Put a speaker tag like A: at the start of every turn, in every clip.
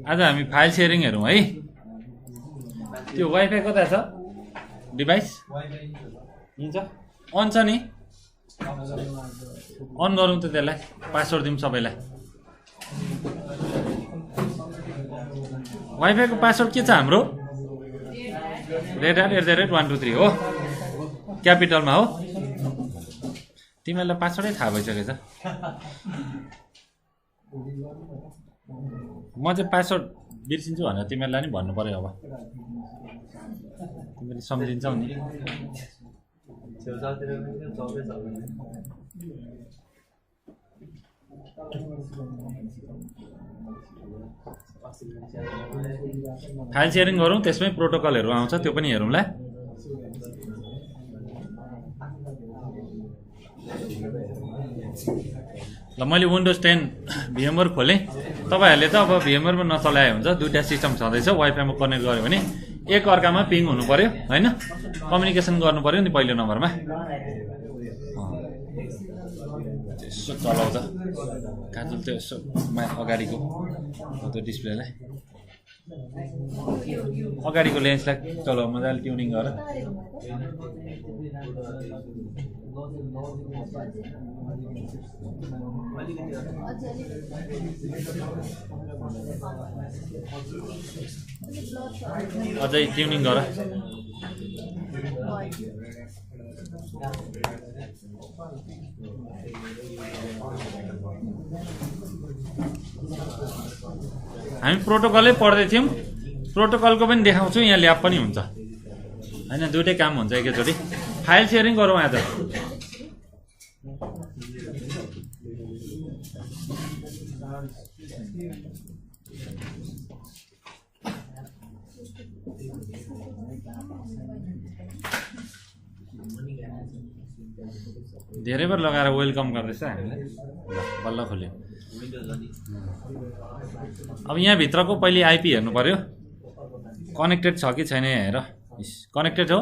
A: आज हामी file sharing हेरौँ है। त्यो वाइफाई कता छ डिभाइस हुन्छ अन छ नि अन गरौँ त त्यसलाई पासवर्ड दिउँ सबैलाई। वाइफाईको पासवर्ड के छ हाम्रो @@123 हो क्यापिटलमा हो। तिमीहरूलाई पासवर्डै थाहा भइसकेछ। म चाहिँ पासवर्ड बिर्सिन्छु भनेर तिमीहरूलाई नि भन्नु पर्यो। अब तिमीले सम्झिन्छौ नि। फाइल सेयरिङ गरौँ त्यसमै प्रोटोकलहरू आउँछ त्यो पनि हेरौँला। ल मैले विन्डोज 10 VMware खोलेँ। तपाईहरूले त अब VMware मा नचलाए हुन्छ दुईटा सिस्टम छँदैछ वाइफाईमा कनेक्ट गर्यो भने एक अर्कामा पिङ हुनु पर्यो हैन कम्युनिकेसन गर्नु पर्यो नि पहिलो नम्बरमा। यसो चलाउँदा काजुल त्यो यसो अगाडिको त्यो डिस्प्लेलाई अगाडिको लेन्सलाई चलाउ मजाले ट्युनिङ गर। अझै ट्युनिङ गर। हामी प्रोटोकलै पढ्दै थियौँ। प्रोटोकलको पनि देखाउँछु यहाँ ल्याब पनि हुन्छ हैन दुईटै काम हुन्छ एकैचोटि। फाइल सेयरिङ गरौँ आज। धेरै बार लगाएर वेलकम गर्दैछ हामीलाई। बल्ल खोल्यो। अब यहाँ भित्रको पहिले आइपी हेर्नु पर्यो कनेक्टेड छ कि छैन हेर। कनेक्टेड हो।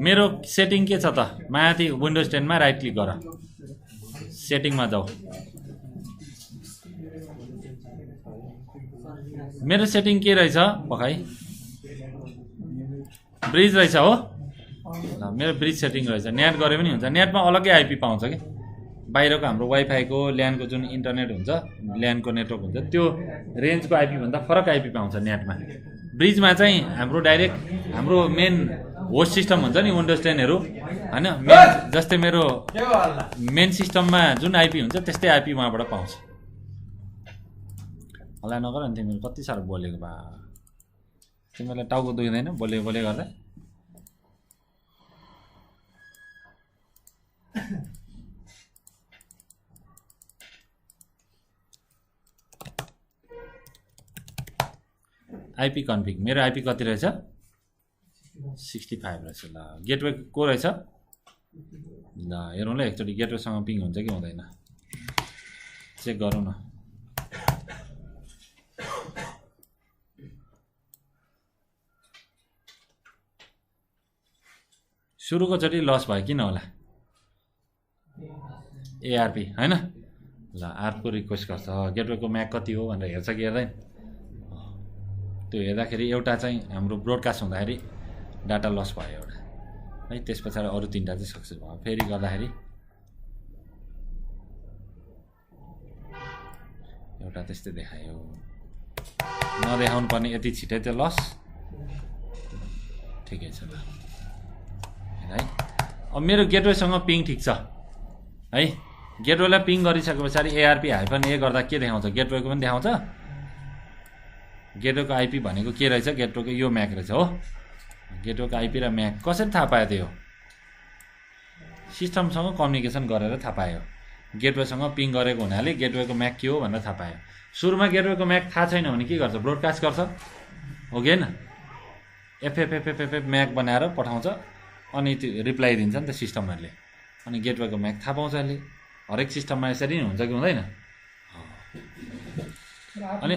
A: मेरो सेटिङ के छ त माथि विन्डोज 10 मा राइट क्लिक गर सेटिङमा जाऊ। मेरो सेटिङ के रहेछ पखाइ ब्रिज रहेछ हो। ल मेरो ब्रिज सेटिङ रहेछ। नेट गरे पनि हुन्छ। नेटमा अलग्गै आइपी पाउँछ कि बाहिरको हाम्रो वाइफाईको ल्यानको जुन इन्टरनेट हुन्छ ल्यानको नेटवर्क हुन्छ त्यो रेन्जको आइपी भन्दा फरक आइपी पाउँछ नेटमा। ब्रिजमा चाहिँ हाम्रो डाइरेक्ट हाम्रो मेन होस्ट सिस्टम हुन्छ नि विन्डोज 10 हरू हैन मेन जस्तै मेरो मेन सिस्टममा जुन आइपी हुन्छ त्यस्तै आइपी उहाँबाट पाउँछ। हल्ला नगर नि तिमीले कति साह्रो बोलेको बा तिमीलाई टाउको दुख्दैन बोले गर्दा। आइपी कन्फिग मेरो आइपी कति रहेछ 65 रहेछ। ल गेटवे को रहेछ ल हेरौँ ल एकचोटि गेटवेसँग पिङ हुन्छ कि हुँदैन चेक गरौँ न। सुरुको चोटि लस भयो किन होला एआरपी हैन। ल आरको रिक्वेस्ट गर्छ गेटवेको म्याक कति हो भनेर हेर्छ कि हेर्दैन। त्यो हेर्दाखेरि एउटा चाहिँ हाम्रो ब्रोडकास्ट हुँदाखेरि डाटा लस भयो एउटा है त्यस पछाडि अरू तीनटा चाहिँ सक्सेस भयो। फेरि गर्दाखेरि एउटा त्यस्तै देखायो नदेखाउनु पर्ने यति छिटै त्यो लस ठिकै छ ल है। अब मेरो गेटवेसँग पिङ ठिक छ है। गेटवेलाई पिङ गरिसके पछाडि एआरपी -a गर्दा के देखाउँछ गेटवेको पनि देखाउँछ। गेटवेको आइपी भनेको के रहेछ गेटवेको यो म्याक रहेछ हो। गेटवेको आइपी र म्याक कसरी थाहा पायो त्यो सिस्टमसँग कम्युनिकेसन गरेर थाहा पायो। गेटवेसँग पिङ गरेको हुनाले गेटवेको म्याक के हो भनेर थाहा पायो। सुरुमा गेटवेको म्याक थाहा छैन भने के गर्छ ब्रोडकास्ट गर्छ हो कि हैन एफएफएफएफएफ म्याक बनाएर पठाउँछ अनि त्यो रिप्लाई दिन्छ नि त सिस्टमहरूले अनि गेटवेको म्याक थाहा पाउँछ अहिले। हरेक सिस्टममा यसरी नै हुन्छ कि हुँदैन। अनि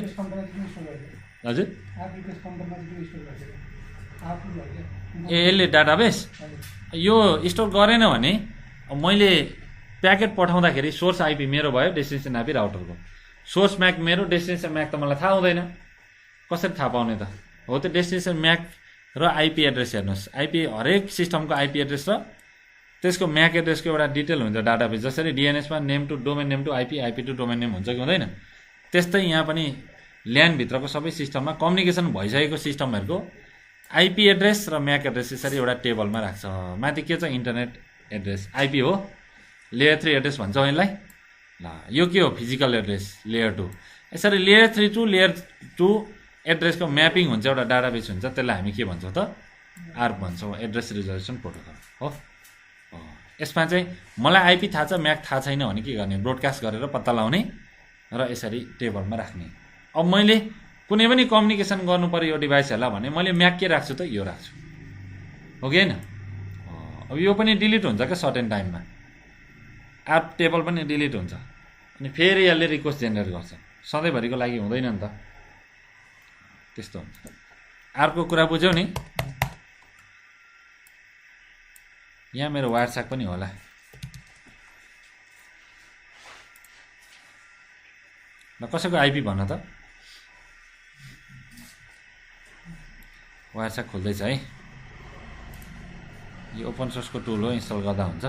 A: हजुर ए यसले डाटाबेस यो स्टोर गरेन भने मैले प्याकेट पठाउँदाखेरि सोर्स आइपी मेरो भयो, डेस्टिनेसन आइपी राउटरको, सोर्स म्याक मेरो, डेस्टिनेसन म्याक त मलाई थाहा हुँदैन, कसरी थाहा पाउने त हो। त्यो डेस्टिनेसन म्याक र आइपी एड्रेस हेर्नुहोस्, आइपी हरेक सिस्टमको आइपी एड्रेस र त्यसको म्याक एड्रेसको एउटा डिटेल हुन्छ डाटाबेस। जसरी डिएनएसमा name to domain name to IP, IP to domain name हुन्छ कि हुँदैन, त्यस्तै यहाँ पनि ल्यानभित्रको सबै सिस्टममा कम्युनिकेसन भइसकेको सिस्टमहरूको आइपी एड्रेस र म्याक एड्रेस यसरी एउटा टेबलमा राख्छ। माथि के छ, इन्टरनेट एड्रेस आइपी हो, लेयर 3 एड्रेस भन्छ यसलाई। ल यो के हो, फिजिकल एड्रेस लेयर 2। यसरी लेयर 3 टु लेयर 2 एड्रेसको म्यापिङ हुन्छ, एउटा डाटाबेस हुन्छ, त्यसलाई हामी के भन्छौँ त, आर्प भन्छौँ, एड्रेस रिजर्भेसन प्रोटोकल हो। यसमा चाहिँ मलाई आइपी थाहा छ, म्याक थाहा छैन भने के गर्ने, ब्रोडकास्ट गरेर पत्ता लगाउने र यसरी टेबलमा राख्ने। अब मैले कुनै पनि कम्युनिकेसन गर्नु पर्यो यो डिभाइसहरूलाई भने मैले म्याक के राख्छु त, यो राख्छु हो कि होइन। अब यो पनि डिलिट हुन्छ क्या सर्टेन टाइममा, आर्प टेबल पनि डिलिट हुन्छ, अनि फेरि यसले रिक्वेस्ट जेनेरेट गर्छ, सधैँभरिको लागि हुँदैन नि त, त्यस्तो हुन्छ। आर्पको कुरा बुझ्यौ नि। यहाँ मेरो वायरसाक पनि होला, ल कसैको आइपी भन त, वायरसाक खोल्दैछ है। यो ओपन सोर्सको टुल हो, इन्स्टल गर्दा हुन्छ।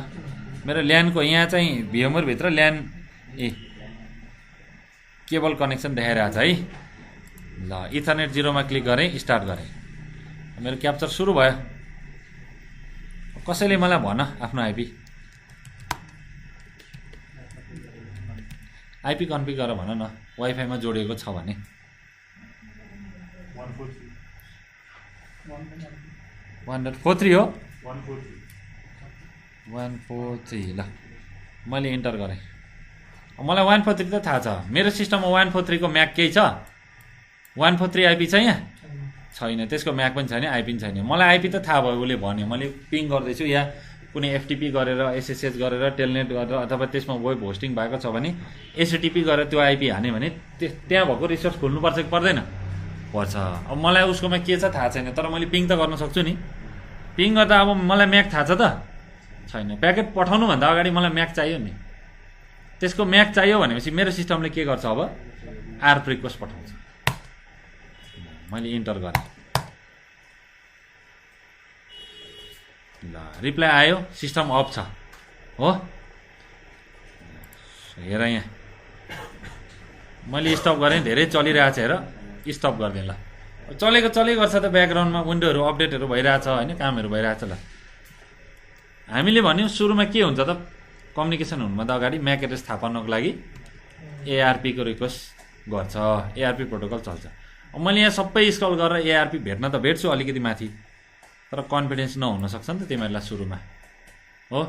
A: मेरो ल्यानको यहाँ चाहिँ VMware भित्र ल्यान केबल कनेक्सन देखाइरहेको छ है। ल इथरनेट 0 मा क्लिक गरेँ, स्टार्ट गरेँ, मेरो क्याप्चर सुरु भयो। कसैले मलाई भन आफ्नो आइपी कन्फिग गरेर भन न, वाइफाईमा जोडिएको छ भने। 1.43 हो, 143। ल मैले इन्टर गरेँ, मलाई 143 त थाहा छ, मेरो सिस्टममा 143 को म्याक केही छ, 143 आइपी छ यहाँ छैन, त्यसको म्याक पनि छैन, आइपी पनि छैन। मलाई आइपी त थाहा भयो, उसले भन्यो, मैले पिङ गर्दैछु या कुनै एफटिपी गरेर एसएसएच गरेर टेलनेट गरेर अथवा त्यसमा वेब होस्टिङ भएको छ भने एचटिपी गरेर त्यो आइपी हाने भने त्यहाँ भएको रिसोर्स खोल्नुपर्छ कि पर्दैन, पर्छ। अब मलाई उसकोमा के छ थाहा छैन, तर मैले पिङ त गर्न सक्छु नि। पिङ गर्दा अब मलाई म्याक थाहा छ त छैन, प्याकेट पठाउनुभन्दा अगाडि मलाई म्याक चाहियो नि। त्यसको म्याक चाहियो भनेपछि मेरो सिस्टमले के गर्छ, अब आर्प रिक्वेस्ट पठाउँछ। मैले इन्टर गरेँ, ल रिप्लाई आयो, सिस्टम अफ छ हो। हेर यहाँ मैले स्टप गरेँ, धेरै चलिरहेको छ, हेर स्टप गरिदिएँ। ल चलेको गर्छ त, ब्याकग्राउन्डमा विन्डोहरू अपडेटहरू भइरहेछ होइन, कामहरू भइरहेछ। ल हामीले भन्यौँ सुरुमा के हुन्छ त, कम्युनिकेसन हुनुभन्दा अगाडि म्याक एड्रेस थाहा पाउनको लागि एआरपी को रिक्वेस्ट गर्छ, एआरपी प्रोटोकल चल्छ। अब मैले यहाँ सबै स्क्रल गरेर एआरपी भेट्न त भेट्छु अलिकति माथि, तर कन्फिडेन्स नहुन सक्छ नि त तिमीहरूलाई सुरुमा हो।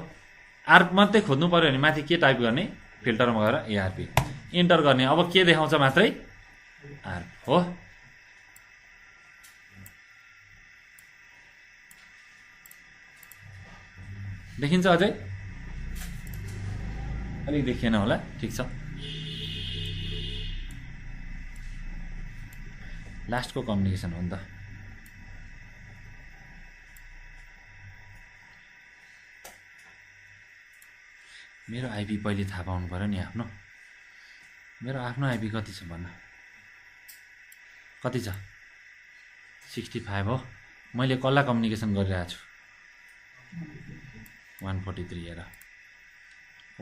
A: आर्प मात्रै खोज्नु पऱ्यो भने माथि के टाइप गर्ने, फिल्टरमा गएर एआरपी इन्टर गर्ने। अब के देखाउँछ, मात्रै आर्प हो। देखिन्छ अझै, अलिक देखिएन होला, ठिक छ। लास्टको कम्युनिकेसन हो नि त। मेरो आइपी पहिले थाहा पाउनु पऱ्यो नि आफ्नो, मेरो आफ्नो आइपी कति छ भन्न, कति छ 65 हो। मैले कसलाई कम्युनिकेसन गरिरहेको छु, 143 हेर,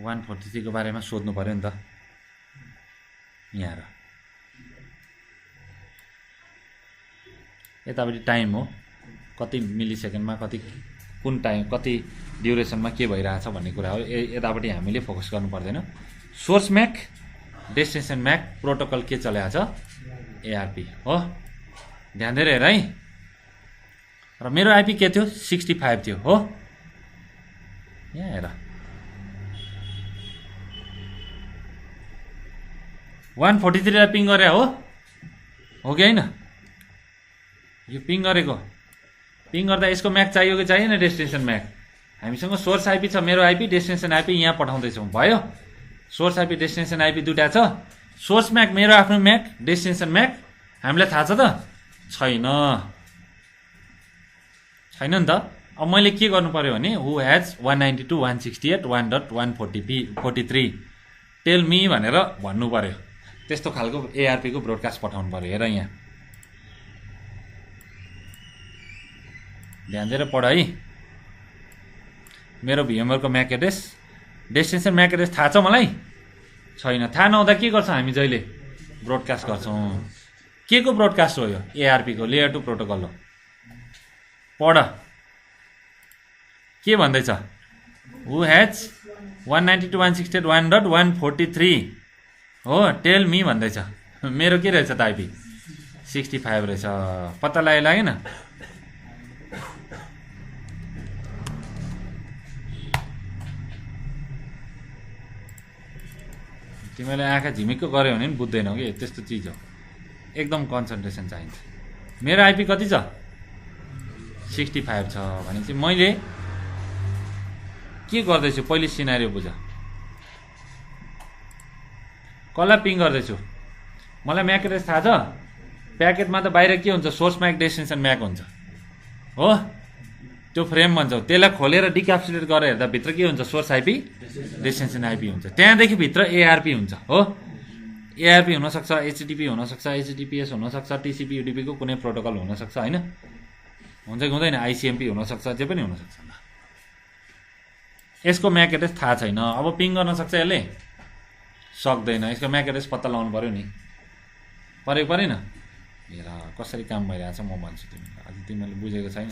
A: 143 को बारेमा सोध्नु पऱ्यो नि त। यहाँ हेर, यतापट्टि टाइम हो, कति मिली सेकेन्डमा कति कुन टाइम कति ड्युरेसनमा के भइरहेछ भन्ने कुरा हो। यतापट्टि हामीले फोकस गर्नु पर्दैन। Source MAC, destination MAC, protocol के चलेको छ, एआरपी हो। ध्यान दिएर हेर है। र मेरो आइपी के थियो, 65 थियो हो। यहाँ हेर, 143 लाई पिङ गरे हो कि होइन, यो पिङ गरेको। पिङ गर्दा यसको म्याक चाहियो कि चाहिएन, डेस्टिनेसन म्याक। हामीसँग सोर्स आइपी छ, मेरो आइपी, डेस्टिनेसन आइपी यहाँ पठाउँदैछौँ, भयो। सोर्स आइपी डेस्टिनेसन आइपी दुइटा छ, सोर्स म्याक मेरो आफ्नो म्याक, डेस्टिनेसन म्याक हामीलाई थाहा छ त? छैन नि त। अब मैले के गर्नु पर्यो भने हु हेज 192.168.1.143 टेल मी भनेर भन्नु पर्यो। त्यस्तो खालको एआरपी को ब्रोडकास्ट पठाउनु पर्यो। हेर यहाँ ध्यान दिएर पढ है। मेरो VMware को MAC address, destination MAC address थाहा छ मलाई? छैन। थाहा नहुँदा के गर्छौँ हामी? जहिले ब्रोडकास्ट गर्छौँ। के को ब्रोडकास्ट हो यो? एआरपी को लेयर 2 प्रोटोकल हो। पढ के भन्दैछ? हु हेज 192.168.1.143 हो टेल मी भन्दैछ। मेरो के रहेछ त? आइपी 65 रहेछ। पत्ता लागेन? तिमीले आँखा झिमिक्क गऱ्यो भने पनि बुझ्दैनौ कि त्यस्तो चिज हो। एकदम कन्सन्ट्रेसन चाहिन्छ। मेरो आइपी कति छ? 65 छ भने चाहिँ मैले के गर्दैछु पहिले सिनारियो बुझ। कसलाई पिङ गर्दैछु? मलाई म्याक एड्रेस थाहा छ। प्याकेटमा त बाहिर के हुन्छ? सोर्स म्याक, डेस्टिनेसन म्याक हुन्छ हो। त्यो फ्रेम भन्छौ। त्यसलाई खोलेर डिक्याप्सुलेट गरेर हेर्दा भित्र के हुन्छ? सोर्स आइपी, डेस्टिनेसन आइपी हुन्छ। त्यहाँदेखि भित्र एआरपी हुन्छ हो। एआरपी हुनसक्छ, एचटिटीपी हुनसक्छ, एचटिटीपीएस हुनसक्छ, टिसिपी युडीपी को कुनै प्रोटोकल हुनसक्छ होइन? हुन्छ कि हुँदैन? आइसिएमपी हुनसक्छ, जे पनि हुनसक्छ। यसको म्याक एड्रेस थाहा छैन। अब पिङ गर्न सक्छ यसले? सक्दैन। यसको म्याक एड्रेस पत्ता लगाउनु पर्यो नि। परेन? हेर कसरी काम भइरहेको छ म भन्छु तिमीलाई। अझ तिमीले बुझेको छैन।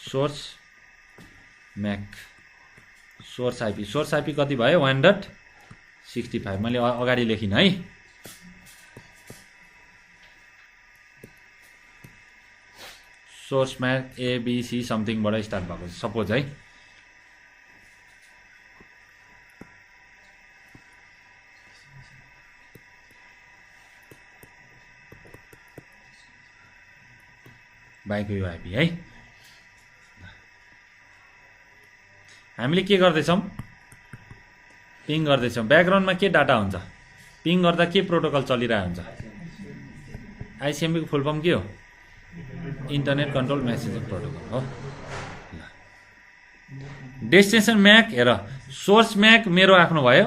A: सोर्स म्याक, सोर्स आइपी कति भयो? 1.65। मैले अगाडि लेखिन है। सोर्स म्याक एबिसी समथिङबाट स्टार्ट भएको सपोज है। बाइको यो आइपी है। हामीले के गर्दैछौँ? पिङ गर्दैछौँ। ब्याकग्राउन्डमा के डाटा हुन्छ? पिङ गर्दा के प्रोटोकल चलिरहेको हुन्छ? आइसिएमपी को फुल फर्म के हो? इन्टरनेट कन्ट्रोल मेसेजिङ प्रोटोकल हो। डेस्टिनेसन म्याक हेर, सोर्स म्याक मेरो आफ्नो भयो।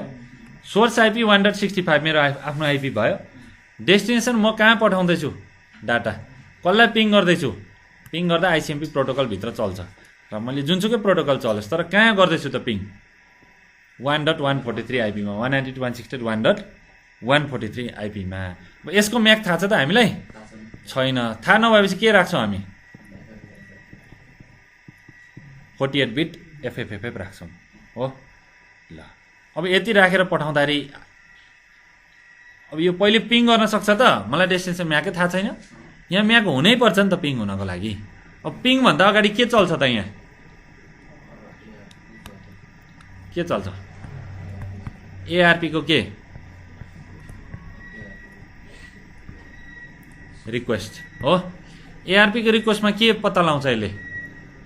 A: सोर्स आइपी 1.65 मेरो आफ्नो आइपी भयो। डेस्टिनेसन म कहाँ पठाउँदैछु डाटा? कसलाई पिङ गर्दैछु? पिङ गर्दा आइसिएमपी प्रोटोकल भित्र चल्छ र मैले जुनसुकै प्रोटोकल चलोस् तर कहाँ गर्दैछु त पिङ? 1.143 आइपीमा, 192.168.143 आइपीमा। यसको म्याक थाहा छ त हामीलाई? छैन। थाहा नभएपछि के राख्छौँ हामी? 48 बिट एफएफएफ राख्छौँ हो। ल अब यति राखेर पठाउँदाखेरि अब यो पहिले पिङ गर्न सक्छ त? मलाई डेस्टिनेसन म्याकै थाहा छैन। यहाँ म्याक हुनै पर्छ नि त पिङ हुनको लागि। अब पिङ भन्दा अगाडि के चल्छ त? यहाँ के चल्छ? एआरपी को के? रिक्वेस्ट हो। एआरपी को रिक्वेस्टमा के पत्ता लगाउँछ यसले?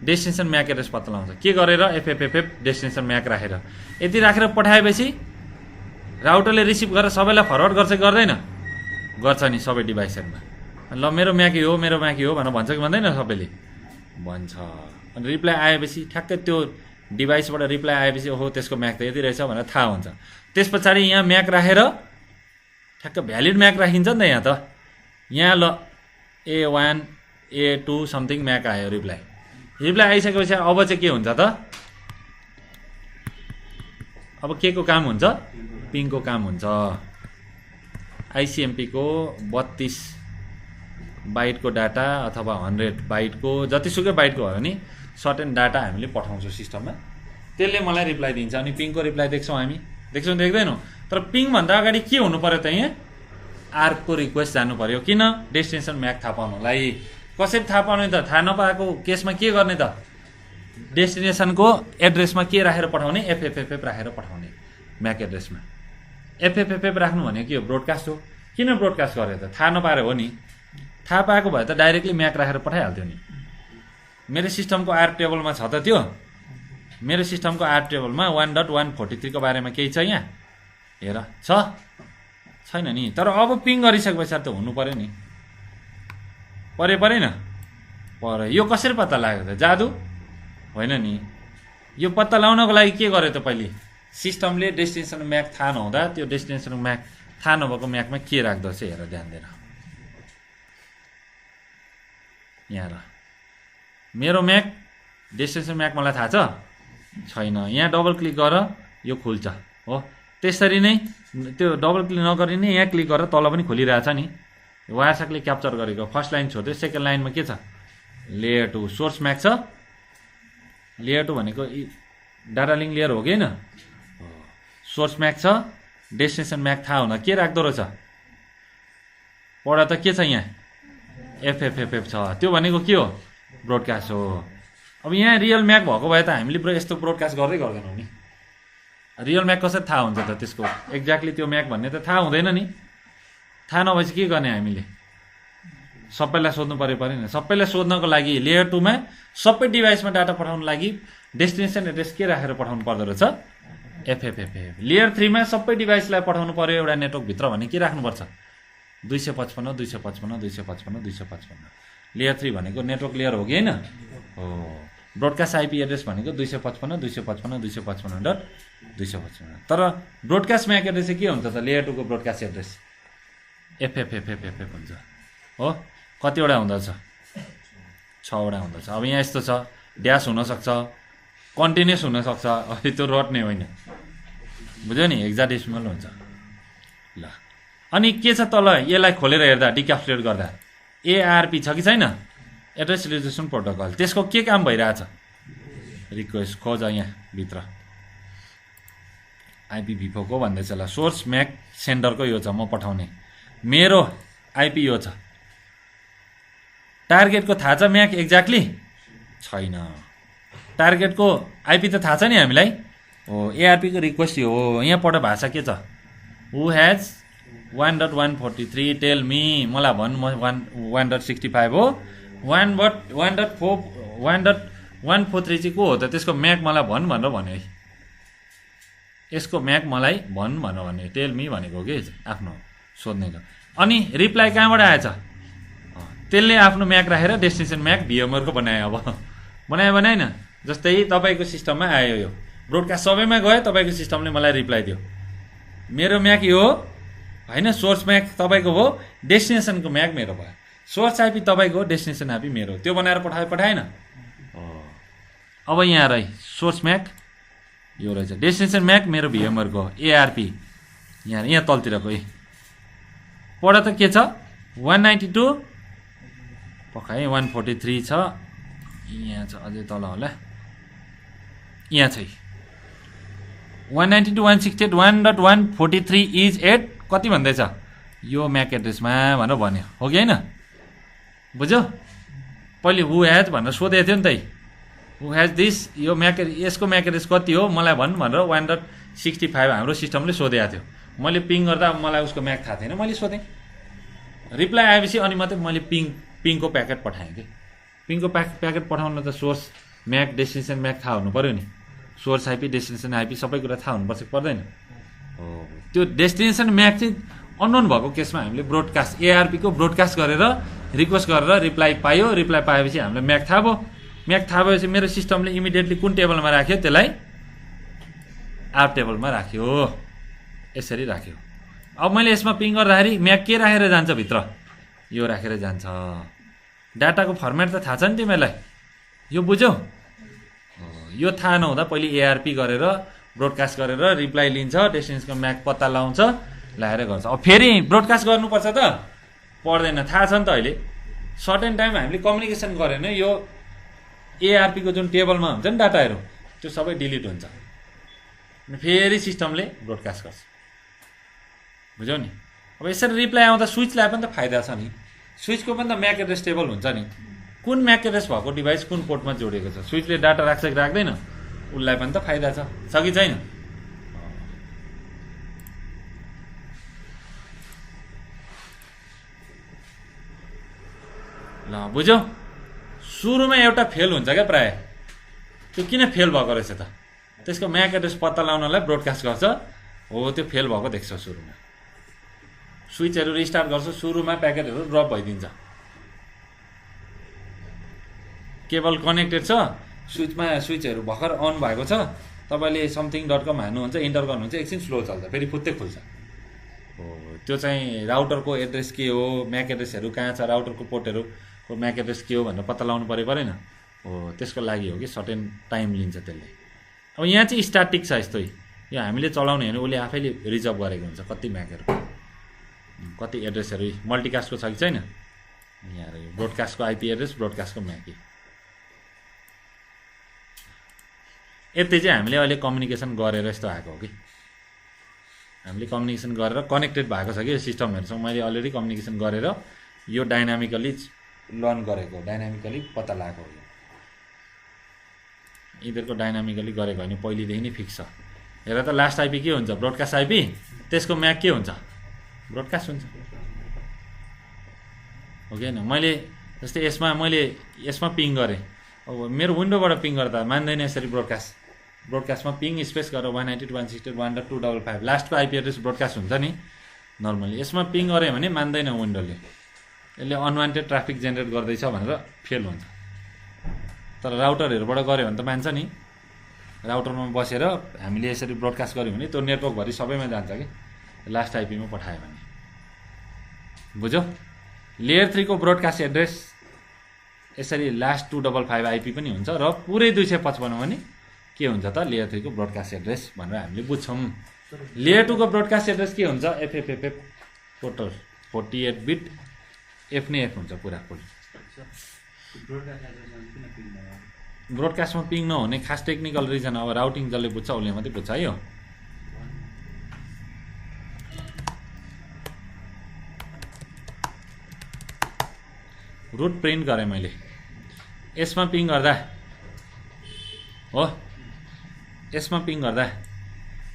A: डेस्टिनेसन म्याक एड्रेस पत्ता लगाउँछ। के गरेर? एफएफएफ डेस्टिनेसन म्याक राखेर। यति राखेर पठाएपछि राउटरले रिसिभ गरेर सबैलाई फरवर्ड गर्छ कि गर्दैन? गर्छ नि सबै डिभाइसहरुमा। ल मेरो म्याक हो, मेरो म्याक हो भनेर भन्छ कि भन्दैन? सबैले भन्छ। अनि रिप्लाई आएपछि ठ्याक्कै त्यो डिभाइसबाट रिप्लाई आएपछि ओहो त्यसको म्याक त यति रहेछ भनेर थाहा हुन्छ। त्यसपछि यहाँ म्याक राखेर ठ्याक्क भ्यालिड म्याक राखिन्छ नि त। यहाँ त यहाँ ल A1 A2 समथिङ म्याक आयो। रिप्लाई आइसकेपछि अब चाहिँ के हुन्छ त? अब के को काम हुन्छ? पिङ को काम हुन्छ। आइसिएमपी को 32 बाइट को डाटा अथवा 100 बाइट को जतिसुकै बाइट को हो भने सर्टेन डाटा हामीले पठाउँछौँ सिस्टममा। त्यसले मलाई रिप्लाई दिन्छ। अनि पिङ को रिप्लाई देख्छौँ हामी? देख्छौँ देख्दैनौँ? तर पिङ भन्दा अगाडि के हुनु पर्यो त? यहाँ आर्क को रिक्वेस्ट जानु पर्यो। किन? डेस्टिनेसन म्याक थाहा पाउनलाई। कसरी थाहा पाउने त? थाहा नपाएको केसमा के गर्ने त? डेस्टिनेसन को एड्रेसमा के राखेर पठाउने? एफएफएफ राखेर पठाउने म्याक एड्रेसमा। एफएफएफ राख्नु भनेको के हो? ब्रोडकास्ट हो। किन ब्रोडकास्ट गरे त? थाहा नपाएर हो नि। थाहा पाएको भए त डाइरेक्टली म्याक राखेर पठाइहाल्थ्यो नि। मेरो सिस्टमको आर टेबलमा छ त त्यो। मेरो सिस्टमको आर टेबलमा 1.143 को बारेमा केही छ यहाँ? हेर, छैन नि। तर अब पिङ गरिसके पछाडि त हुनु पर्यो नि। परेन? पऱ्यो। यो कसरी पत्ता लाग्यो त? जादु होइन नि। यो पत्ता लगाउनको लागि के गर्यो त? पहिले सिस्टमले डेस्टिनेसन म्याक थाहा नहुँदा त्यो डेस्टिनेसन म्याक थाहा नभएको म्याकमा के राख्दो रहेछ हेर, ध्यान दिएर। यहाँ र मेरो म्याक डेस्टिनेसन म्याक मलाई थाहा छ छैन। यहाँ डबल क्लिक गर, यो खुल्छ हो। त्यसरी नै त्यो डबल क्लिक नगरी नै यहाँ क्लिक गरेर तल पनि खोलिरहेछ नि। वायरसाकले क्याप्चर गरेको फर्स्ट लाइन छोड्यो। सेकेन्ड लाइनमा के छ? लेयर 2 सोर्स म्याक छ। लेयर 2 भनेको डाटा लिङ्क लेयर हो कि होइन? सोर्स म्याक छ। डेस्टिनेसन म्याक थाहा हुँदा के राख्दो रहेछ? पढा त के छ यहाँ? एफएफएफएफ छ। त्यो भनेको के हो? ब्रोडकास्ट हो। अब यहाँ रियल म्याक भएको भए त हामीले यस्तो ब्रोडकास्ट गर्दै गर्दैनौँ नि। रियल म्याक कसरी थाहा हुन्छ त? त्यसको एक्ज्याक्टली त्यो म्याक भन्ने त थाहा हुँदैन नि। थाहा नभएपछि के गर्ने हामीले? सबैलाई सोध्नु परेन? सबैलाई सोध्नको लागि लेयर 2 मा सबै डिभाइसमा डाटा पठाउनको लागि डेस्टिनेसन एड्रेस के राखेर पठाउनु पर्दो रहेछ? एफएफएफएफ। लेयर 3 मा सबै डिभाइसलाई पठाउनु पर्यो एउटा नेटवर्कभित्र भने के राख्नुपर्छ? 255.255.255.255। लेयर 3 भनेको नेटवर्क लेयर हो कि होइन? हो। ब्रोडकास्ट आइपी एड्रेस भनेको 255.255.255.255। तर ब्रोडकास्ट म्याक एड्रेस चाहिँ के हुन्छ त? लेयर 2 को ब्रोडकास्ट एड्रेस एफएफएफएफ हुन्छ हो। कतिवटा हुँदछ? 6वटा हुँदछ। अब यहाँ यस्तो छ, ड्यास हुनसक्छ, कन्टिन्युस हुनसक्छ। अहिले त्यो रट्ने होइन, बुझ्यो नि? हेक्साडेसिमल हुन्छ। ल, अनि के छ तल? यसलाई खोलेर हेर्दा डिक्याप्सुलेट गर्दा एआरपी छ कि छैन? Address resolution protocol. त्यसको के काम भइरहेछ? रिक्वेस्ट खोज यहाँ भित्र आइपी v4 को भन्दैछ। ल, सोर्स म्याक सेन्डरको यो छ, म पठाउने। मेरो आइपी यो छ। टार्गेटको थाहा छ म्याक एक्ज्याक्टली? छैन। टार्गेटको आइपी त थाहा छ नि हामीलाई हो। एआरपी को रिक्वेस्ट यो हो। यहाँ पढ भाषा के छ? Who has 1.143 tell me. मलाई भन्, म 1.65 हो। 1.143 चाहिँ को हो त? त्यसको म्याक मलाई भन् भनेर भन्यो है। यसको म्याक मलाई भन् भनेर भन्यो। टेल मी भनेको के आफ्नो सोध्नेको। अनि रिप्लाई कहाँबाट आएछ? त्यसले आफ्नो म्याक राखेर डेस्टिनेसन म्याक भिएमआर को बनायो। अब बनाएन? जस्तै तपाईँको सिस्टममा आयो यो ब्रोडकास्ट, सबैमा गयो, तपाईँको सिस्टमले मलाई रिप्लाई दियो मेरो म्याक यो हो होइन। सोर्स म्याक तपाईँको हो, डेस्टिनेसनको म्याक मेरो भयो। सोर्स आइपी तपाईँको, डेस्टिनेसन आइपी मेरो। त्यो बनाएर पठाएन? अब यहाँ रही सोर्स म्याक यो रहेछ। डेस्टिनेसन म्याक मेरो भिएमआरको एआरपी यहाँ तलतिरको पढ त के छ? 192 पकाएँ 143 छ। यहाँ छ अझै तल होला। यहाँ छ 192.168.1.143 इज एट कति भन्दैछ? यो म्याक एड्रेसमा भनेर भन्यो हो कि होइन? बुझ्यो? पहिले हु हेज भनेर सोधेको थियो नि त। हु हेज दिस, यो म्याक यसको म्याक एड्रेस कति हो मलाई भन् भनेर 1.65 हाम्रो सिस्टमले सोधेको थियो। मैले पिङ गर्दा मलाई उसको म्याक थाहा थिएन, मैले सोधेँ। रिप्लाई आएपछि अनि मात्रै मैले पिङको प्याकेट पठाएँ कि। पिङको प्याकेट पठाउन त सोर्स म्याक डेस्टिनेसन म्याक थाहा हुनु पऱ्यो नि। सोर्स आइपी डेस्टिनेसन आइपी सबै कुरा थाहा हुनुपर्छ कि पर्दैन? हो। त्यो डेस्टिनेसन म्याक चाहिँ अननोन भएको केसमा हामीले ब्रोडकास्ट एआरपी को ब्रोडकास्ट गरेर रिक्वेस्ट गरेर रिप्लाई पायो। रिप्लाई पाएपछि हामीलाई म्याक थाहा भयो। म्याक थाहा भएपछि मेरो सिस्टमले इमिडिएटली कुन टेबलमा राख्यो? त्यसलाई आर टेबलमा राख्यो। यसरी राख्यो। अब मैले यसमा पिङ गर्दाखेरि म्याक के राखेर जान्छ भित्र? यो राखेर जान्छ। डाटाको फर्मेट त थाहा छ नि तिमीलाई, यो बुझ्यौ? यो थाहा नहुँदा पहिले एआरपी गरेर ब्रोडकास्ट गरेर रिप्लाई लिन्छ, डेस्टिनेसनको म्याक पत्ता लगाउँछ, लगाएर गर्छ। अब फेरि ब्रोडकास्ट गर्नुपर्छ त? पर्दैन, थाहा छ नि त। अहिले सर्टेन टाइम हामीले कम्युनिकेसन गरेन, यो एआरपी को जुन टेबलमा हुन्छ नि डाटाहरू त्यो सबै डिलिट हुन्छ। फेरि सिस्टमले ब्रोडकास्ट गर्छ। बुझ्यौ नि? अब यसरी रिप्लाई आउँदा स्विचलाई पनि त फाइदा छ नि। स्विचको पनि त म्याक एड्रेस टेबल हुन्छ नि। कुन म्याक एड्रेस भएको डिभाइस कुन पोर्टमा जोडिएको छ, स्विचले डाटा राख्छ कि राख्दैन, उसलाई पनि त फाइदा छ कि छैन? ल बुझ्यौ सुरुमा एउटा फेल हुन्छ क्या प्राय त्यो किन फेल भएको रहेछ त त्यसको म्याक एड्रेस पत्ता लगाउनलाई ब्रोडकास्ट गर्छ हो त्यो फेल भएको देख्छ सुरुमा स्विचहरू रिस्टार्ट गर्छ सुरुमा प्याकेटहरू ड्रप भइदिन्छ केबल कनेक्टेड छ स्विचहरू भर्खर अन भएको छ तपाईँले समथिङ.com हाल्नुहुन्छ इन्टर गर्नुहुन्छ एकछिन स्लो चल्छ फेरि फुत्तै खुल्छ हो त्यो चाहिँ राउटरको एड्रेस के हो म्याक एड्रेसहरू कहाँ छ राउटरको पोर्टहरूको म्याक एड्रेस के हो भनेर पत्ता लगाउनु परेन हो त्यसको लागि हो कि सर्टेन टाइम लिन्छ त्यसले अब यहाँ चाहिँ स्ट्याटिक छ यस्तै यो हामीले चलाउने होइन उसले आफैले रिजर्भ गरेको हुन्छ कति म्याकहरू कति एड्रेसहरू मल्टिकास्टको छ कि छैन यहाँ ब्रोडकास्टको आइपी एड्रेस ब्रोडकास्टको म्याक यति चाहिँ हामीले अहिले कम्युनिकेसन गरेर यस्तो आएको हो कि हामीले कम्युनिकेसन गरेर कनेक्टेड भएको छ कि सिस्टमहरूसँग मैले अलरेडी कम्युनिकेसन गरेर यो डाइनामिकली लर्न गरेको डाइनामिकली पत्ता लगाएको हो यिनीहरूको डाइनामिकली गरेको होइन पहिलेदेखि नै फिक्स छ हेर त लास्ट आइपी के हुन्छ ब्रोडकास्ट आइपी त्यसको म्याक के हुन्छ ब्रोडकास्ट हुन्छ हो कि होइन मैले जस्तै यसमा पिङ गरेँ अब मेरो विन्डोबाट पिङ गर्दा मान्दैन यसरी ब्रोडकास्टमा पिङ स्पेस गरेर 192.168.1.255 लास्टको आइपी एड्रेस ब्रोडकास्ट हुन्छ नि नर्मली यसमा पिङ गऱ्यो भने मान्दैन विन्डोले यसले अनवान्टेड ट्राफिक जेनेरेट गर्दैछ भनेर फेल हुन्छ तर राउटरहरूबाट गऱ्यो भने त मान्छ नि राउटरमा बसेर हामीले यसरी ब्रोडकास्ट गऱ्यौँ भने त्यो नेटवर्कभरि सबैमा जान्छ कि लास्ट आइपीमा पठायो भने बुझ्यौ लेयर 3 को ब्रोडकास्ट एड्रेस यसरी लास्ट 255 आइपी पनि हुन्छ र पुरै 255 भने के हुन्छ त लेयर 3 को ब्रोडकास्ट एड्रेस भनेर हामीले बुझ्छौँ लेयर 2 को ब्रोडकास्ट एड्रेस के हुन्छ एफएफएफ टोटल 48 बिट एफ नै एफ हुन्छ पुरा फुल ब्रोडकास्टमा पिङ नहुने खास टेक्निकल रिजन अब राउटिङ जसले बुझ्छ उसले मात्रै बुझ्छ है यो रुट प्रिन्ट गरेँ मैले यसमा पिङ गर्दा हो यसमा पिङ गर्दा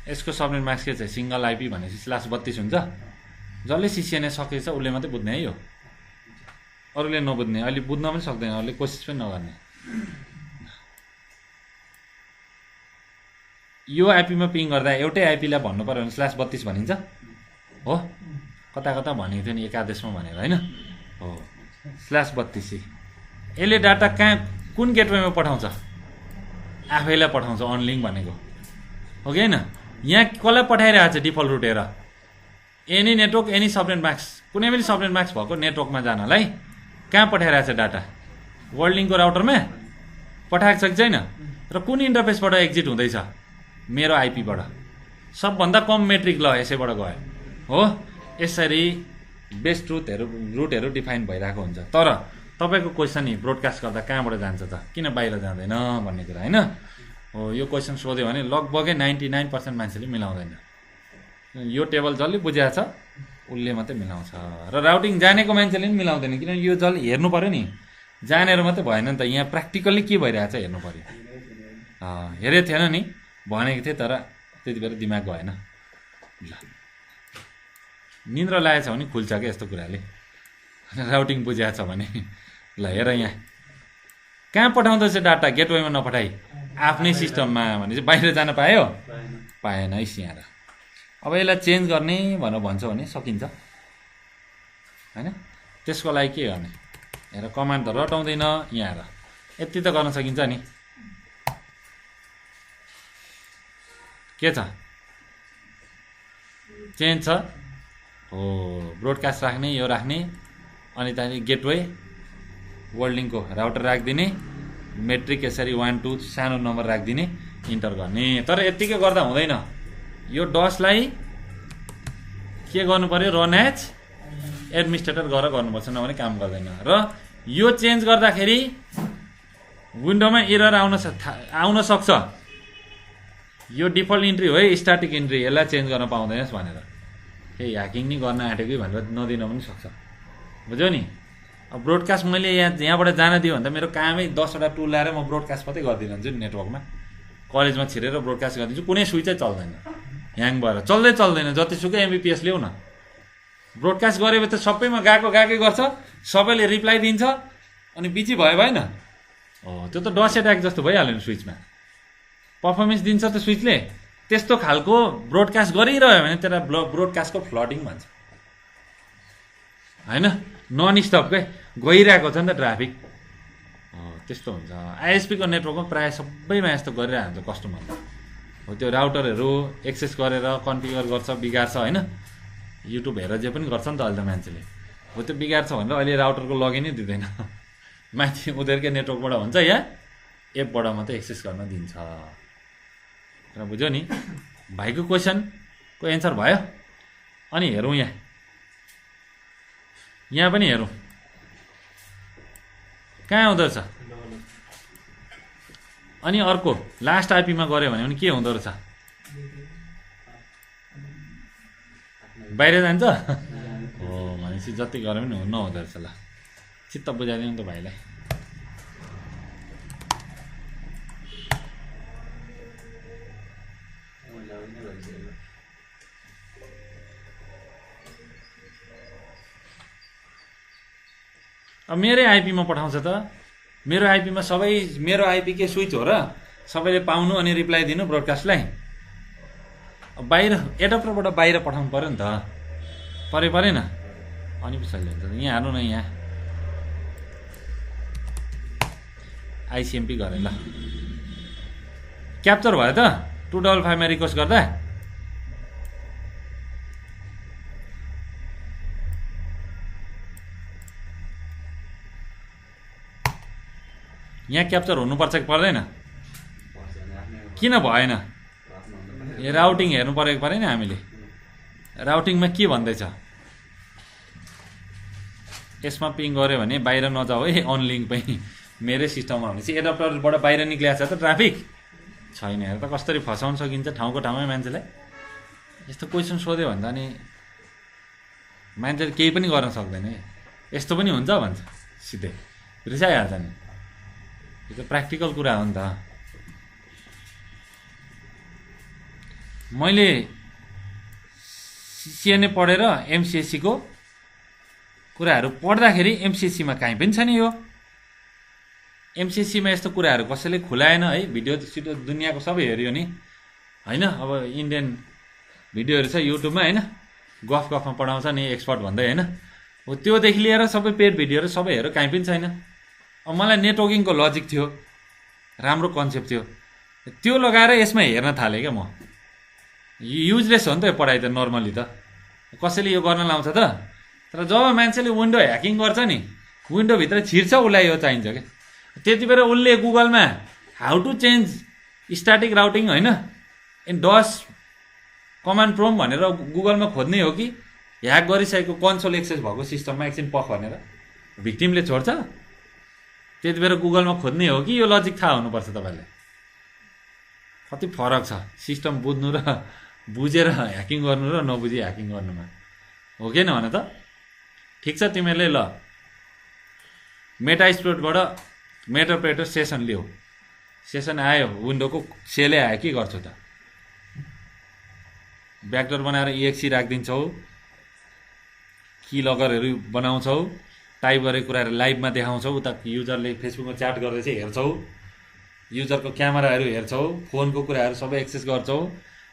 A: यसको सबनेट मास्क के छ सिङ्गल आइपी भनेपछि /32 हुन्छ जसले सिसिएनए सकेछ उसले मात्रै बुझ्ने है यो अरूले नबुझ्ने अहिले बुझ्न पनि सक्दैन अरूले कोसिस पनि नगर्ने यो आइपीमा पिङ गर्दा एउटै आइपीलाई भन्नु पर्यो भने /32 भनिन्छ हो कता कता भनेको थियो नि एकादेशमा भनेर होइन हो /32 यसले डाटा कहाँ कुन गेटवेमा पठाउँछ आफैलाई पठाउँछ अनलिङ्क भनेको हो कि होइन यहाँ कसलाई पठाइरहेको छ डिफल्ट रुट हेर any network any subnet mask कुनै पनि सबनेट मास्क भएको नेटवर्कमा जानलाई कहाँ पठाइरहेको छ डाटा वर्ल्ड लिङ्कको राउटरमा पठाएको छ कि छैन र कुन इन्टरफेसबाट एक्जिट हुँदैछ मेरो आइपीबाट सबभन्दा कम मेट्रिक ल यसैबाट गयो हो यसरी बेस्ट रुटहरू डिफाइन भइरहेको हुन्छ तर तपाईँको क्वेसन नि ब्रोडकास्ट गर्दा कहाँबाट जान्छ त किन बाहिर जाँदैन भन्ने कुरा होइन हो यो क्वेसन सोध्यो भने लगभगै 99% मान्छेले मिलाउँदैन यो टेबल जसले बुझाएको छ उसले मात्रै मिलाउँछ र राउटिङ जानेको मान्छेले पनि मिलाउँदैन किनभने यो जसले हेर्नु पऱ्यो नि जानेर मात्रै भएन नि त यहाँ प्र्याक्टिकल्ली के भइरहेको छ हेर्नु पऱ्यो हेरेको थिएन नि भनेको थिएँ तर त्यति बेला दिमाग भएन ल निन्द्रा लागेको छ भने खुल्छ क्या यस्तो कुराले राउटिङ बुझाएको छ भने ल हेर यहाँ कहाँ पठाउँदैछ डाटा गेटवेमा नपठाइ आफ्नै सिस्टममा भने चाहिँ बाहिर जान पायो पाएन है यहाँ अब यसलाई चेन्ज गर्ने भनेर भन्छ भने सकिन्छ होइन त्यसको लागि के गर्ने हेर कमान्ड त रटाउँदैन यहाँ हेर यति त गर्न सकिन्छ नि के छ चेन्ज छ हो ब्रोडकास्ट राख्ने यो राख्ने अनि त्यहाँदेखि गेटवे वर्ल्ड लिङ्कको राउटर राखिदिने मेट्रिक यसरी 1 2 सानो नम्बर राखिदिने इन्टर गर्ने तर यत्तिकै गर्दा हुँदैन यो डसलाई के गर्नु पर्यो रन एज एडमिनिस्ट्रेटर गरेर गर्नुपर्छ नभने काम गर्दैन र यो चेन्ज गर्दाखेरि विन्डोमा एरर आउन सक्छ यो डिफल्ट इन्ट्री हो है स्ट्याटिक इन्ट्री यसलाई चेन्ज गर्न पाउँदैनस् भनेर ह्याकिङ नि गर्न आँटेको भनेर नदिन पनि सक्छ बुझ्यौ नि अब ब्रोडकास्ट मैले यहाँबाट जान दियो भने त मेरो कामै 10वटा टुल ल्याएर म ब्रोडकास्ट मात्रै गरिदिन्छु नि नेटवर्कमा कलेजमा छिरेर ब्रोडकास्ट गरिदिन्छु कुनै स्विचै चल्दैन ह्याङ भएर चल्दैन जतिसुकै एमबिपिएस ल्याउ न ब्रोडकास्ट गरेपछि त सबैमा गएकै गर्छ सबैले रिप्लाई दिन्छ अनि बिजी भयो भएन? त्यो त डस एट्याक जस्तो भइहाल्यो नि स्विचमा। पर्फर्मेन्स दिन्छ त स्विचले। त्यस्तो खालको ब्रोडकास्ट गरिरह्यो भने त्यसलाई ब्रोडकास्टको फ्लडिङ भन्छ होइन, नन स्टपकै गइरहेको छ नि त ट्राफिक। त्यस्तो हुन्छ। आइएसपीको नेटवर्कमा प्रायः सबैमा यस्तो गरिरहेको हुन्छ कस्टमरले। हो त्यो राउटरहरू एक्सेस गरेर कन्फिगर गर्छ, बिगार्छ होइन। युट्युब हेरेर जे पनि गर्छ नि त अहिले त मान्छेले। हो त्यो बिगार्छ भनेर अहिले राउटरको लगइनै दिँदैन, माथि उनीहरूकै नेटवर्कबाट हुन्छ या एपबाट मात्रै एक्सेस गर्न दिन्छ। र बुझ्यो नि भाइको क्वेसनको एन्सर भयो। अनि हेरौँ यहाँ पनि हेरौँ कहाँ हुँदो रहेछ। अनि अर्को लास्ट आइपीमा गऱ्यो भने पनि के हुँदो रहेछ? बाहिर जान्छ हो भनेपछि जति गरे पनि नहुँदो रहेछ। ल चित्त बुझाइदिउँ त भाइलाई। अब मेरै आइपीमा पठाउँछ त। मेरो आइपीमा सबै मेरो आइपीकै स्विच हो र सबैले पाउनु अनि रिप्लाई दिनु ब्रोडकास्टलाई। बाहिर एडप्टरबाट बाहिर पठाउनु पऱ्यो नि त, परेन? अनि पछाडि हुन्छ। यहाँ हाल्नु न, यहाँ आइसिएमपी गरेँ ल। क्याप्चर भयो त 255मा रिक्वेस्ट गर्दा। यहाँ क्याप्चर हुनुपर्छ कि पर्दैन? किन भएन? ए राउटिङ हेर्नु परेको परेन हामीले। राउटिङमा के भन्दैछ? यसमा पिङ गऱ्यो भने बाहिर नजाऊ है अनलिङ्क पनि मेरै सिस्टममा भनेपछि एडप्टरबाट बाहिर निक्लिएको छ त ट्राफिक छैन। हेर त कसरी फसाउन सकिन्छ ठाउँको ठाउँमै मान्छेलाई। यस्तो क्वेसन सोध्यो भने त अनि मान्छेले केही पनि गर्न सक्दैन। यस्तो पनि हुन्छ भन्छ, सिधै रिसाइहाल्छ नि। यो त प्र्याक्टिकल कुरा हो नि त। मैले सिएनए पढेर एमसिएससीको कुराहरू पढ्दाखेरि एमसिएससीमा काहीँ पनि छैन। यो एमसिएससीमा यस्तो कुराहरू कसैले खुलाएन है। भिडियो सिडियो दुनियाँको सबै हेऱ्यो नि होइन। अब इन्डियन भिडियोहरू छ युट्युबमा होइन, गफमा पढाउँछ नि एक्सपर्ट भन्दै होइन। हो त्योदेखि लिएर सबै पेड भिडियोहरू सबै हेऱ्यो, काहीँ पनि छैन। अब मलाई नेटवर्किङको लजिक थियो, राम्रो कन्सेप्ट थियो, त्यो लगाएर यसमा हेर्न थालेँ क्या म। युजलेस हो नि त यो पढाइ त नर्मली त। कसैले यो गर्न लाउँछ त? तर जब मान्छेले विन्डो ह्याकिङ गर्छ नि, विन्डोभित्र छिर्छ उसलाई यो चाहिन्छ क्या। त्यति बेला उसले गुगलमा how to change static routing होइन इन डस कमान्ड प्रोम भनेर गुगलमा खोज्ने हो कि ह्याक गरिसकेको कन्सोल एक्सेस भएको सिस्टममा एकछिन पख भनेर भिक्टिमले छोड्छ? त्यति बेला गुगलमा खोज्ने हो कि यो लजिक थाहा हुनुपर्छ तपाईँलाई? कति फरक छ सिस्टम बुझ्नु र बुझेर ह्याकिङ गर्नु र नबुझी ह्याकिङ गर्नुमा, हो कि न भन त? ठिक छ, तिमीहरूले ल मेटास्प्लोइटबाट मेटाप्रेटर सेसन लियो, सेसन आयो, विन्डोको सेलै आयो, के गर्छौ त? ब्याकडोर बनाएर EXE राखिदिन्छौ, की लगरहरू बनाउँछौ, टाइप गरेको कुराहरू लाइभमा देखाउँछौ, उता युजरले फेसबुकमा च्याट गर्दै चाहिँ हेर्छौ, युजरको क्यामेराहरू हेर्छौ, फोनको कुराहरू सबै एक्सेस गर्छौ,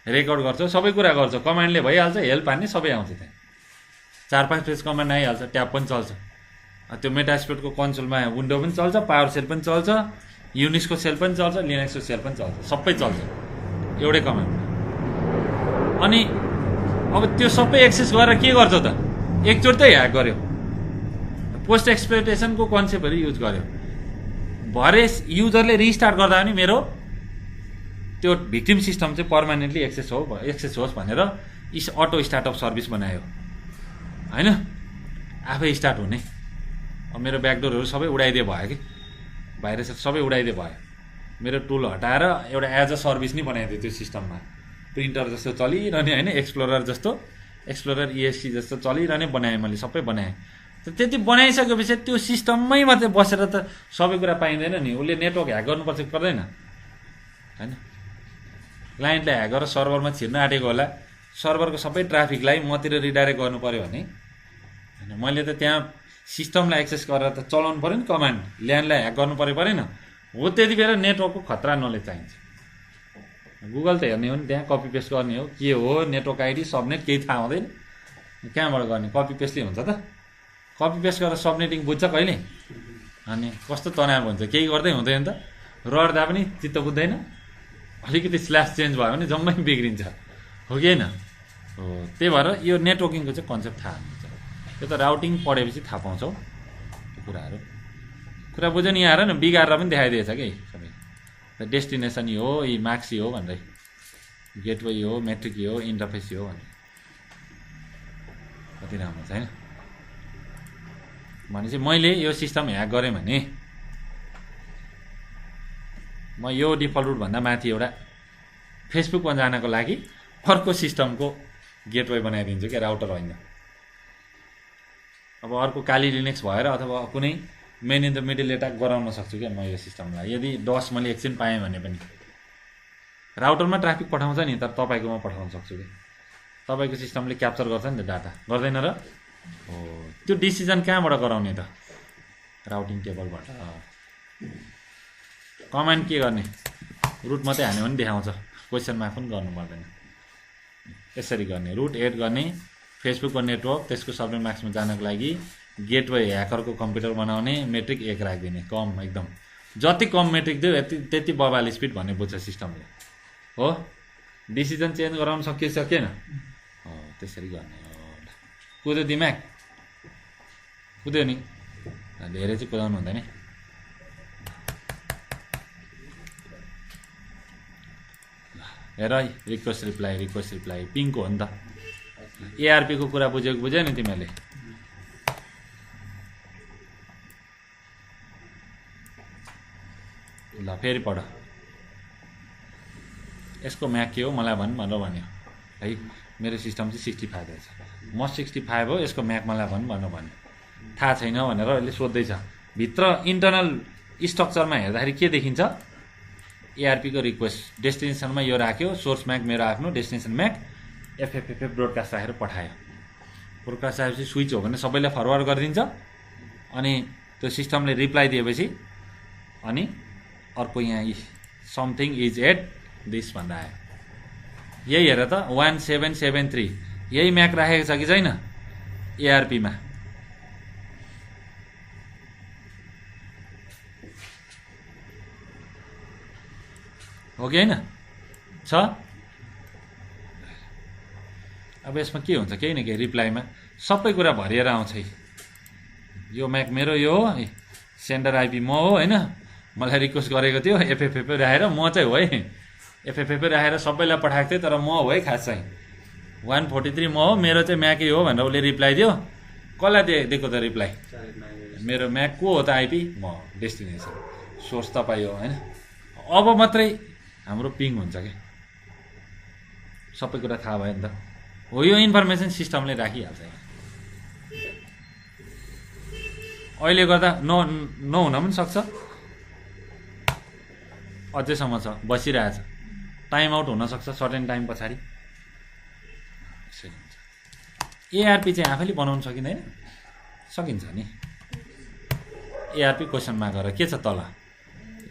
A: रेकर्ड गर्छौ, सबै कुरा गर्छौ। कमान्डले भइहाल्छ, हेल्प हान्ने सबै आउँछ त्यहाँ। 4-5 पेज कमान्ड आइहाल्छ, ट्याब पनि चल्छ। त्यो मेटास्प्लोइटको कन्सोलमा विन्डो पनि चल्छ, पावर सेल पनि चल्छ, युनिक्सको सेल पनि चल्छ, लिनक्सको सेल पनि चल्छ, सबै चल्छ एउटै कमान्डमा। अनि अब त्यो सबै एक्सेस गरेर के गर्छौ त? एकचोटि त ह्याक गर्यो, पोस्ट एक्सप्लोइटेसनको कन्सेप्टहरू युज गर्यो, भरे युजरले रिस्टार्ट गर्दा पनि मेरो त्यो भिक्टिम सिस्टम चाहिँ पर्मानेन्टली एक्सेस होस् भनेर अटो स्टार्टअप सर्भिस बनायो होइन, आफै स्टार्ट हुने। अब मेरो ब्याकडोरहरू सबै उडाइदिए भयो कि बाहिर सबै उडाइदिए भयो। मेरो टुल हटाएर एउटा एज अ सर्भिस नै बनाइदियो त्यो सिस्टममा। प्रिन्टर जस्तो चलिरहने होइन, एक्सप्लोरर जस्तो, एक्सप्लोरर ESC जस्तो चलिरहने बनाएँ मैले, सबै बनाएँ। त्यति बनाइसकेपछि त्यो सिस्टममै मात्रै बसेर त सबै कुरा पाइँदैन नि। उसले नेटवर्क ह्याक गर्नुपर्छ कि पर्दैन होइन? क्लाइन्टलाई ह्याक गरेर सर्भरमा छिर्न आँटेको होला, सर्भरको सबै ट्राफिकलाई मतिर रिडाइरेक्ट गर्नु पऱ्यो भने होइन, मैले त त्यहाँ सिस्टमलाई एक्सेस गरेर त चलाउनु पऱ्यो नि कमान्ड, ल्यान्डलाई ह्याक गर्नु परेन हो, त्यति बेला नेटवर्कको खतरा नलेज चाहिन्छ। गुगल त हेर्ने हो नि, त्यहाँ कपी पेस्ट गर्ने हो, के हो नेटवर्क आइडी सबनेट केही थाहा हुँदैन, कहाँबाट गर्ने, कपी पेस्टले हुन्छ त? कपी पेस्ट गरेर सबनेटिङ बुझ्छ कहिले? अनि कस्तो तनाव हुन्छ, केही गर्दै हुँदैन त, रड्दा पनि चित्त बुझ्दैन, अलिकति स्ल्यास चेन्ज भयो भने जम्मै बिग्रिन्छ, हो कि होइन? हो, त्यही भएर यो नेटवर्किङको चाहिँ कन्सेप्ट थाहा हुन्छ। यो त राउटिङ पढेपछि थाहा पाउँछौ त्यो कुराहरू। कुरा बुझ्यो नि, यहाँ आएर न बिगारेर पनि देखाइदिएछ कि सबै, डेस्टिनेसन यो हो, यी मार्क्स यो हो भनेर, गेटवे यो हो, मेट्रिक यो हो, इन्टरफेस यो हो भनेर। कति राम्रो छ होइन? भनेपछि मैले यो सिस्टम ह्याक गरेँ भने म यो डिफल्ट रुटभन्दा माथि एउटा फेसबुकमा जानको लागि अर्को सिस्टमको गेटवे बनाइदिन्छु क्या, राउटर होइन। अब अर्को काली लिनक्स भएर अथवा कुनै main in the middle attack गराउन सक्छु क्या म यो सिस्टमलाई, यदि डस मैले एकछिन पाएँ भने पनि। राउटरमा ट्राफिक पठाउँछ नि, तर तपाईँकोमा पठाउन सक्छु कि, तपाईँको सिस्टमले क्याप्चर गर्छ नि त डाटा, गर्दैन र? हो, त्यो डिसिजन कहाँबाट गराउने त? राउटिङ टेबलबाट। कमान्ड के गर्ने, रुट मात्रै हान्यो भने देखाउँछ, क्वेसन मार्क पनि गर्नु पर्दैन। यसरी गर्ने, रुट एड गर्ने, फेसबुकको नेटवर्क, त्यसको सबनेट मार्क्समा जानको लागि गेटवे ह्याकरको कम्प्युटर बनाउने, मेट्रिक 1 राखिदिने, कम एकदम, जति कम मेट्रिक दियो त्यति बबाल स्पिड भन्ने बुझ्छ सिस्टमले। हो, डिसिजन चेन्ज गराउन सकिएन? हो, त्यसरी गर्ने हो। कुद्यो दिमाग, कुद्यो नि, धेरै चाहिँ कुदाउनु हुँदैन। हेर है, रिक्वेस्ट रिप्लाई पिङको हो नि त। एआरपीको कुरा बुझ्यो नि तिमीहरूले? ल फेरि पढ, यसको म्याक के हो मलाई भनेर भन्यो है, मेरो सिस्टम चाहिँ 65 रहेछ, म 65 हो, यसको म्याक मलाई भनेर भन्यो, थाहा छैन भनेर यसले सोध्दैछ। भित्र इन्टरनल स्ट्रक्चरमा हेर्दाखेरि के देखिन्छ? एआरपीको रिक्वेस्ट डेस्टिनेसनमा यो राख्यो, सोर्स म्याक मेरो आफ्नो, डेस्टिनेसन म्याक, एफएफएफ ब्रोडकास्ट राखेर पठायो। ब्रोडकास्ट आएपछि स्विच हो भने सबैलाई फरवर्ड गरिदिन्छ, अनि त्यो सिस्टमले रिप्लाई दिएपछि अनि अर्को यहाँ समथिङ इज एट दिस भन्दा आयो। यही हेर त, 1773 यही म्याक राखेको छ कि छैन एआरपीमा? हो कि होइन? छ। अब यसमा के हुन्छ, केही न केही रिप्लाईमा सबै कुरा भरिएर आउँछ। यो म्याक मेरो यो हो, सेन्डर आइपी म हो होइन, मलाई रिक्वेस्ट गरेको थियो, एफएफएफ राखेर म चाहिँ हो है, एफएफएफ राखेर सबैलाई पठाएको थिएँ, तर म हो है खास चाहिँ 143 म हो, मेरो चाहिँ म्याकै हो भनेर उसले रिप्लाई दियो। कसलाई दिएको त रिप्लाई? मेरो म्याक को हो त आइपी? म, डेस्टिनेसन, सोर्स तपाईँ हो होइन। अब मात्रै हाम्रो पिङ हुन्छ क्या, सबै कुरा थाहा भयो नि त। हो, यो इन्फर्मेसन सिस्टमले राखिहाल्छ। अहिले गर्दा नहुन पनि सक्छ, अझैसम्म छ, बसिरहेछ, टाइम आउट हुनसक्छ सर्टेन टाइम पछाडि। एआरपी चाहिँ आफैले बनाउन सकिँदैन? सकिन्छ नि। एआरपी क्वेसनमा गएर के छ तल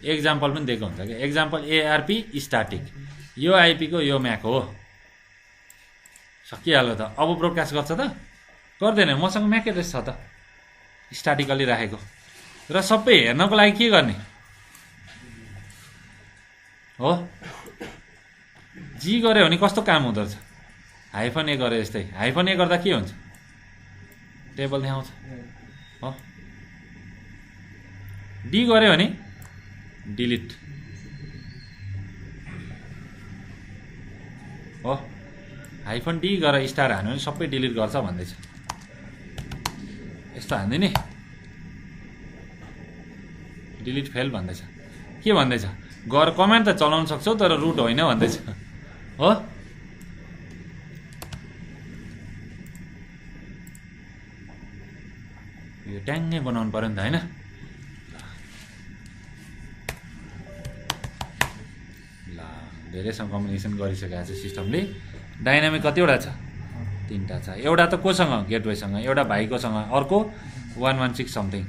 A: एक्जाम्पल पनि दिएको हुन्छ क्या, एक्जाम्पल एआरपी स्ट्याटिक, यो आइपीको यो म्याक हो, सकिहाल्यो त। अब ब्रोडकास्ट गर्छ त? गर्दैन, मसँग म्याक एड्रेस छ त स्ट्याटिकली राखेको, र सबै हेर्नको लागि के गर्ने हो? जी गऱ्यो भने कस्तो काम हुँदो रहेछ? हाइफन ए गरे जस्तै, हाइफन ए गर्दा के हुन्छ? टेबल देखाउँछ हो। डी गऱ्यो भने डिलिट हो, हाइफन डी गरेर स्टार हान्यो भने सबै डिलिट गर्छ भन्दैछ। यस्तो हान्दैन नि, डिलिट फेल भन्दैछ। के भन्दैछ? गर कमान्ड त चलाउन सक्छौ तर रुट होइन भन्दैछ हो। यो ट्याङ्गै बनाउनु पर्यो नि त होइन। ल धेरैसँग कम्युनिकेसन गरिसकेको छ सिस्टमले। डाइनामिक कतिवटा छ? 3टा छ। एउटा त कोसँग? गेटवेसँग, एउटा भाइकोसँग, अर्को 116 समथिङ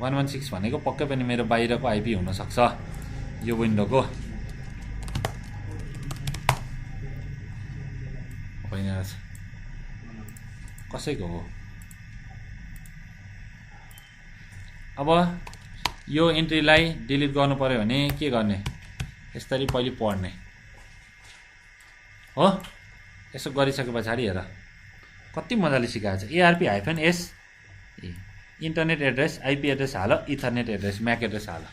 A: 116 भनेको पक्कै पनि मेरो बाहिरको आइपी हुनसक्छ यो विन्डोको होइन रहेछ कसैको हो अब यो इन्ट्रीलाई डिलिट गर्नु पर्यो भने के गर्ने यसरी पहिले पढ्ने हो यसो गरिसके पछाडि हेर कति मजाले सिकाएको छ ARP-S internet address IP address हाल इथरनेट एड्रेस म्याक एड्रेस हाल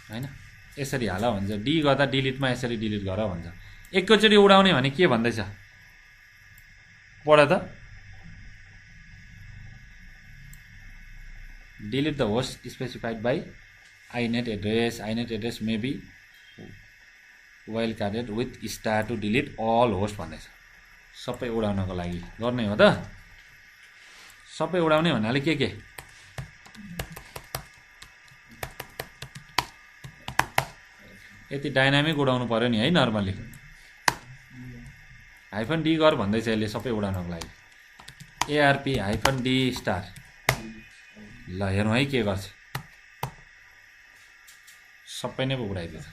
A: हैन यसरी हाल भन्छ डी गर्दा डिलिटमा यसरी डिलिट गर भन्छ एकैचोटि उडाउने भने के भन्दैछ पढ त delete the host specified by inet address may be wildcarded with star to delete all host भन्दैछ सबै उडाउनको लागि गर्ने हो त सबै उडाउने भन्नाले के यति डाइनामिक उडाउनु पर्यो नि है नर्मली -d गर भन्दैछ यसले सबै उडाउनको लागि ARP-d स्टार ल हेरौँ है के गर्छ सबै नै उडाइदिन्छ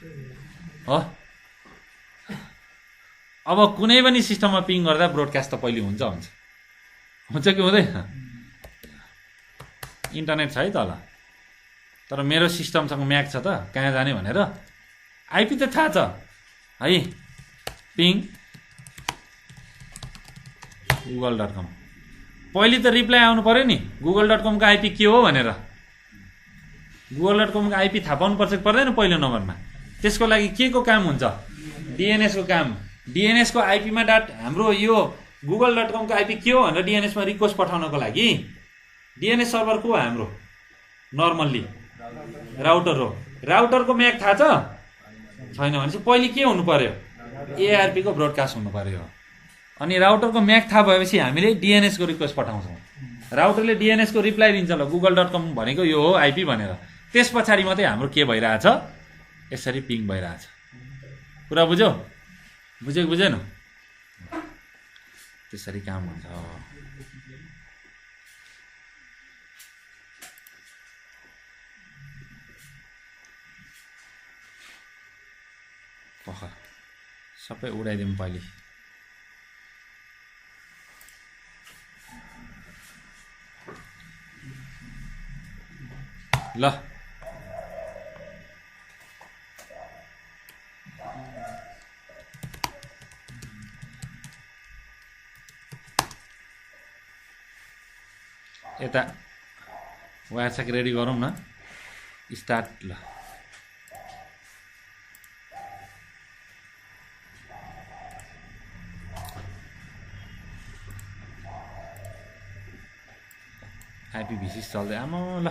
A: हो अब कुनै पनि सिस्टममा पिङ गर्दा ब्रोडकास्ट त पहिले हुन्छ कि हुँदैन इन्टरनेट छ है तल तर मेरो सिस्टमसँग म्याक छ त कहाँ जाने भनेर आइपी त थाहा छ है पिङ google.com पहिले त रिप्लाई आउनु पर्यो नि google.com को आइपी के हो भनेर google.com को आइपी थाहा पाउनु पर्छ कि पर्दैन पहिलो नम्बरमा त्यसको लागि के को काम हुन्छ DNS को काम DNS को आइपी मा हाम्रो यो google.com को आइपी के हो भनेर DNS मा रिक्वेस्ट पठाउनको लागि DNS सर्भर को हाम्रो नर्मल्ली राउटर हो राउटर को म्याक थाहा छ छैन भने चाहिँ पहिले के हुनु पर्यो ARP को ब्रोडकास्ट हुनु पर्यो अनि राउटर को म्याक थाहा भएपछि हामीले DNS को रिक्वेस्ट पठाउँछौँ राउटरले DNS को रिप्लाई दिन्छ ल google.com भनेको यो हो आइपी भनेर त्यस पछाडि मात्रै हाम्रो के भइरहेछ यसरी पिङ भइरहेछ कुरा बुझ्यौ बुझेन त्यसरी काम हुन्छ पख सबै उडाइदिउँ पहिले ल यता वायरसक रेडी गरौँ न स्टार्ट ल IPv6 चल्दै आमा ल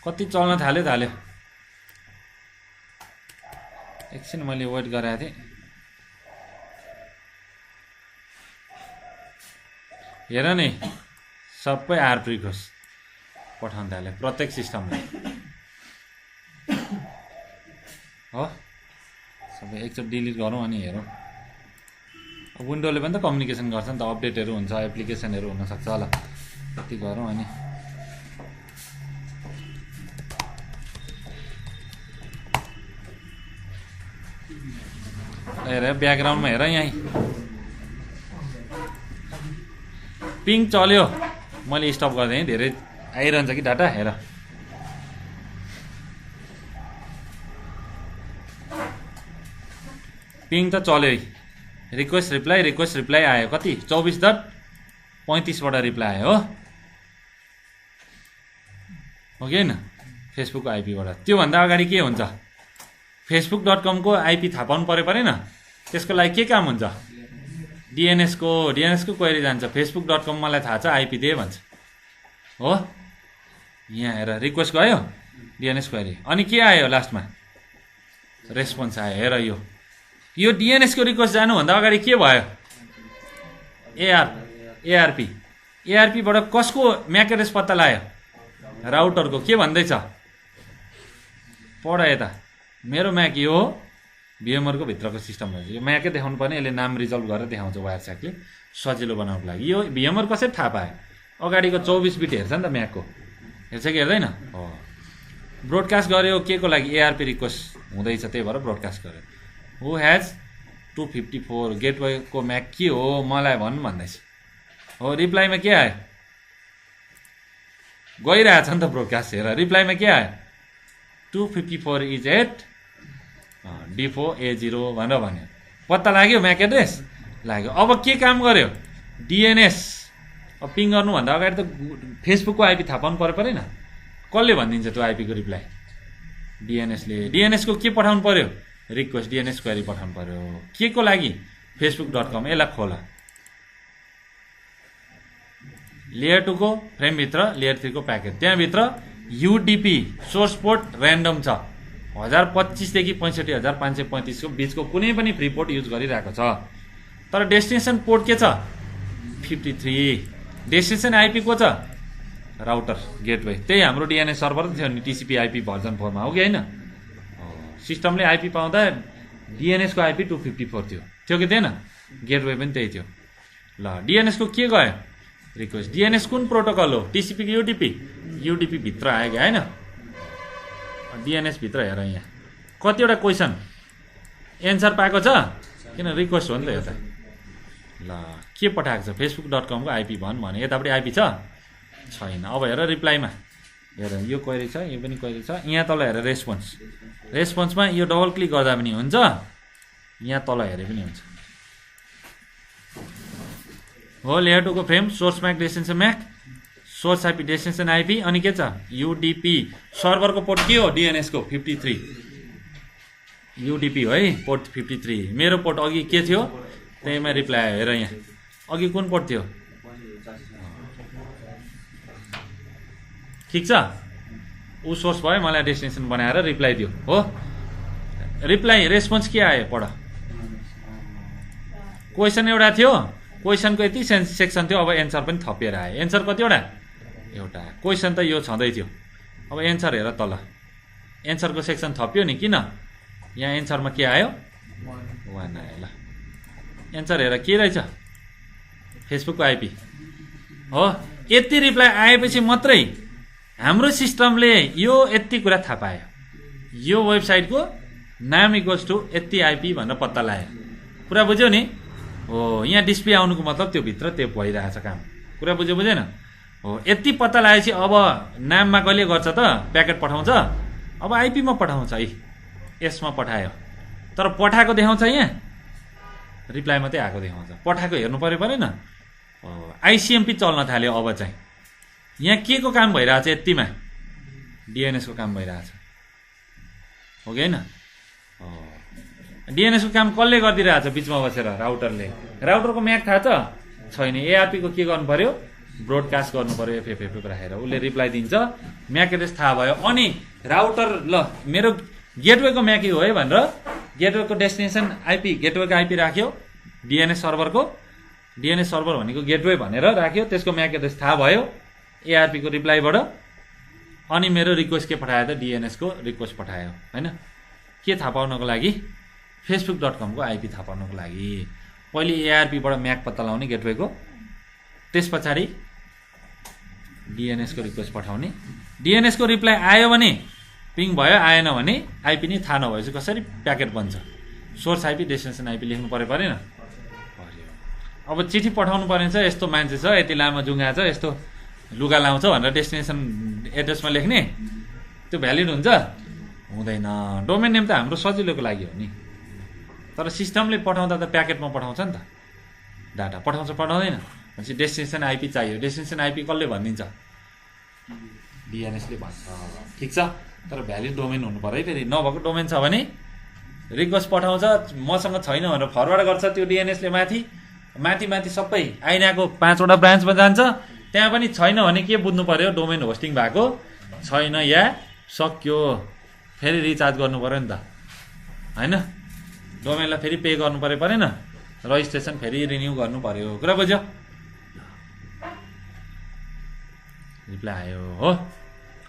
A: कति चल्न थाल्यो एकछिन मैले वेट गराएको थिएँ हेर नि सबै आर्प रिक्वेस्ट पठाउन थाल्यो प्रत्येक सिस्टमले हो सबै एकचोटि डिलिट गरौँ अनि हेरौँ विन्डोले पनि त कम्युनिकेसन गर्छ नि त अपडेटहरू हुन्छ एप्लिकेसनहरू हुनसक्छ ल त्यति गरौँ अनि हेर ब्याकग्राउन्डमा हेर यहीँ पिङ चल्यो मैले स्टप गरिदिएँ धेरै आइरहन्छ कि डाटा हेर पिङ त चल्यो रिक्वेस्ट रिप्लाई आयो कति 24.35 बाट रिप्लाई आयो हो कि होइन फेसबुकको आइपीबाट त्योभन्दा अगाडि के हुन्छ facebook.com को आइपी थाहा पाउनु परेन त्यसको लागि के काम हुन्छ DNS को क्वेरी जान्छ facebook.com मलाई थाहा छ आइपी दे भन्छ हो यहाँ हेर रिक्वेस्ट गयो DNS क्वेरी अनि के आयो लास्टमा रेस्पोन्स आयो हेर यो DNS को रिक्वेस्ट जानुभन्दा अगाडि के भयो ARP बाट कसको म्याक एड्रेस पत्ता लाग्यो राउटरको के भन्दैछ पढ यता मेरो म्याक यो हो VMware को भित्रको सिस्टम हो यो म्याकै देखाउनु पर्ने यसले नाम रिजल्भ गरेर देखाउँछ वायरसकले सजिलो बनाउनको लागि यो VMware कसरी थाहा पायो अगाडिको 24 बिट हेर्छ नि त म्याकको, हेर्छ कि हेर्दैन? हो, ब्रोडकास्ट गर्यो के को लागि? एआरपी रिक्वेस्ट हुँदैछ, त्यही भएर ब्रोडकास्ट गर्यो। हु हेज 254 गेटवेको म्याक के हो मलाई भन्नु भन्दैछ। हो, रिप्लाईमा के आयो? गइरहेछ नि त ब्रोडकास्ट, हेर रिप्लाईमा के आयो? 254 इज एट D4A0 भनेर भन्यो। पत्ता लाग्यो म्याक एड्रेस? लाग्यो। अब के काम गर्यो? डिएनएस अब पिङ गर्नुभन्दा अगाडि त फेसबुकको आइपी थाहा पाउनु परेन? कसले भनिदिन्छ त्यो आइपीको रिप्लाई? डिएनएसले। डिएनएसको के पठाउनु पर्यो? रिक्वेस्ट डिएनएस क्वेरी पठाउनु पर्यो। के को लागि? facebook.com। यसलाई खोला। लेयर 2 को फ्रेमभित्र लेयर 3 को प्याकेट, त्यहाँभित्र युडिपी सोर्स पोर्ट ऱ्यान्डम छ। 1025 देखि 65535 को बिचको कुनै पनि फ्री पोर्ट युज गरिरहेको छ। तर डेस्टिनेसन पोर्ट के छ? 53। डेस्टिनेसन आइपी को छ? Router gateway. त्यही हाम्रो डिएनएस सर्भर थियो नि, टिसिपी आइपी भर्जन 4 मा हो कि होइन? सिस्टमले आइपी पाउँदा डिएनएसको आइपी 254 थियो कि थिएन? गेटवे पनि त्यही थियो। ल, डिएनएसको के गयो? रिक्वेस्ट। डिएनएस कुन प्रोटोकल हो? टिसिपी कि युडिपी? युडिपी भित्र आयो कि होइन? डिएनएस भित्र हेर, यहाँ कतिवटा क्वेसन एन्सर पाएको छ? किन रिक्वेस्ट हो नि त यो त। ल, के पठाएको छ? facebook.com को आइपी भन्यो। यतापट्टि आइपी छ? छैन। अब हेर रिप्लाईमा, हेर यो क्वेरी छ, यो पनि क्वेरी छ। यहाँ तल हेर रेस्पोन्स। रेस्पोन्समा यो डबल क्लिक गर्दा पनि हुन्छ, यहाँ तल हेरे पनि हुन्छ। हो, लेयर 2 को frame, source MAC destination MAC, source IP destination IP, अनि के छ? युडिपी। सर्भरको पोर्ट के हो? डिएनएस को 53। युडिपी हो है, पोर्ट 53। मेरो पोर्ट अघि के थियो? त्यहीमा रिप्लाई आयो। हेर यहाँ अघि कुन पोर्ट थियो? ठिक छ, ऊ सोर्स भयो, मलाई डेस्टिनेसन बनाएर रिप्लाई दियो। हो, रिप्लाई रेस्पोन्स के आयो? पढ। क्वेसन एउटा थियो, क्वेसनको यति सेक्सन थियो, अब एन्सर पनि थपिएर आयो। एन्सर कतिवटा? एउटा। क्वेसन त यो छँदै थियो, अब एन्सर हेर तल। एन्सरको सेक्सन थप्यो नि, किन? यहाँ एन्सरमा के आयो? 1 आयो। ल, एन्सर हेर के रहेछ? फेसबुकको आइपी हो। यति रिप्लाई आएपछि मात्रै हाम्रो सिस्टमले यो यति कुरा थाहा पायो, यो वेबसाइटको नाम इक्वल्स टु यति आइपी भनेर पत्ता लाग्यो। कुरा बुझ्यौ नि? हो, यहाँ डिस्प्ले आउनुको मतलब त्यो भित्र त्यो भइरहेछ काम। कुरा बुझेन? हो, यति पत्ता लागेपछि अब नाममा कहिले गर्छ त? प्याकेट पठाउँछ। अब आइपीमा पठाउँछ है, यसमा पठायो। तर पठाएको देखाउँछ, यहाँ रिप्लाई मात्रै आएको देखाउँछ। पठाएको हेर्नु परेन? आइसिएमपी चल्न थाल्यो। अब चाहिँ यहाँ के को काम भइरहेछ? यतिमा डिएनएसको काम भइरहेछ, हो कि होइन? डिएनएसको काम कसले गरिदिरहेछ बिचमा बसेर? राउटरले। राउटरको म्याक थाहा छ? छैन। एआरपी को के गर्नु पर्यो? ब्रोडकास्ट गर्नु पर्यो। एफएफएफ राखेर उसले रिप्लाई दिन्छ, म्याक एड्रेस थाहा भयो। अनि राउटर ल मेरो गेटवेको म्याक हो है भनेर गेटवेको डेस्टिनेसन आइपी, गेटवेको आइपी राख्यो, डिएनएस सर्भरको, डिएनएस सर्भर भनेको गेटवे भनेर राख्यो। त्यसको म्याक एड्रेस थाहा भयो एआरपी को रिप्लाईबाट। अनि मेरो रिक्वेस्ट के पठायो त? डिएनएस को रिक्वेस्ट पठायो, होइन? के थाहा पाउनको लागि? facebook.com को आइपी थाहा पाउनको लागि। पहिले एआरपीबाट म्याक पत्ता लगाउने गेटवेको, त्यस पछाडि डिएनएस को रिक्वेस्ट पठाउने। डिएनएस को रिप्लाई आयो भने पिङ भयो, आएन भने आइपी नै थाहा नभएपछि कसरी प्याकेट बन्छ? सोर्स आइपी डेस्टिनेसन आइपी लेख्नु परेन? अब चिठी पठाउनु पर्ने छ, यस्तो मान्छे छ, यति लामो जुङ्गा छ, यस्तो लुगा लाउँछ भनेर डेस्टिनेसन एड्रेसमा लेख्ने, त्यो भ्यालिड हुन्छ? हुँदैन। डोमेन नेम त हाम्रो सजिलोको लागि हो नि, तर सिस्टमले पठाउँदा त प्याकेटमा पठाउँछ नि त। डाटा पठाउँछ पठाउँदैन? भनेपछि डेस्टिनेसन आइपी चाहियो। डेस्टिनेसन आइपी कसले भनिदिन्छ? डिएनएसले भन्छ। ठिक छ, तर भ्यालिड डोमेन हुनु पर्यो है। फेरि नभएको डोमेन छ भने रिक्वेस्ट पठाउँछ, मसँग छैन भनेर फरवर्ड गर्छ त्यो डिएनएसले माथि माथि सबै आइनाको 5वटा ब्रान्चमा जान्छ। त्यहाँ पनि छैन भने के बुझ्नु पर्यो? डोमेन होस्टिङ भएको छैन या सक्यो, फेरि रिचार्ज गर्नु पर्यो नि त, होइन? डोमेनलाई फेरि पे गर्नु परेन? रजिस्ट्रेसन फेरि रिन्यू गर्नु पर्यो। कुरा बुझ्यो? रिप्लाई आयो। हो,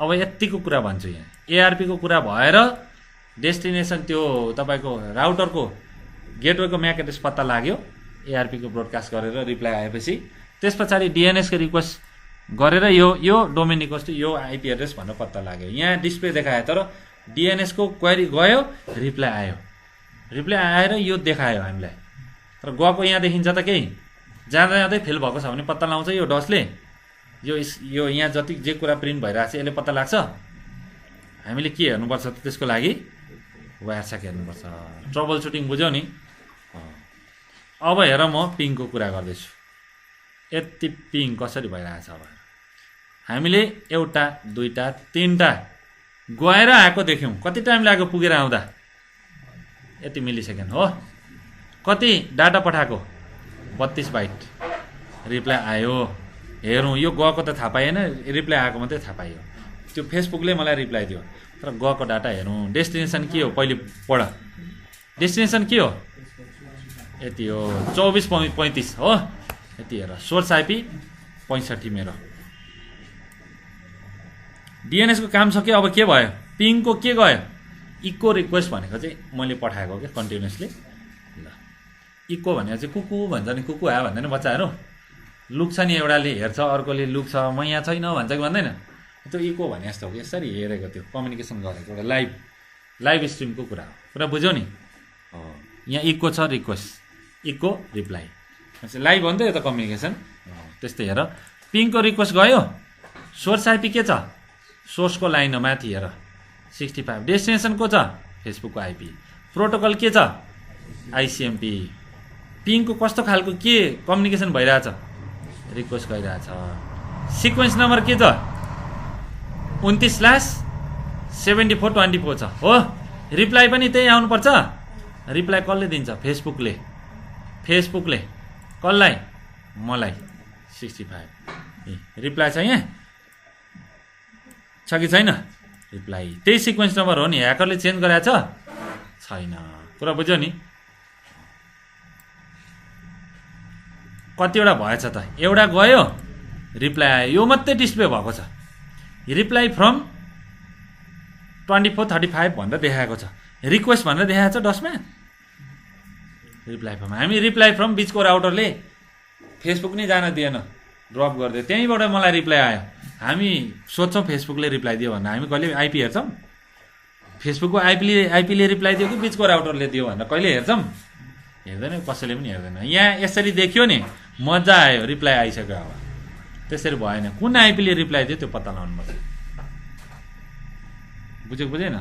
A: अब यतिको कुरा भन्छु। यहाँ एआरपी को कुरा भएर डेस्टिनेसन त्यो तपाईँको राउटरको गेटवेको म्याक एड्रेस पत्ता लाग्यो, एआरपी को ब्रोडकास्ट गरेर रिप्लाई आएपछि त्यस पछाडि डिएनएस को रिक्वेस्ट गरेर यो डोमेन इक्वल्स टु यो आइपी एड्रेस भनेर पत्ता लाग्यो। यहाँ डिस्प्ले देखायो तर डिएनएसको क्वेरी गयो, रिप्लाई आयो, रिप्लाई आएर यो देखायो हामीलाई। तर गएको यहाँ देखिन्छ त केही, जाँदा जाँदै फेल भएको छ भने पत्ता लगाउँछ यो डसले। यो यहाँ जति जे कुरा प्रिन्ट भइरहेको छ यसले पत्ता लाग्छ। हामीले के हेर्नुपर्छ त त्यसको लागि? वायरसाक हेर्नुपर्छ। ट्रबल सुटिङ बुझ्यौ नि? अब हेर म पिङको कुरा गर्दैछु। यति पिङ कसरी भइरहेछ अब हामीले एउटा दुईटा तीनटा गएर आएको देख्यौँ। कति टाइम लाग्यो पुगेर आउँदा? यति मिलिसेकेन्ड हो। कति डाटा पठाएको? 32 बाइट। रिप्लाई आयो, हेरौँ। यो गएको त थाहा पाएन, रिप्लाई आएको मात्रै थाहा पाइयो। त्यो फेसबुकले मलाई रिप्लाई दियो, तर गएको डाटा हेरौँ। डेस्टिनेसन के हो पहिले पढ। डेस्टिनेसन के हो? यति हो, 24.35 हो। यति हेर। सोर्स आइपी 65 मेरो। डिएनएसको काम सक्यो। अब के भयो? पिङको के गयो? इको रिक्वेस्ट भनेको चाहिँ मैले पठाएको क्या कन्टिन्युसली। ल इको भनेको चाहिँ कुकु भन्छ नि, कुकु आयो भन्दैन बच्चाहरू? लुक्छ नि, एउटाले हेर्छ अर्कोले लुक्छ, म यहाँ छैन भन्छ कि भन्दैन? त्यो इको भने जस्तो हो कि यसरी हेरेको, त्यो कम्युनिकेसन गरेको एउटा लाइभ स्ट्रिमको कुरा हो। कुरा बुझ्यौ नि? यहाँ इको छ, रिक्वेस्ट, इको रिप्लाई, लाइभ हो नि त यो त कम्युनिकेसन। त्यस्तै हेर, पिङको रिक्वेस्ट गयो। सोर्स आइपी के छ? सोर्सको लाइन हो माथि हेर 65। डेस्टिनेसनको छ फेसबुकको आइपी। प्रोटोकल के छ? आइसिएमपी। पिङको कस्तो खालको के कम्युनिकेसन भइरहेछ? रिक्वेस्ट गइरहेछ। सिक्वेन्स नम्बर के छ? 29/7424 छ हो। रिप्लाई पनि त्यही आउनुपर्छ। रिप्लाई कसले दिन्छ? फेसबुकले कसलाई? मलाई 65। रिप्लाई छ यहाँ छ कि छैन? रिप्लाई त्यही सिक्वेन्स नम्बर हो नि। ह्याकरले चेन्ज गराएको छ? छैन। कुरा बुझ्यौ नि? कतिवटा भएछ त? एउटा गयो, रिप्लाई आयो, यो मात्रै डिस्प्ले भएको छ। रिप्लाई फ्रम 2435 भनेर देखाएको छ। रिक्वेस्ट भनेर देखाएको छ डसमा। रिप्लाई फ्रम, हामी रिप्लाई फ्रम बिचको राउटरले फेसबुक नै जान दिएन, ड्रप गरिदियो। त्यहीँबाट मलाई रिप्लाई आयो। हामी सोध्छौँ फेसबुकले रिप्लाई दियो भनेर, हामी कहिले आइपी हेर्छौँ? फेसबुकको आइपीले रिप्लाई दियो कि बिचको राउटरले दियो भनेर कहिले हेर्छौँ? हेर्दैन, कसैले पनि हेर्दैन। यहाँ यसरी देखियो नि, मजा आयो, रिप्लाई आइसक्यो। अब त्यसरी भएन। कुन आइपीले रिप्लाई दियो त्यो पत्ता लगाउनु पर्छ। बुझेन?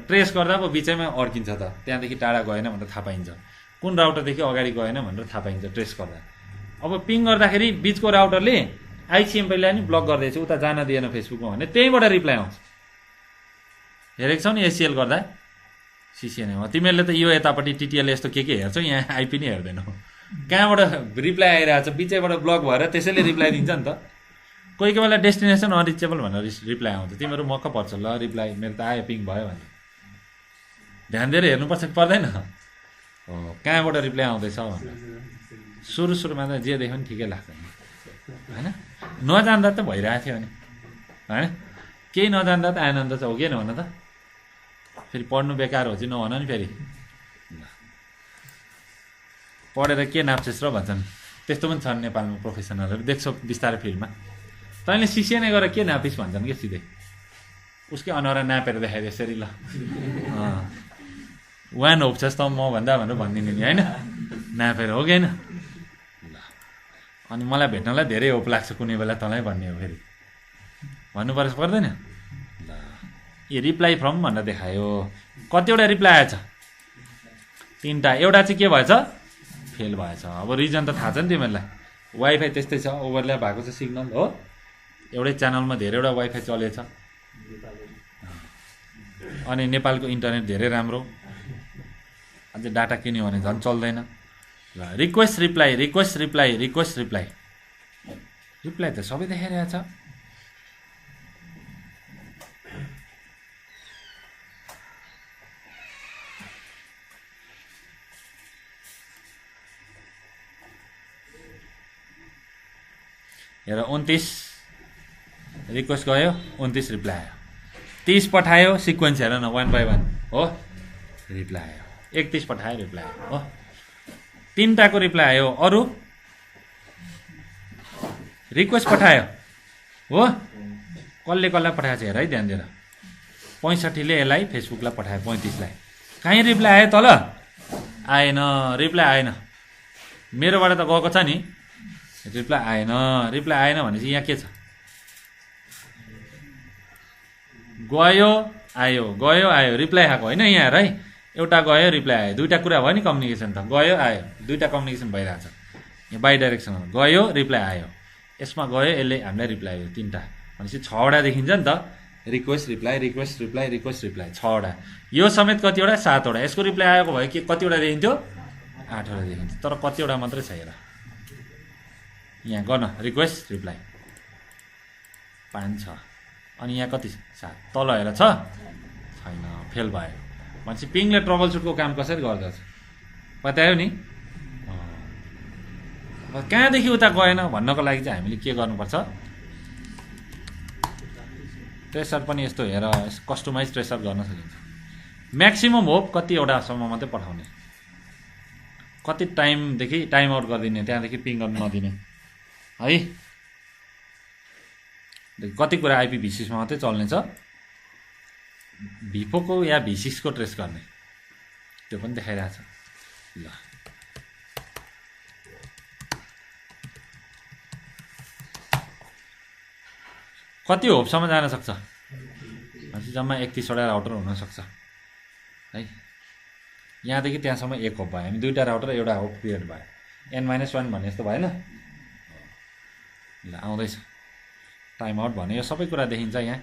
A: ट्रेस गर्दा पो बिचैमा अड्किन्छ त, त्यहाँदेखि टाढा गएन भनेर थाहा पाइन्छ। कुन राउटरदेखि अगाडि गएन भनेर थाहा पाइन्छ ट्रेस गर्दा। अब पिङ गर्दाखेरि बिचको राउटरले आइसिएमपीलाई नि ब्लक गर्दैछ, उता जान दिएन फेसबुकमा भने त्यहीँबाट रिप्लाई आउँछ। हेरेको छौ नि एसिएल गर्दा? सिसिएनए हो। तिमीहरूले त यो यतापट्टि टिटिएल यस्तो के हेर्छौ, यहाँ आइपी नै हेर्दैनौ। कहाँबाट रिप्लाई आइरहेछ? बिचैबाट ब्लक भएर त्यसैले रिप्लाई दिन्छ नि त। कोही कोही बेला डेस्टिनेसन अनरिचेबल भनेर रिप्लाई आउँछ। तिमीहरू मक्क पर्छ, ल रिप्लाई मेरो त आयो, पिङ भयो भने। ध्यान दिएर हेर्नुपर्छ कि पर्दैन? हो, कहाँबाट रिप्लाई आउँदैछ भनेर। सुरुमा त जे देख्यो नि ठिकै लाग्दैन होइन। नजान्दा त भइरहेको थियो नि होइन। केही नजान्दा त आनन्द छ, हो कि भन त? फेरि पढ्नु बेकार हो चाहिँ नभन नि फेरि। पढेर के नाप्छेस् र भन्छन्, त्यस्तो पनि छन् नेपालमा प्रोफेसनलहरू, देख्छौ बिस्तारै फिल्डमा। तैँले सिसिएनए गरेर के नापिस् भन्छन् कि सिधै। उसकै अनुहार नापेर देखाइदियो यसरी, ल वान होप्छस् त म भन्दा भनेर भनिदिने नि होइन, नापेर, हो कि होइन? ल अनि मलाई भेट्नलाई धेरै होप लाग्छ कुनै बेला तँलाई भन्ने हो, फेरि भन्नु पर्छ पर्दैन? ल यो रिप्लाई फ्रम भनेर देखायो। कतिवटा रिप्लाई आएछ? 3टा। एउटा चाहिँ के भएछ? फेल भएछ। अब रिजन त थाहा छ नि तिमीहरूलाई। वाइफाई त्यस्तै छ, ओभरल्याप भएको छ सिग्नल हो। एउटै च्यानलमा धेरैवटा वाइफाई चलेछ। अनि नेपालको इन्टरनेट धेरै राम्रो, अझै डाटा किन्यो भने झन् चल्दैन। ल रिक्वेस्ट रिप्लाई रिप्लाई त सबै देखाइरहेछ। हेर 29 रिक्वेस्ट गयो, 29 रिप्लाई आयो। 30 पठायो, सिक्वेन्स हेर न 1 बाई 1 हो, रिप्लाई आयो। 31 पठायो, रिप्लाई आयो हो। 3टाको रिप्लाई आयो। अरू रिक्वेस्ट पठायो, हो कसले पठाएको छ हेर है ध्यान दिएर 65ले यसलाई फेसबुकलाई पठायो 35लाई कहीँ रिप्लाई आयो तल आएन रिप्लाई आएन मेरोबाट त गएको छ नि रिप्लाई आएन भनेपछि यहाँ के छ गयो आयो रिप्लाई आएको होइन यहाँ हेर है एउटा गयो रिप्लाई आयो दुईवटा कुरा भयो नि कम्युनिकेसन त गयो आयो दुईवटा कम्युनिकेसन भइरहेछ यहाँ बाई डाइरेक्सन गयो रिप्लाई आयो यसमा गयो यसले हामीलाई रिप्लाई आयो 3टा भनेपछि 6वटा देखिन्छ नि त रिक्वेस्ट रिप्लाई 6वटा यो समेत कतिवटा 7वटा यसको रिप्लाई आएको भयो कि कतिवटा देखिन्थ्यो 8वटा देखिन्थ्यो तर कतिवटा मात्रै छ हेर यहाँ गर्न रिक्वेस्ट रिप्लाई 5 छ अनि यहाँ कति 7 तल हेर छ छैन फेल भयो भनेपछि पिङले ट्रबल सुटको काम कसरी गर्दछ बतायो नि कहाँदेखि उता गएन भन्नको लागि चाहिँ हामीले के गर्नुपर्छ ट्रेसर पनि यस्तो हेर कस्टमाइज ट्रेसर गर्न सकिन्छ म्याक्सिमम होप कतिवटासम्म मात्रै पठाउने कति टाइमदेखि टाइम आउट गरिदिने त्यहाँदेखि पिङ गर्नु नदिने है कति कुरा IPv6मा मात्रै चल्ने छ भिपोको या V6को ट्रेस गर्ने त्यो पनि देखाइरहेछ ल कति होपसम्म जान सक्छ भनेपछि जम्मा 31वटा राउटर हुनसक्छ है यहाँदेखि त्यहाँसम्म 1 होप भयो हामी 2टा राउटर एउटा होप क्रिएट भयो n-1 भन्ने जस्तो भएन ल आउँदैछ टाइम आउट भने यो सबै कुरा देखिन्छ यहाँ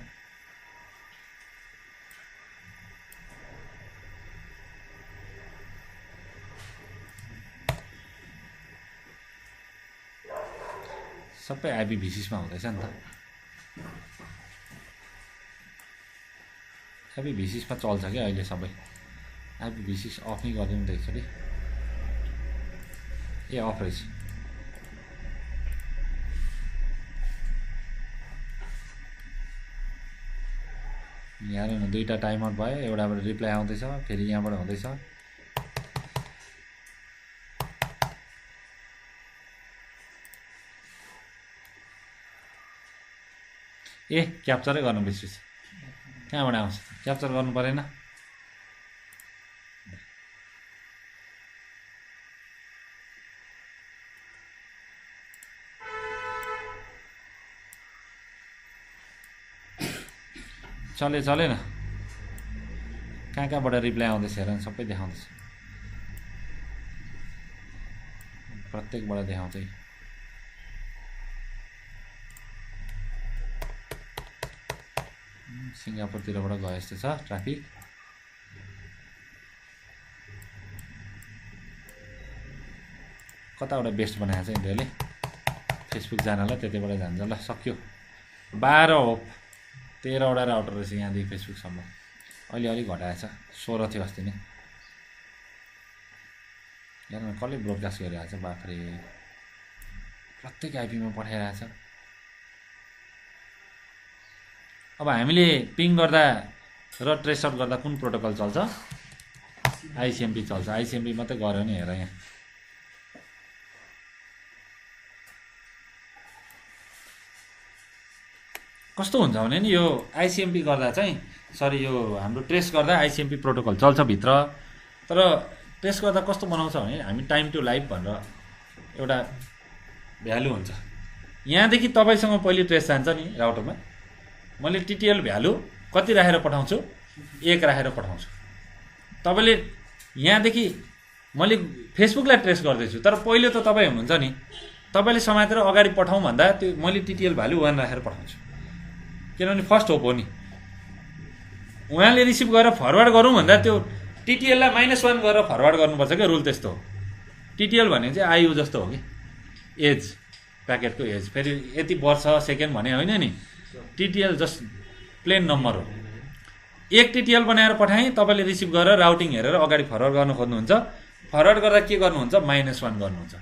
A: सबै IPv6मा हुँदैछ नि त IPv6मा चल्छ क्या अहिले सबै IPv6 अफ नै गरिदिउँ त एकचोटि ए अफ रहेछ यहाँ हेर्नु 2टा टाइम आउट भयो एउटाबाट रिप्लाई आउँदैछ फेरि यहाँबाट हुँदैछ ए क्याप्चरै गर्नु बिर्सिस कहाँबाट आउँछ क्याप्चर गर्नु परेन चलेन कहाँबाट रिप्लाई आउँदैछ हेर सबै देखाउँदैछ प्रत्येकबाट देखाउँदै सिङ्गापुरतिरबाट गए जस्तो छ ट्राफिक कताबाट बेस्ट बनाएको छ इन्डियाले फेसबुक जानलाई त्यतैबाट जान्छ ल सक्यो 12 होप 13वटा राउटर रहेछ यहाँदेखि फेसबुकसम्म अहिले अलिक घटाएछ 16 थियो अस्ति नै हेर्न कसले ब्रोडकास्ट गरिरहेको छ बाफ्रे प्रत्येक आइपीमा पठाइरहेछ अब हामीले पिङ गर्दा र ट्रेस आउट गर्दा कुन प्रोटोकल चल्छ ICMP चल्छ ICMP मात्रै गर्यो नि हेर यहाँ कस्तो हुन्छ भने नि यो ICMP गर्दा चाहिँ सरी यो हाम्रो ट्रेस गर्दा ICMP प्रोटोकल चल्छ भित्र तर ट्रेस गर्दा कस्तो बनाउँछ भने हामी टाइम टु लाइभ भनेर एउटा भ्यालु हुन्छ यहाँदेखि तपाईसँग पहिले ट्रेस जान्छ नि राउटरमा मैले TTL भ्यालु कति राखेर पठाउँछु 1 राखेर पठाउँछु तपाईले यहाँदेखि मैले फेसबुकलाई ट्रेस गर्दैछु तर पहिले त तपाईँ हुनुहुन्छ नि तपाईले समातेर अगाडि पठाउँ भन्दा त्यो मैले TTL भ्यालु 1 राखेर पठाउँछु किनभने फर्स्ट होप हो नि उहाँले रिसिभ गरेर फरवर्ड गरौँ भन्दा त्यो TTL लाई -1 गरेर फरवर्ड गर्नुपर्छ क्या रुल त्यस्तो हो TTL भने चाहिँ आयु जस्तो हो कि एज प्याकेटको एज फेरि यति वर्ष सेकेन्ड भने होइन नि TTL जस्ट प्लेन नम्बर हो 1 TTL बनाएर पठाएँ तपाईले रिसिभ गरेर राउटिङ हेरेर अगाडि फरवर्ड गर्न खोज्नुहुन्छ फरवर्ड गर्दा के गर्नुहुन्छ -1 गर्नुहुन्छ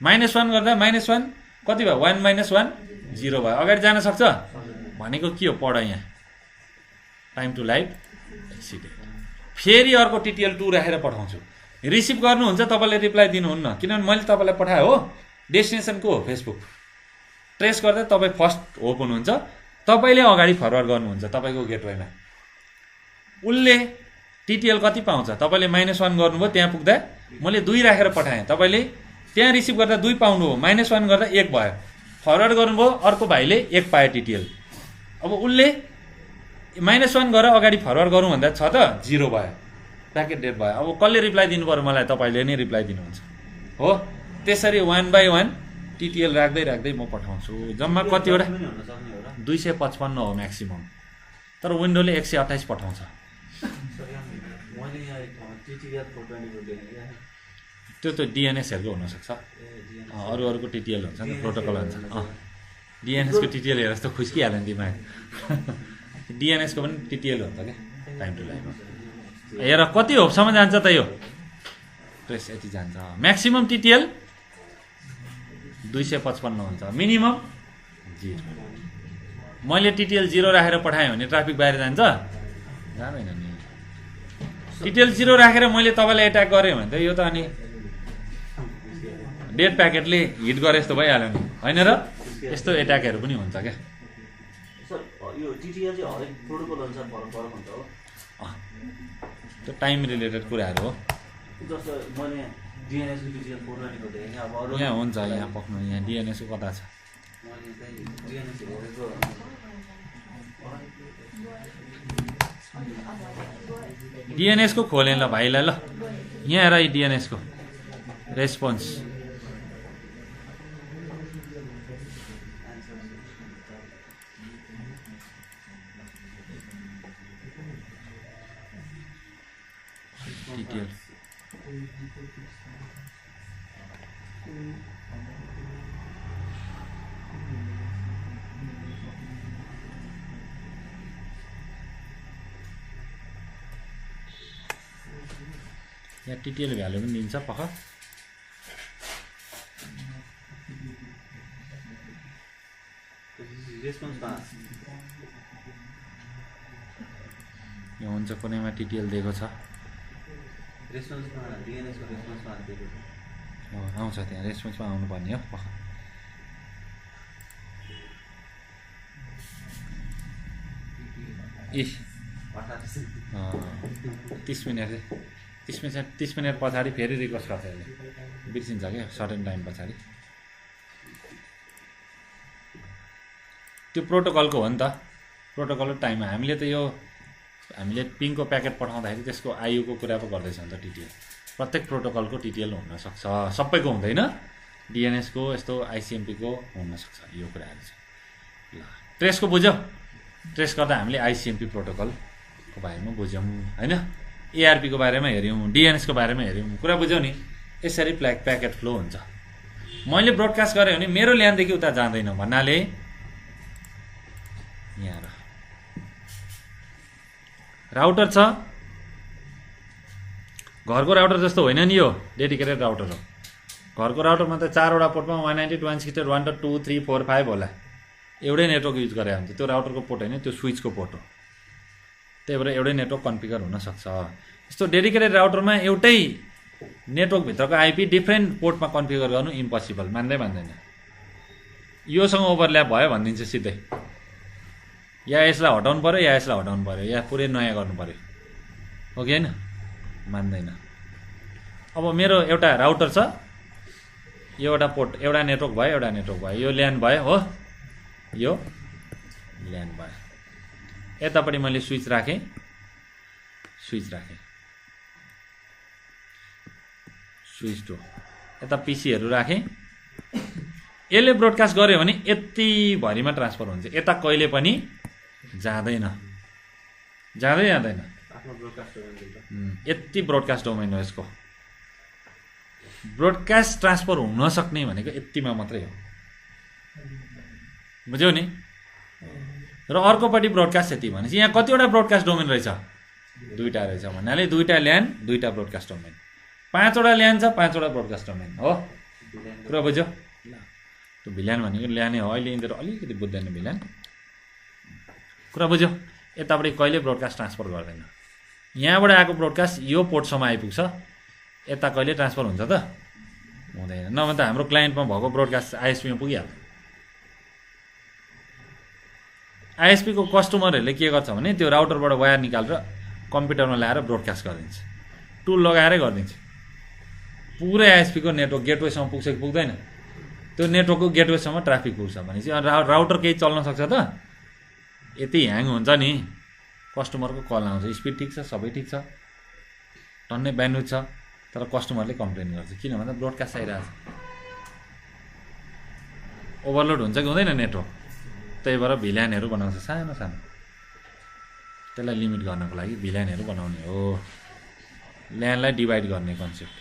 A: -1 गर्दा -1 कति भयो 1 - 1 0 भयो अगाडि जान सक्छ भनेको के हो पढ यहाँ टाइम टु लाइभ एक्सिडेन्ट फेरि अर्को TTL 2 राखेर पठाउँछु रिसिभ गर्नुहुन्छ तपाईले रिप्लाई दिनुहुन्न किनभने मैले तपाईलाई पठाएँ हो डेस्टिनेसन को हो फेसबुक ट्रेस गर्दा तपाईँ फर्स्ट होप हुनुहुन्छ, तपाईँले अगाडि फरवर्ड गर्नुहुन्छ तपाईँको गेटवेमा। उसले टिटिएल कति पाउँछ, तपाईँले -1 गर्नुभयो, त्यहाँ पुग्दा मैले 2 राखेर पठाएँ, तपाईँले त्यहाँ रिसिभ गर्दा 2 पाउनुभयो, -1 गर्दा 1 भयो, फरवर्ड गर्नुभयो, अर्को भाइले 1 पायो टिटिएल। अब उसले -1 गरेर अगाडि फरवर्ड गरौँ भन्दा छ त 0 भयो, प्याकेट डेट भयो। अब कसले रिप्लाई दिनु पर्यो मलाई, तपाईँले नै रिप्लाई दिनुहुन्छ हो। त्यसरी 1 by 1 टिटिएल राख्दै राख्दै म पठाउँछु। जम्मा कतिवटा 255 हो म्याक्सिमम, तर विन्डोले 128 पठाउँछ। त्यो त डिएनएसहरूको हुनसक्छ, अरूको टिटिएल हुन्छ नि, प्रोटोकल हुन्छ। डिएनएसको टिटिएल हेरेर जस्तो खुस्किहाल्यो नि दिमाग। डिएनएसको पनि टिटिएल हुन्छ क्या टाइम टु टाइममा। हेर कति होपसम्म जान्छ त यो ट्रेस, यति जान्छ। म्याक्सिमम टिटिएल 255 हुन्छ, मिनिमम 0। मैले टिटिएल 0 राखेर पठाएँ भने ट्राफिक बाहिर जान्छ, जाँदैन नि। टिटिएल 0 राखेर मैले तपाईँलाई एट्याक गरेँ भने त यो त अनि डेड प्याकेटले हिट गरे जस्तो भइहाल्यो नि, होइन र? यस्तो एट्याकहरू पनि हुन्छ क्या। त्यो टाइम रिलेटेड कुराहरू हो। यहाँ हुन्छ, यहाँ पक्नु, यहाँ डिएनएसको कता छ? डिएनएसको खोलेँ ल भाइलाई, ल यहाँ हेर डिएनएसको रेस्पोन्स। डिटेल यहाँ टिटिएल भ्यालु पनि दिन्छ पख। यो हुन्छ कुनैमा टिटिएल दिएको छ, आउँछ त्यहाँ रेस्पोन्समा आउनुपर्ने हो पख। ए 30 मिनट पछाडि फेरि रिक्वेस्ट गर्छ, यसले बिर्सिन्छ क्या सर्टेन टाइम पछाडि। त्यो प्रोटोकलको हो नि त, प्रोटोकलको टाइममा हामीले त यो हामीले पिङको प्याकेट पठाउँदाखेरि त्यसको आयुको कुरा पो गर्दैछ नि त। टिटिएल प्रत्येक प्रोटोकलको टिटिएल हुनसक्छ, सबैको हुँदैन, डिएनएसको यस्तो आइसिएमपीको हुनसक्छ, यो कुराहरू चाहिँ। ल ट्रेसको बुझ्यौ, ट्रेस गर्दा हामीले आइसिएमपी प्रोटोकलको बारेमा बुझ्यौँ होइन, एआरपीको बारेमा हेऱ्यौँ, डिएनएसको बारेमा हेऱ्यौँ, कुरा बुझ्यौ नि। यसरी प्याकेट फ्लो हुन्छ। मैले ब्रोडकास्ट गरेँ भने मेरो ल्यानदेखि उता जाँदैन भन्नाले यहाँ राउटर छ, घरको राउटर जस्तो होइन नि यो, डेडिकेटेड राउटर हो। घरको राउटरमा त 4वटा पोर्टमा 192.168.1.2.3.4.5 होला, एउटै नेटवर्क युज गरे हुन्छ। त्यो राउटरको पोर्ट होइन, त्यो स्विचको पोर्ट हो, त्यही भएर एउटै नेटवर्क कन्फिगर हुनसक्छ। यस्तो डेडिकेटेड राउटरमा एउटै नेटवर्कभित्रको आइपी डिफ्रेन्ट पोर्टमा कन्फिगर गर्नु इम्पोसिबल, मान्दैन। योसँग ओभरल्याप भयो भनिदिन्छ सिधै, या यसलाई हटाउनु पऱ्यो या यसलाई हटाउनु पऱ्यो या पुरै नयाँ गर्नु पऱ्यो, हो कि होइन? मान्दैन। अब मेरो एउटा राउटर छ, यो एउटा पोर्ट, एउटा नेटवर्क भयो, एउटा नेटवर्क भयो, यो ल्यान भयो हो, यो ल्यान भयो। यतापट्टि मैले स्विच राखेँ, स्विच टु यता पिसीहरू राखेँ। यसले ब्रोडकास्ट गर्यो भने यति भरिमा ट्रान्सफर हुन्छ, यता कहिले पनि जाँदैन। यति ब्रोडकास्ट डोमेन हो यसको। ब्रोडकास्ट ट्रान्सफर हुन सक्ने भनेको यतिमा मात्रै हो, बुझ्यौ नि? र अर्कोपट्टि ब्रोडकास्ट यति भनेपछि यहाँ कतिवटा ब्रोडकास्ट डोमेन रहेछ? 2टा रहेछ भन्नाले 2टा ल्यान, 2टा ब्रोडकास्ट डोमेन। 5वटा ल्यान छ, 5वटा ब्रोडकास्ट डोमेन हो। कुरा बुझ्यो? त्यो भिल्यान भनेको ल्यानै हो, अहिले यिनीहरू अलिकति बुझ्दैन भिल्यान। कुरा बुझ्यो? यतापट्टि कहिले ब्रोडकास्ट ट्रान्सफर गर्दैन। यहाँबाट आएको ब्रोडकास्ट यो पोर्टसम्म आइपुग्छ, यता कहिले ट्रान्सफर हुन्छ त? हुँदैन। नभए त हाम्रो क्लाइन्टमा भएको ब्रोडकास्ट आइएसपीमा पुगिहाल्छ, आइएसपीको कस्टमरहरूले के गर्छ भने त्यो राउटरबाट वायर निकालेर कम्प्युटरमा ल्याएर ब्रोडकास्ट गरिदिन्छ, टुल लगाएरै गरिदिन्छ। पुरै आइएसपीको नेटवर्क गेटवेसम्म पुग्छ कि पुग्दैन, त्यो नेटवर्कको गेटवेसम्म ट्राफिक पुग्छ भनेपछि राउटर केही चल्न सक्छ त? यति ह्याङ हुन्छ नि, कस्टमरको कल आउँछ, स्पिड ठिक छ, सबै ठिक छ, टन्नै ब्यान्डविड्थ छ, तर कस्टमरले कम्प्लेन गर्छ किन भन्दा ब्रोडकास्ट आइरहेको छ, ओभरलोड हुन्छ कि हुँदैन नेटवर्क। त्यही भएर भिल्यानहरू बनाउँछ सानो सानो, त्यसलाई लिमिट गर्नको लागि भिल्यानहरू बनाउने हो, ल्यानलाई डिभाइड गर्ने कन्सेप्ट।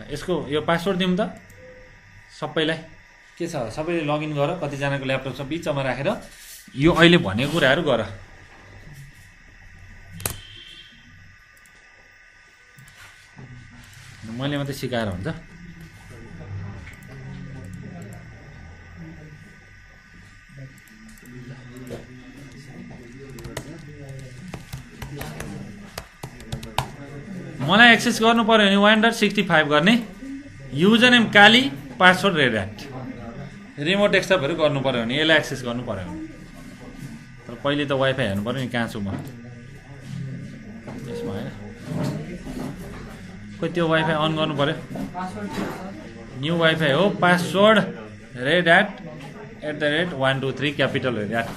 A: यसको यो पासवर्ड दिउँ त सबैलाई, के छ सबैले लगइन गर, कतिजनाको ल्यापटप छ बिचमा राखेर यो अहिले भनेको कुराहरू गर। मैले मात्रै सिकाएर हुन्छ। मलाई एक्सेस गर्नु पर्यो भने 1.65 गर्ने, युजर नेम काली, पासवर्ड रेड ह्याट, रिमोट डेस्कटपहरू गर्नु पर्यो भने यसलाई एक्सेस गर्नु पर्यो भने। तर पहिले त वाइफाई हेर्नु पर्यो नि, कहाँ छु म यसमा होइन, खोइ त्यो वाइफाई अन गर्नु पर्यो। न्यू वाइफाई हो, पासवर्ड रेड ह्याट @123 क्यापिटल रेड ह्याट।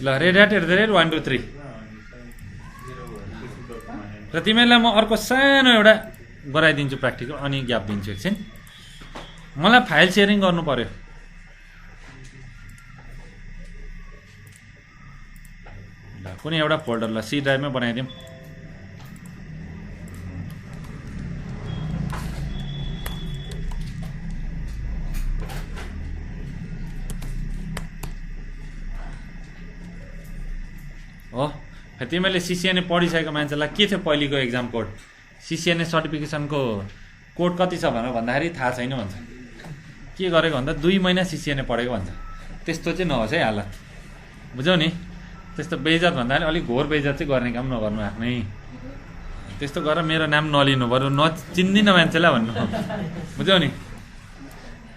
A: ल रेड ह्याट @123। र तिमीहरूलाई म अर्को सानो एउटा गराइदिन्छु प्र्याक्टिकल, अनि ग्याप दिन्छु एकछिन। मलाई फाइल सेयरिङ गर्नु पर्यो, ल कुनै एउटा फोल्डरलाई सी ड्राइभमै बनाइदिउँ। हो तिमीले सिसिएनए पढिसकेको मान्छेलाई के थियो पहिलेको एक्जाम कोड, सिसिएनए सर्टिफिकेसनको कोड कति छ भनेर भन्दाखेरि थाहा छैन भन्छ। के गरेको भन्दा 2 महिना सिसिएनए पढेको भन्छ। त्यस्तो चाहिँ नहोस् है हालत, बुझ्यौ नि? त्यस्तो बेइज्जत भन्दाखेरि अलिक घोर बेइज्जत चाहिँ गर्ने काम नगर्नु आफ्नै। त्यस्तो गरेर मेरो नाम नलिनु, बरु नचिन्दिनँ मान्छेलाई भन्नु, बुझ्यौ नि?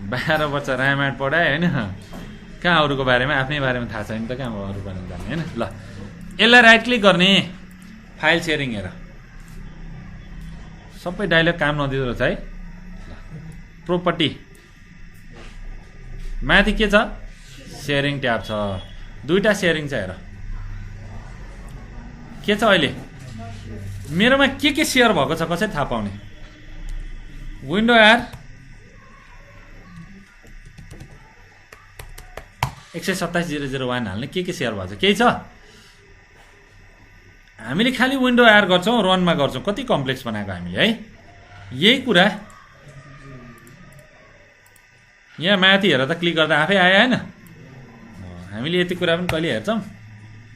A: 12 वर्ष रामायण पढाएँ होइन, कहाँ अरूको बारेमा, आफ्नै बारेमा थाहा छैन त कहाँ अरू बारेमा जाने होइन। ल यसलाई राइट क्लिक गर्ने, फाइल सेयरिङ हेर, सबै डाइलग काम नदिँदो रहेछ है। प्रोपर्टी माथि के छ, सेयरिङ ट्याब छ, 2टा सेयरिङ छ हेर। के छ अहिले मेरोमा के सेयर भएको छ कसरी थाहा पाउने? विन्डो आर 127.0.0.1 हाल्ने, के सेयर भएको छ, केही छ? हामीले खालि विन्डो आर गर्छौँ, रनमा गर्छौँ, कति कम्प्लेक्स बनाएको हामीले है। यही कुरा यहाँ माथि हेर त, क्लिक गर्दा आफै आयो होइन। हामीले यति कुरा पनि कहिले हेर्छौँ।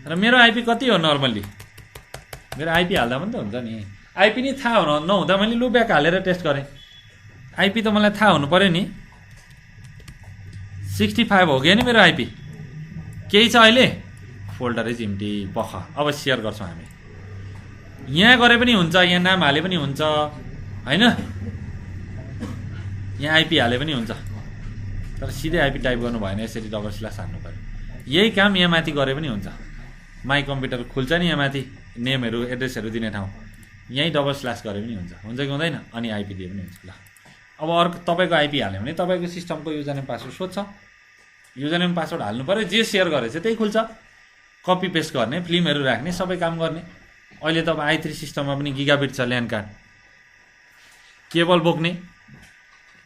A: र मेरो आइपी कति हो नर्मल्ली, मेरो आइपी हाल्दा पनि त हुन्छ नि। आइपी नि थाहा नहुँदा मैले लुब्याक हालेर टेस्ट गरेँ, आइपी त मलाई थाहा हुनु पऱ्यो नि। 65 हो कि नि मेरो आइपी, केही छ अहिले? फोल्डर इज इम्टी, पख। अब सेयर गर्छौँ हामी, यहाँ गरे पनि हुन्छ, यहाँ नाम हाले पनि हुन्छ होइन, यहाँ आइपी हाले पनि हुन्छ। तर सिधै आइपी टाइप गर्नु भएन, यसरी डबल स्ल्यास हाल्नु पऱ्यो। यही काम यहाँ माथि गरे पनि हुन्छ। माई कम्प्युटर खुल्छ नि यहाँ माथि, नेमहरू एड्रेसहरू दिने ठाउँ, यहीँ डबल स्ल्यास गरे पनि हुन्छ कि हुँदैन? अनि आइपी दिए पनि हुन्छ। ल अब अर्को तपाईँको आइपी हाल्यो भने तपाईँको सिस्टमको युजर नेम पासवर्ड सोध्छ, युजर नेम पासवर्ड हाल्नु पऱ्यो, जे सेयर गरेछ त्यही खुल्छ। कपी पेस्ट गर्ने, फिल्महरू राख्ने, सबै काम गर्ने। अहिले त अब i3 सिस्टममा पनि गिगाबिट छ ल्यान कार्ड, केबल बोक्ने,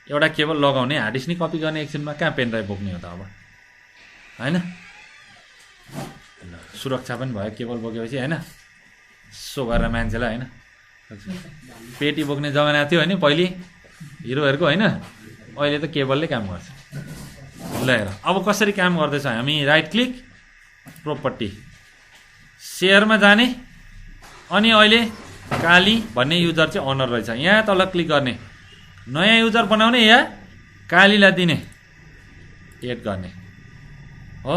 A: एउटा केबल लगाउने, हार्ड डिस्क नि कपी गर्ने एकछिनमा, कहाँ पेन ड्राइभ बोक्ने हो त अब होइन। सुरक्षा पनि भयो केबल बोकेपछि होइन, सो गरेर मान्छेलाई होइन। पेटी बोक्ने जमाना थियो होइन पहिले हिरोहरूको होइन, अहिले त केबलले काम गर्छ। ल हेर अब कसरी काम गर्दैछ, हामी राइट क्लिक प्रोपर्टी सेयरमा जाने, अनि अहिले काली भन्ने युजर चाहिँ अनर रहेछ, यहाँ तल क्लिक गर्ने, नयाँ युजर बनाउने या कालीलाई दिने एड गर्ने हो।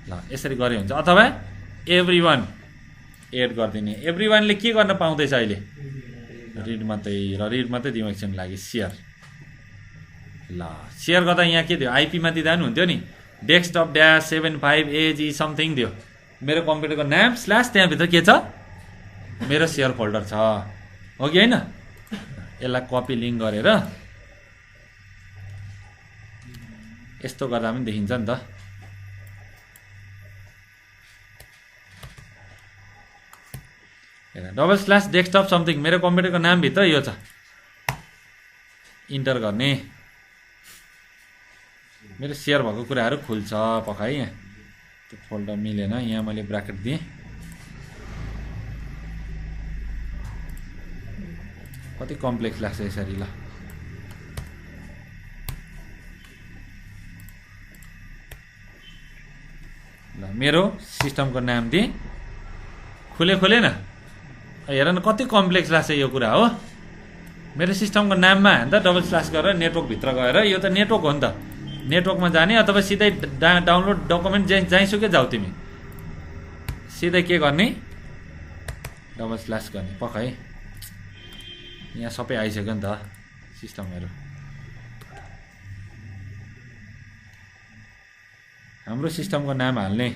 A: ल यसरी गरे हुन्छ, अथवा एभ्रीवान एड गरिदिने। एभ्रीवानले के गर्न पाउँदैछ अहिले, रिड मात्रै, र रिड मात्रै दिउँ एकछिन लागि सेयर। ल सेयर गर्दा यहाँ के दियो, आइपीमा दिँदा पनि हुन्थ्यो नि, डेस्कटप ड्यास 75 AG समथिङ दियो, मेरो कम्प्युटरको नाम स्ल्यास त्यहाँभित्र के छ, मेरो सेयर फोल्डर छ, हो कि होइन। यसलाई कपी लिङ्क गरेर यस्तो गर्दा पनि देखिन्छ नि त। डबल स्ल्यास डेस्कटप समथिङ मेरो कम्प्युटरको नामभित्र यो छ, इन्टर गर्ने, मेरो सेयर भएको कुराहरू खुल्छ पकाइ। यहाँ त्यो फोल्डर मिलेन, यहाँ मैले ब्राकेट दिएँ, कति कम्प्लेक्स लाग्छ यसरी। ल मेरो सिस्टमको नाम दिएँ, खुलेन, हेर न कति कम्प्लेक्स लाग्छ यो कुरा हो। मेरो सिस्टमको नाममा हान्दा डबल स्ल्यास गरेर नेटवर्कभित्र गएर, यो त नेटवर्क हो नि त, नेटवर्कमा जाने, अथवा सिधै डाउनलोड डकुमेन्ट जहीँसुकै जाऊ तिमी, सिधै के गर्ने, डबल स्ल्यास गर्ने पकाइ। यहाँ सबै आइसक्यो नि त सिस्टमहरू। हाम्रो सिस्टमको नाम हाल्ने,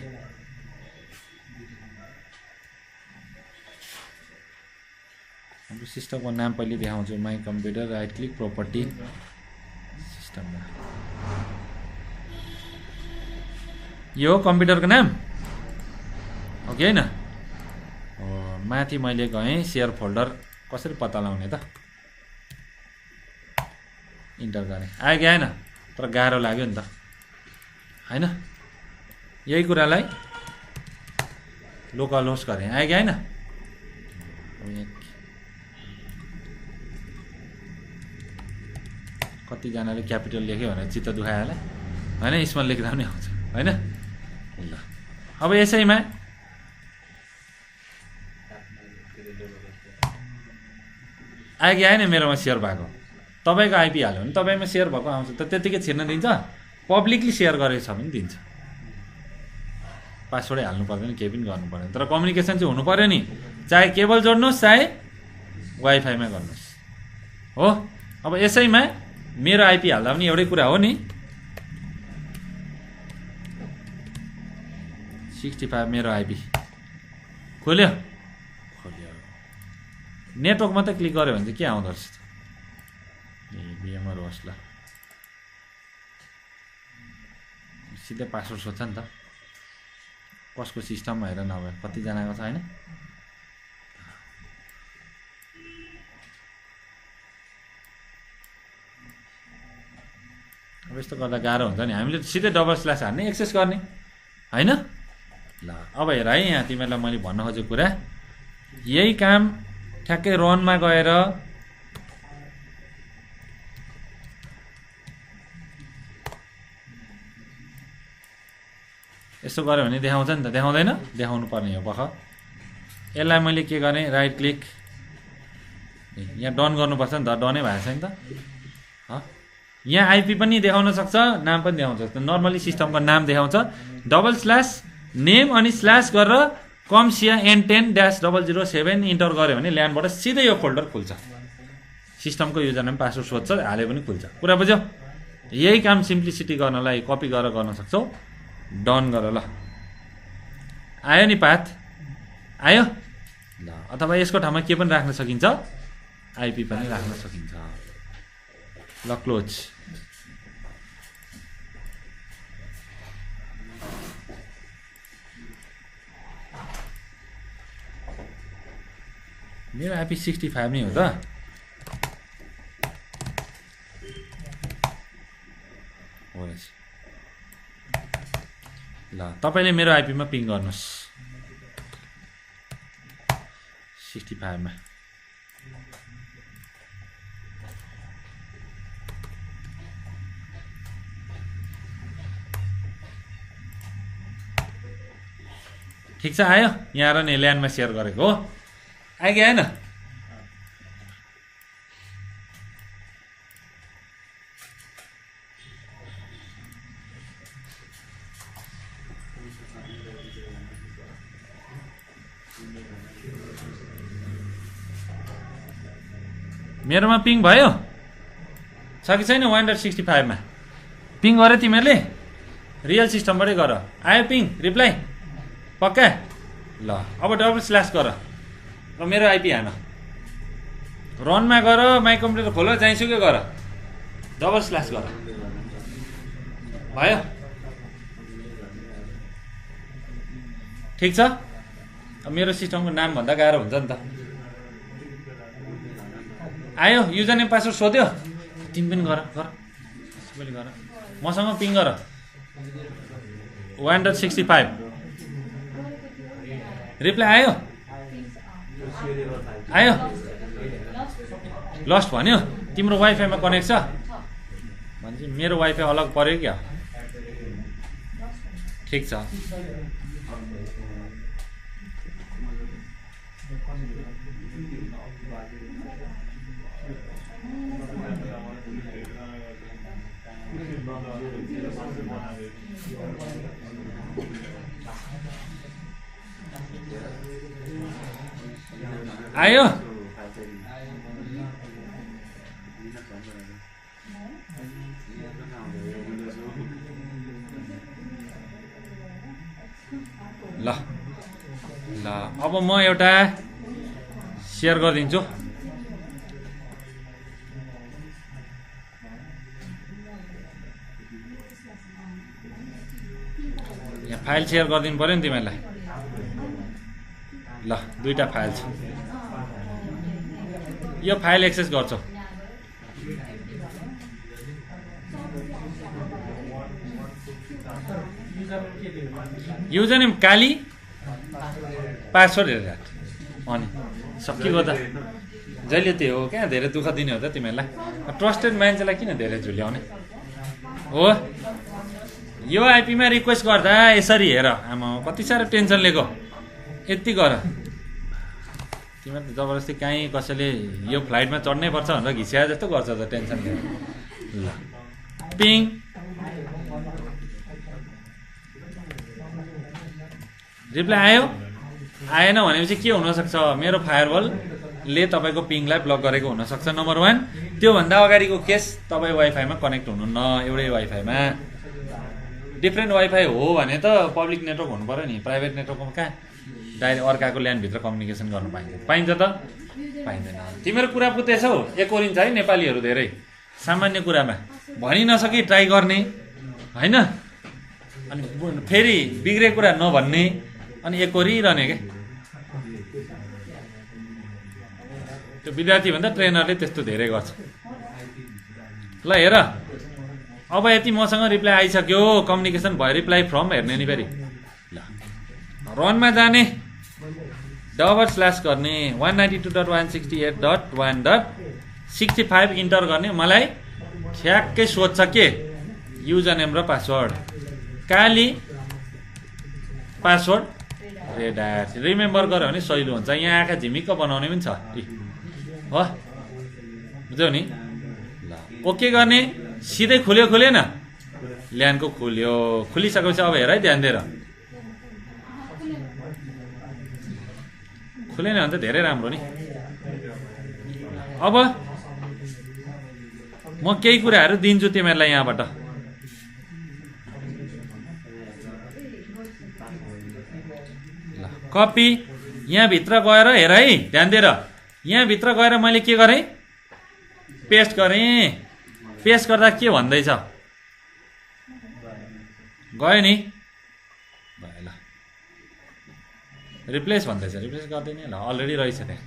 A: हाम्रो सिस्टमको नाम पहिले देखाउँछु, my computer, right click property सिस्टममा, यो हो कम्प्युटरको नाम हो कि होइन। माथि मैले गएँ सेयर फोल्डर कसरी पत्ता लगाउने त, इन्टर गरेँ, आयो कि आएन, तर गाह्रो लाग्यो नि त होइन। यही कुरालाई लोकल होस्ट गरेँ, आयो कि आएन। कतिजनाले क्यापिटल लेख्यो भनेर चित्त दुखायो होला होइन, स्मल लेख्दा पनि आउँछ होइन। ल अब यसैमा आयो कि आएन, मेरोमा सेयर भएको, तपाईँको आइपी हाल्यो भने तपाईँमा सेयर भएको आउँछ त, त्यतिकै छिर्न दिन्छ। पब्लिकली सेयर गरेको छ भने दिन्छ, पासवर्डै हाल्नु पर्दैन, केही पनि गर्नु पर्दैन, तर कम्युनिकेसन चाहिँ हुनु पऱ्यो नि, चाहे केबल जोड्नुहोस् चाहे वाइफाईमा गर्नुहोस् हो। अब यसैमा मेरो आइपी हाल्दा पनि एउटै कुरा हो नि, 65 मेरो आइपी खोल्यो, नेटवर्क मात्रै क्लिक गऱ्यो भने चाहिँ के आउँदो रहेछ, VMware होस्ट। ल सिधै पासवर्ड सोध्छ नि त, कसको सिस्टममा हेर नभए कतिजनाको छ होइन। अब यस्तो गर्दा गाह्रो हुन्छ नि, हामीले सिधै डबल स्ल्यास हान्ने, एक्सेस गर्ने होइन। ल अब हेर है, यहाँ तिमीहरूलाई मैले भन्न खोजेको कुरा यही काम ठ्याक्कै रनमा गएर यसो गऱ्यो भने देखाउँछ नि त, देखाउँदैन, देखाउनु पर्ने हो पख। यसलाई मैले के गरेँ, राइट क्लिक, यहाँ डन गर्नुपर्छ नि त, डनै भएको छ नि त। यहाँ आइपी पनि देखाउन सक्छ, नाम पनि देखाउन सक्छ। नर्मली सिस्टमको नाम देखाउँछ, डबल स्ल्यास नेम अनि स्ल्यास गरेर कम्सिया N10-007 इन्टर गऱ्यो भने ल्यान्डबाट सिधै यो फोल्डर खुल्छ, सिस्टमको युजर नेम पासवर्ड सोध्छ, हाले पनि खुल्छ। कुरा बुझ्यौ। यही काम सिम्प्लिसिटी गर्नलाई कपी गरेर गर्न सक्छौ, डन गर। ल आयो नि पाथ, आयो ल। अथवा यसको ठाउँमा के पनि राख्न सकिन्छ, आइपी पनि राख्न सकिन्छ। ल क्लोज। मेरो आइपी 65 नै हो त। ल तपाईँले मेरो आइपीमा पिङ गर्नुहोस् 65 मा। ठिक छ आयो यहाँ र नि ल्यान्डमा सेयर गरेको हो आयो कि आएन मेरोमा पिङ भयो छ कि छैन 165 मा पिङ गरे तिमीहरूले रियल सिस्टमबाटै गर आयो पिङ रिप्लाई पक्का ल अब डबल स्ल्यास गर र मेरो आइपी हान रनमा गर माई कम्प्युटर खोल जाइसुकै गर डबल स्ल्यास गर भयो ठिक छ अब मेरो सिस्टमको नाम भन्दा गाह्रो हुन्छ नि त आयो युजर नेम पासवर्ड सोध्यो तिमी पनि गर सबैले गर मसँग पिङ गर 165 रिप्लाई आयो आयो लस्ट भन्यो तिम्रो वाइफाईमा कनेक्ट छ भन्छ मेरो वाइफाई अलग पर्यो क्या ठिक छ आयो ल ल अब म एउटा सेयर गरिदिन्छु यहाँ फाइल सेयर गरिदिनु पर्यो नि तिमीहरूलाई ल दुईटा फाइल छ यो फाइल एक्सेस गर्छौ युजर नेम काली पासवर्ड हेरेर अनि सकिगयो त जहिले त्यो हो क्या धेरै दुःख दिने हो त तिमीहरूलाई ट्रस्टेड मान्छेलाई किन धेरै झुल्याउने हो यो आइपीमा रिक्वेस्ट गर्दा यसरी हेर आमा कति साह्रो टेन्सन लिएको यति गर तिमीहरू त जबरजस्ती काहीँ कसैले यो फ्लाइटमा चढ्नै पर्छ भनेर घिस्या जस्तो गर्छ त टेन्सन लिएर ल पिङ रिप्लाई आयो आएन भनेपछि के हुनसक्छ मेरो फायरवलले तपाईँको पिङलाई ब्लक गरेको हुनसक्छ नम्बर 1 त्योभन्दा अगाडिको केस तपाईँ वाइफाईमा कनेक्ट हुनुहुन्न एउटै वाइफाईमा डिफ्रेन्ट वाइफाई हो भने त पब्लिक नेटवर्क हुनु पर्यो नि प्राइभेट नेटवर्कमा कहाँ डाइरेक्ट अर्काको ल्यान्डभित्र कम्युनिकेसन गर्नु पाइन्छ त पाइँदैन तिमीहरू कुरा बुझ्दैछौ एकोरिन्छ है नेपालीहरू धेरै सामान्य कुरामा भनि नसकी ट्राई गर्ने होइन अनि फेरि बिग्रेको कुरा नभन्ने अनि एकोरिरहने क्या त्यो विद्यार्थीभन्दा ट्रेनरले त्यस्तो धेरै गर्छ ल हेर अब यति मसँग रिप्लाई आइसक्यो कम्युनिकेसन भयो रिप्लाई फ्रम हेर्ने नि फेरि ल रनमा जाने डबल स्ल्यास गर्ने 192.168.1.65 इन्टर गर्ने मलाई ठ्याक्कै सोध्छ के युजर नेम र पासवर्ड काली पासवर्ड रेड आयर रिमेम्बर गर्यो भने सहिलो हुन्छ यहाँ आँखा झिमिक्क बनाउने पनि छ हो बुझ्यौ नि ल ओके गर्ने सिधै खुलेन ल्यान्डको खुलिसकेपछि अब हेर है ध्यान दिएर खुलेन भने त धेरै राम्रो नि अब म केही कुराहरू दिन्छु तिमीहरूलाई यहाँबाट ल कपी यहाँभित्र गएर हेर है ध्यान दिएर यहाँभित्र गएर मैले के गरेँ पेस्ट गरेँ पेस्ट गर्दा के भन्दैछ गयो नि भयो ल रिप्लेस भन्दैछ रिप्लेस गर्दैन ल अलरेडी रहेछ त्यहाँ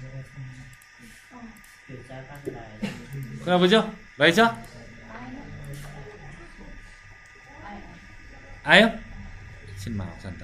A: कुरा बुझ्यो रहेछ आयो एकछिनमा आउँछ नि त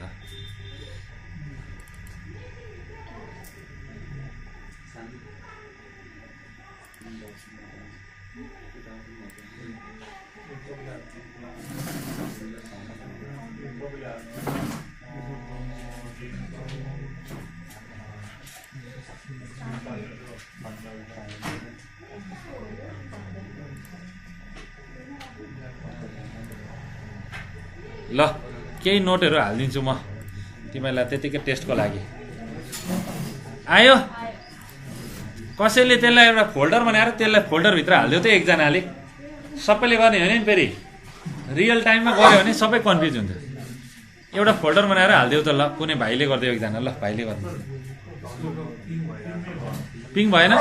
A: ल केही नोटहरू हालिदिन्छु म तिमीलाई त्यतिकै टेस्टको लागि। आयो कसैले त्यसलाई एउटा फोल्डर बनाएर त्यसलाई फोल्डरभित्र हालिदियो त एकजनाले, सबैले गर्ने होइन नि, फेरि रियल टाइममा गऱ्यो भने सबै कन्फ्युज हुन्छ। एउटा फोल्डर बनाएर हालिदियो त, ल कुनै भाइले गरिदियो एकजना, ल भाइले गरिदियो। पिङ भएन?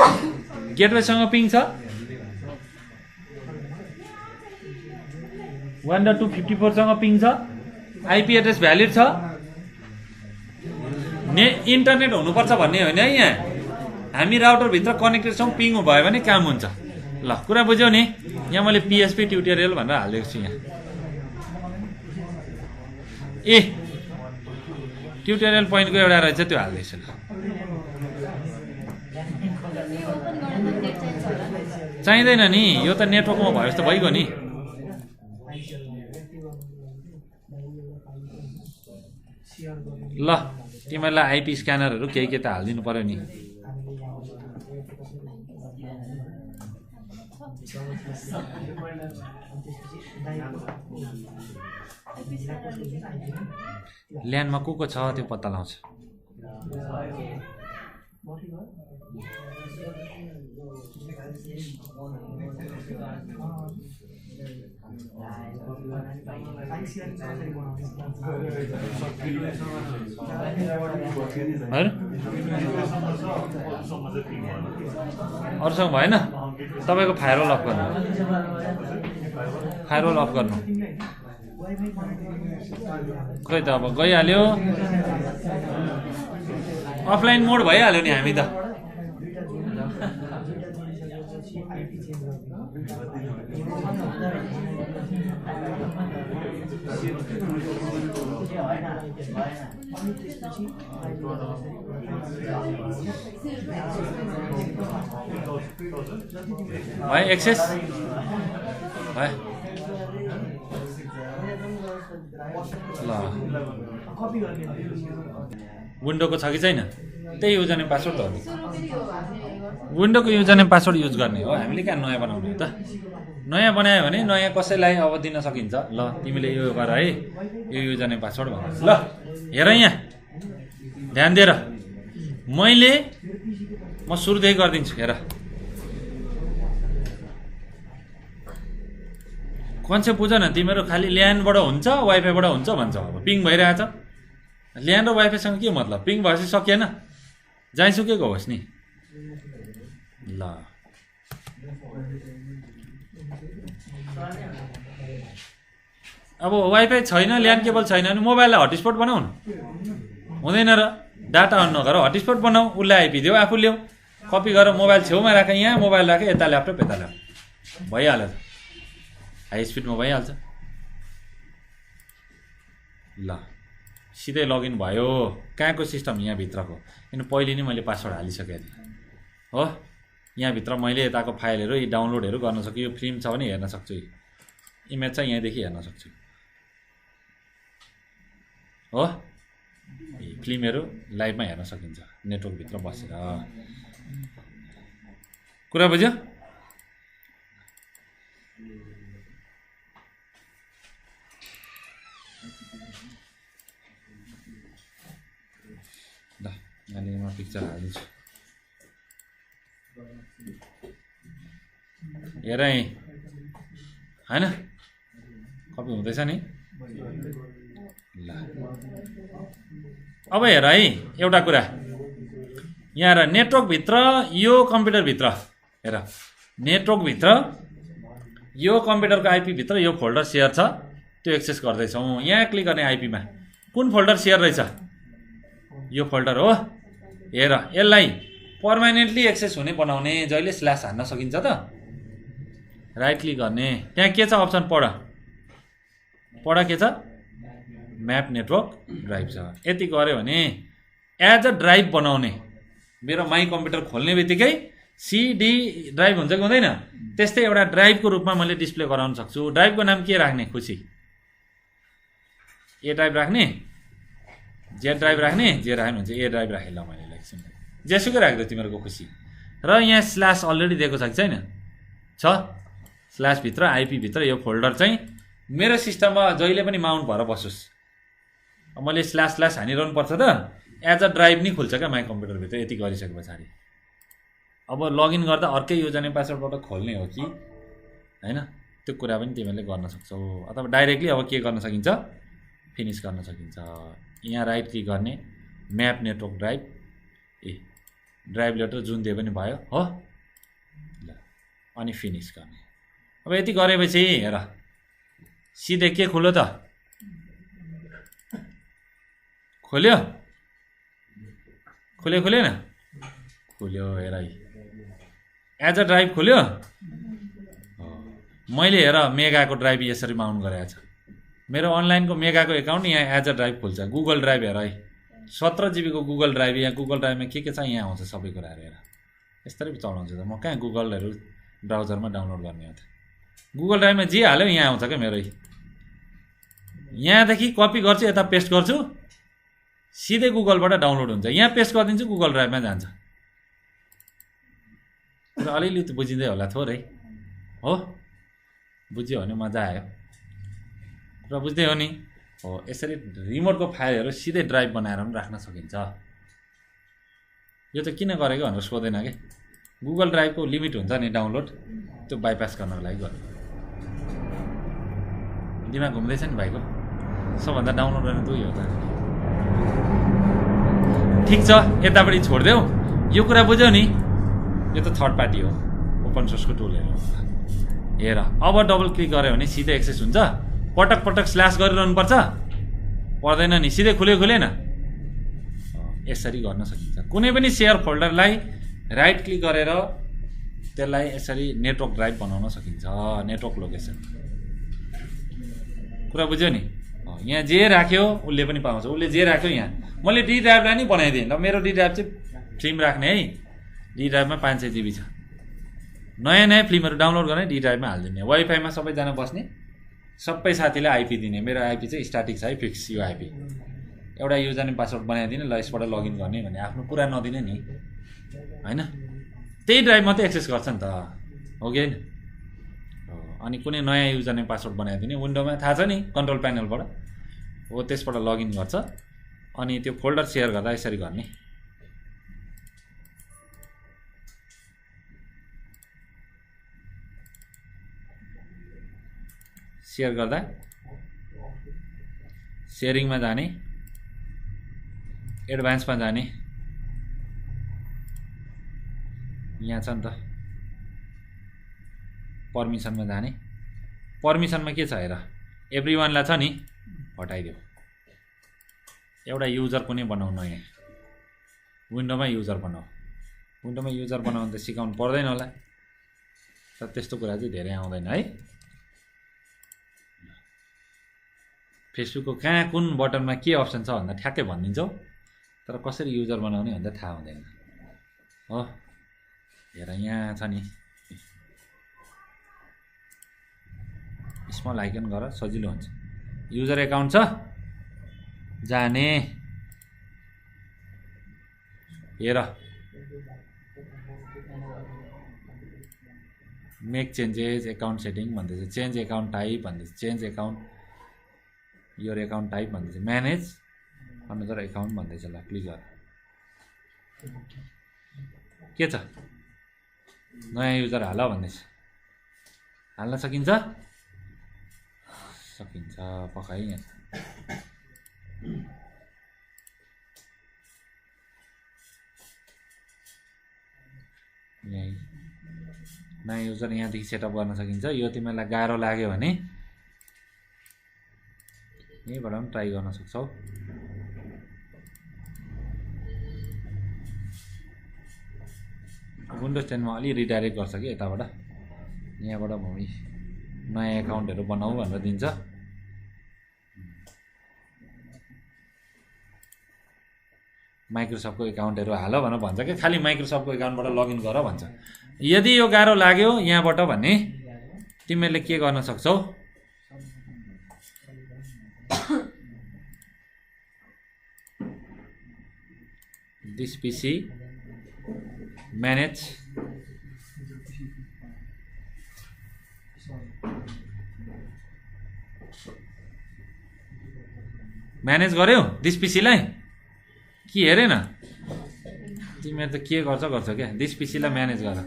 A: गेटवेसँग पिङ छ 1.254 पिङ छ, आइपी एड्रेस भ्यालिड छ, इन्टरनेट हुनुपर्छ भन्ने होइन है। यहाँ हामी राउटरभित्र कनेक्टेड छौँ, पिङ भयो भने काम हुन्छ। ल कुरा बुझ्यौ नि? यहाँ मैले पिएचपी ट्युटोरियल भनेर हालिदिएको छु यहाँ। ए ट्युटोरियल पोइन्टको एउटा रहेछ, त्यो हालिदिएछु। ल चाहिँदैन नि, यो त नेटवर्कमा भयो जस्तो भइगयो नि। ल तिमीहरूलाई आइपी स्क्यानरहरू केही के त हालिदिनु पर्यो नि। ल्यान्डमा को छ त्यो पत्ता लगाउँछ। अरूसँग भएन? तपाईँको फायरवल अफ गर्नु, फायरवल अफ गर्नु। खै त अब गइहाल्यो, अफलाइन मोड भइहाल्यो नि हामी त। भाइ एक्सेस भाइ ल विन्डोको छ कि छैन? त्यही युजर नेम पासवर्ड हो। विन्डोको युजर नेम पासवर्ड युज गर्ने हो, हामीले कहाँ नयाँ बनाउने हो त? नयाँ बनायो भने नयाँ कसैलाई अब दिन सकिन्छ। ल तिमीले यो गर है, यो युजर नेम पासवर्ड भन। ल हेर यहाँ ध्यान दिएर, म सुरुदेखि गरिदिन्छु। हेर कन्सेप्ट बुझ न, तिमीहरू खालि ल्यान्डबाट हुन्छ वाइफाईबाट हुन्छ भन्छ। अब पिङ भइरहेछ, ल्यान्ड र वाइफाईसँग के मतलब? पिङ भएपछि सकिएन, जहाँसुकेको होस् नि। ल अब वाइफाई छैन, ल्यान्ड केबल छैन भने मोबाइललाई हटस्पट बनाउनु हुँदैन र। डाटा अन नगर, हटस्पट बनाऊ, उसलाई आइपी देऊ, आफू ल्याऊ, कपी गरेर मोबाइल छेउमा राख, यहाँ मोबाइल राख, यता ल्यापटप यता ल्यापटप, भइहाल्यो। हाई स्पिडमा भइहाल्छ। ल सिधै लगइन भयो। कहाँको सिस्टम? यहाँभित्रको, किन पहिले नै मैले पासवर्ड हालिसकेको थिएँ हो। यहाँभित्र मैले यताको फाइलहरू यी डाउनलोडहरू गर्न सक्छु। यो फिल्म छ भने हेर्न सक्छु, इमेज चाहिँ यहाँदेखि हेर्न सक्छु हो। फिल्महरू लाइभमा हेर्न सकिन्छ नेटवर्कभित्र बसेर। कुरा बुझ्यो? ल यहाँनिर म पिक्चर हालिदिन्छु। हेर है होइन, कपी हुँदैछ नि। ल अब हेर है एउटा कुरा, यहाँ हेर नेटवर्कभित्र यो कम्प्युटरभित्र, हेर नेटवर्कभित्र यो कम्प्युटरको आइपीभित्र यो फोल्डर सेयर छ, त्यो एक्सेस गर्दैछौँ। यहाँ क्लिक गर्ने आइपीमा कुन फोल्डर सेयर रहेछ? यो फोल्डर हो। हेर यसलाई पर्मानेन्टली एक्सेस हुने बनाउने जहिले स्ल्यास हान्न सकिन्छ त। राइट क्लिक गर्ने, त्यहाँ के छ अप्सन? पढ के छ? म्याप नेटवर्क ड्राइभ छ। यति गऱ्यो भने एज अ ड्राइभ बनाउने, मेरो माई कम्प्युटर खोल्ने बित्तिकै सिडी ड्राइभ हुन्छ कि हुँदैन, त्यस्तै एउटा ड्राइभको रूपमा मैले डिस्प्ले गराउन सक्छु। ड्राइभको नाम के राख्ने? खुसी ए ड्राइभ राख्ने, जेड ड्राइभ राख्ने जे राख्ने हुन्छ ए ड्राइभ राखेँ ल मैले एकछिन जेसुकै राख्दै तिमीहरूको खुसी र यहाँ स्ल्यास अलरेडी दिएको छ कि छैन छ स्ल्यासभित्र आइपीभित्र यो फोल्डर चाहिँ मेरो सिस्टममा जहिले पनि माउन्ट भएर बसोस् मैले स्ल्यास स्ल्यास हानिरहनु पर्छ त एज अ ड्राइभ नि खुल्छ क्या माई कम्प्युटरभित्र यति गरिसके पछाडि अब लगइन गर्दा अर्कै युजर नेम पासवर्डबाट खोल्ने हो कि होइन त्यो कुरा पनि तिमीहरूले गर्न सक्छौ अथवा डाइरेक्टली अब के गर्न सकिन्छ फिनिस गर्न सकिन्छ यहाँ राइट क्लिक गर्ने म्याप नेटवर्क ड्राइभ ए ड्राइभ लेटर जुन दिए पनि भयो हो ल अनि फिनिस गर्ने अब यति गरेपछि हेर सिधै के खोल्यो त खोल्यो खोल्यो खोलेन खोल्यो हेर एज अ ड्राइभ खोल्यो मैले हेर मेगाको ड्राइभ यसरी माउन्ट गरेको छ मेरो अनलाइनको मेगाको एकाउन्ट यहाँ एज अ ड्राइभ खुल्छ गुगल ड्राइभ हेर है 17 GB को गुगल ड्राइभ यहाँ गुगल ड्राइभमा के छ यहाँ आउँछ सबै कुराहरू हेर यसरी चलाउँछु त म कहाँ गुगलहरू ब्राउजरमा डाउनलोड गर्ने हो त गुगल ड्राइभमा जे हाल्यो यहाँ आउँछ क्या मेरो यहाँदेखि कपी गर्छु यता पेस्ट गर्छु सिधै गुगलबाट डाउनलोड हुन्छ यहाँ पेस्ट गरिदिन्छु गुगल ड्राइभमा जान्छ र अलिअलि त बुझिँदै होला थोरै हो बुझ्यो भने मजा आयो र बुझ्दै हो नि हो यसरी रिमोटको फाइलहरू सिधै ड्राइभ बनाएर पनि राख्न सकिन्छ यो त किन गरेको भनेर सोधेन कि गुगल ड्राइभको लिमिट हुन्छ नि डाउनलोड त्यो बाइपास गर्नको लागि गर्नु दिमाग घुम्दैछ नि भाइको सबभन्दा डाउनलोड गर्ने त उयो हो त ठिक छ यतापट्टि छोडिदेऊ यो कुरा बुझ्यौ नि यो त थर्ड पार्टी हो ओपन सोर्सको टुलहरू हेर अब डबल क्लिक गऱ्यो भने सिधै एक्सेस हुन्छ पटक पटक स्ल्यास गरिरहनु पर्छ पर्दैन नि सिधै खुलेन यसरी गर्न सकिन्छ कुनै पनि सेयर फोल्डरलाई राइट क्लिक गरेर त्यसलाई यसरी नेटवर्क ड्राइभ बनाउन सकिन्छ नेटवर्क लोकेसन कुरा बुझ्यो नि यहाँ जे राख्यो उसले पनि पाउँछ उसले जे राख्यो यहाँ मैले डी ड्राइभलाई नि बनाइदिएँ ल मेरो डी ड्राइभ चाहिँ फिल्म राख्ने है डी ड्राइभमा 500 GB छ नयाँ नयाँ फिल्महरू डाउनलोड गर्ने डी ड्राइभमा हालिदिने वाइफाईमा सबैजना बस्ने सबै साथीलाई आइपी दिने मेरो आइपी चाहिँ स्ट्याटिक छ है फिक्स यो आइपी एउटा युजर नेम पासवर्ड बनाइदिने ल यसबाट लगइन गर्ने भने आफ्नो कुरा नदिने नि होइन त्यही ड्राइभ मात्रै एक्सेस गर्छ नि त हो कि होइन अनि कुनै नयाँ युजर नेम पासवर्ड बनाइदिने विन्डोमा थाहा छ नि कन्ट्रोल प्यानलबाट हो त्यसबाट लगइन गर्छ अनि त्यो फोल्डर सेयर गर्दा यसरी गर्ने सेयर गर्दा सेयरिङमा जाने एडभान्समा जाने यहाँ छ नि त पर्मिसनमा जाने पर्मिसनमा के छ हेर एभ्रीवानलाई छ नि हटाइदेऊ एउटा युजर कुनै बनाउनु यहाँ विन्डोमा युजर बनाऊ विन्डोमा युजर बनाउनु त सिकाउनु पर्दैन होला तर त्यस्तो कुरा चाहिँ धेरै आउँदैन है फेसबुकको कहाँ कुन बटनमा के अप्सन छ भन्दा ठ्याक्कै भनिदिन्छौ तर कसरी युजर बनाउने भन्दा थाहा हुँदैन हो हेर यहाँ छ नि स्मल आइकन गर सजिलो हुन्छ युजर एकाउन्ट छ जाने हेर मेक चेन्जेस एकाउन्ट सेटिङ भन्दैछ चेन्ज एकाउन्ट टाइप भन्दैछ change account your account type भन्दैछ म्यानेज अनदर एकाउन्ट भन्दैछ ल क्लिक गर के छ नयाँ युजर हाल भन्दैछ हाल्न सकिन्छ सकिन्छ पकाइ यहाँ यही नयाँ युजर यहाँदेखि सेटअप गर्न सकिन्छ यो तिमीलाई गाह्रो लाग्यो भने यहीँबाट पनि ट्राई गर्न सक्छौ विन्डोज 10 मा अलि रिडाइरेक्ट गर्छ कि यताबाट यहाँबाट भूमि नयाँ एकाउन्टहरू बनाऊ भनेर दिन्छ माइक्रोसफ्टको एकाउन्टहरू हाल भनेर भन्छ कि खालि माइक्रोसफ्टको एकाउन्टबाट लगइन गर भन्छ यदि यो गाह्रो लाग्यो यहाँबाट भने तिमीहरूले के गर्न सक्छौ दिस पिसी म्यानेज म्यानेज गर्यौ दिस पिसीलाई कि हेरेन तिमीहरू त के गर्छ क्या दिस पिसीलाई म्यानेज गर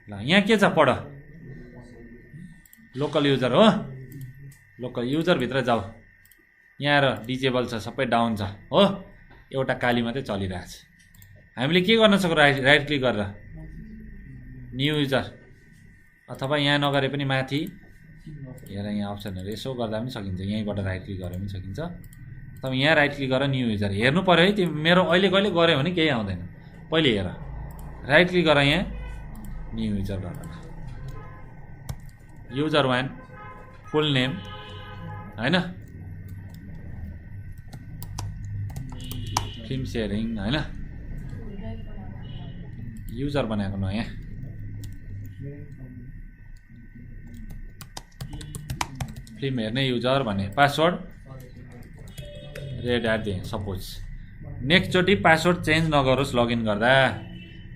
A: ल यहाँ के छ पढ लोकल युजर हो लोकल युजरभित्र जाऊ यहाँ र डिजेबल छ सबै डाउन छ हो एउटा काली मात्रै चलिरहेछ हामीले के गर्न सक्छौँ राइट क्लिक गरेर न्यू युजर अथवा यहाँ नगरे पनि माथि हेर यहाँ अप्सनहरू यसो गर्दा पनि सकिन्छ यहीँबाट राइट क्लिक गरेर पनि सकिन्छ अथवा यहाँ राइट क्लिक गरेर न्यू युजर हेर्नु पऱ्यो है त्यो मेरो अहिले कहिले गऱ्यो भने केही आउँदैन पहिले हेर राइट क्लिक गर यहाँ न्यू युजर गरेर युजर 1 फुल नेम हैन फिल्म सेयरिङ हैन युजर बनाएको नयाँ फिल्म हेर्ने युजर भने पासवर्ड रेड एट दिएँ सपोज नेक्स्टचोटि पासवर्ड चेन्ज नगरोस् लगइन गर्दा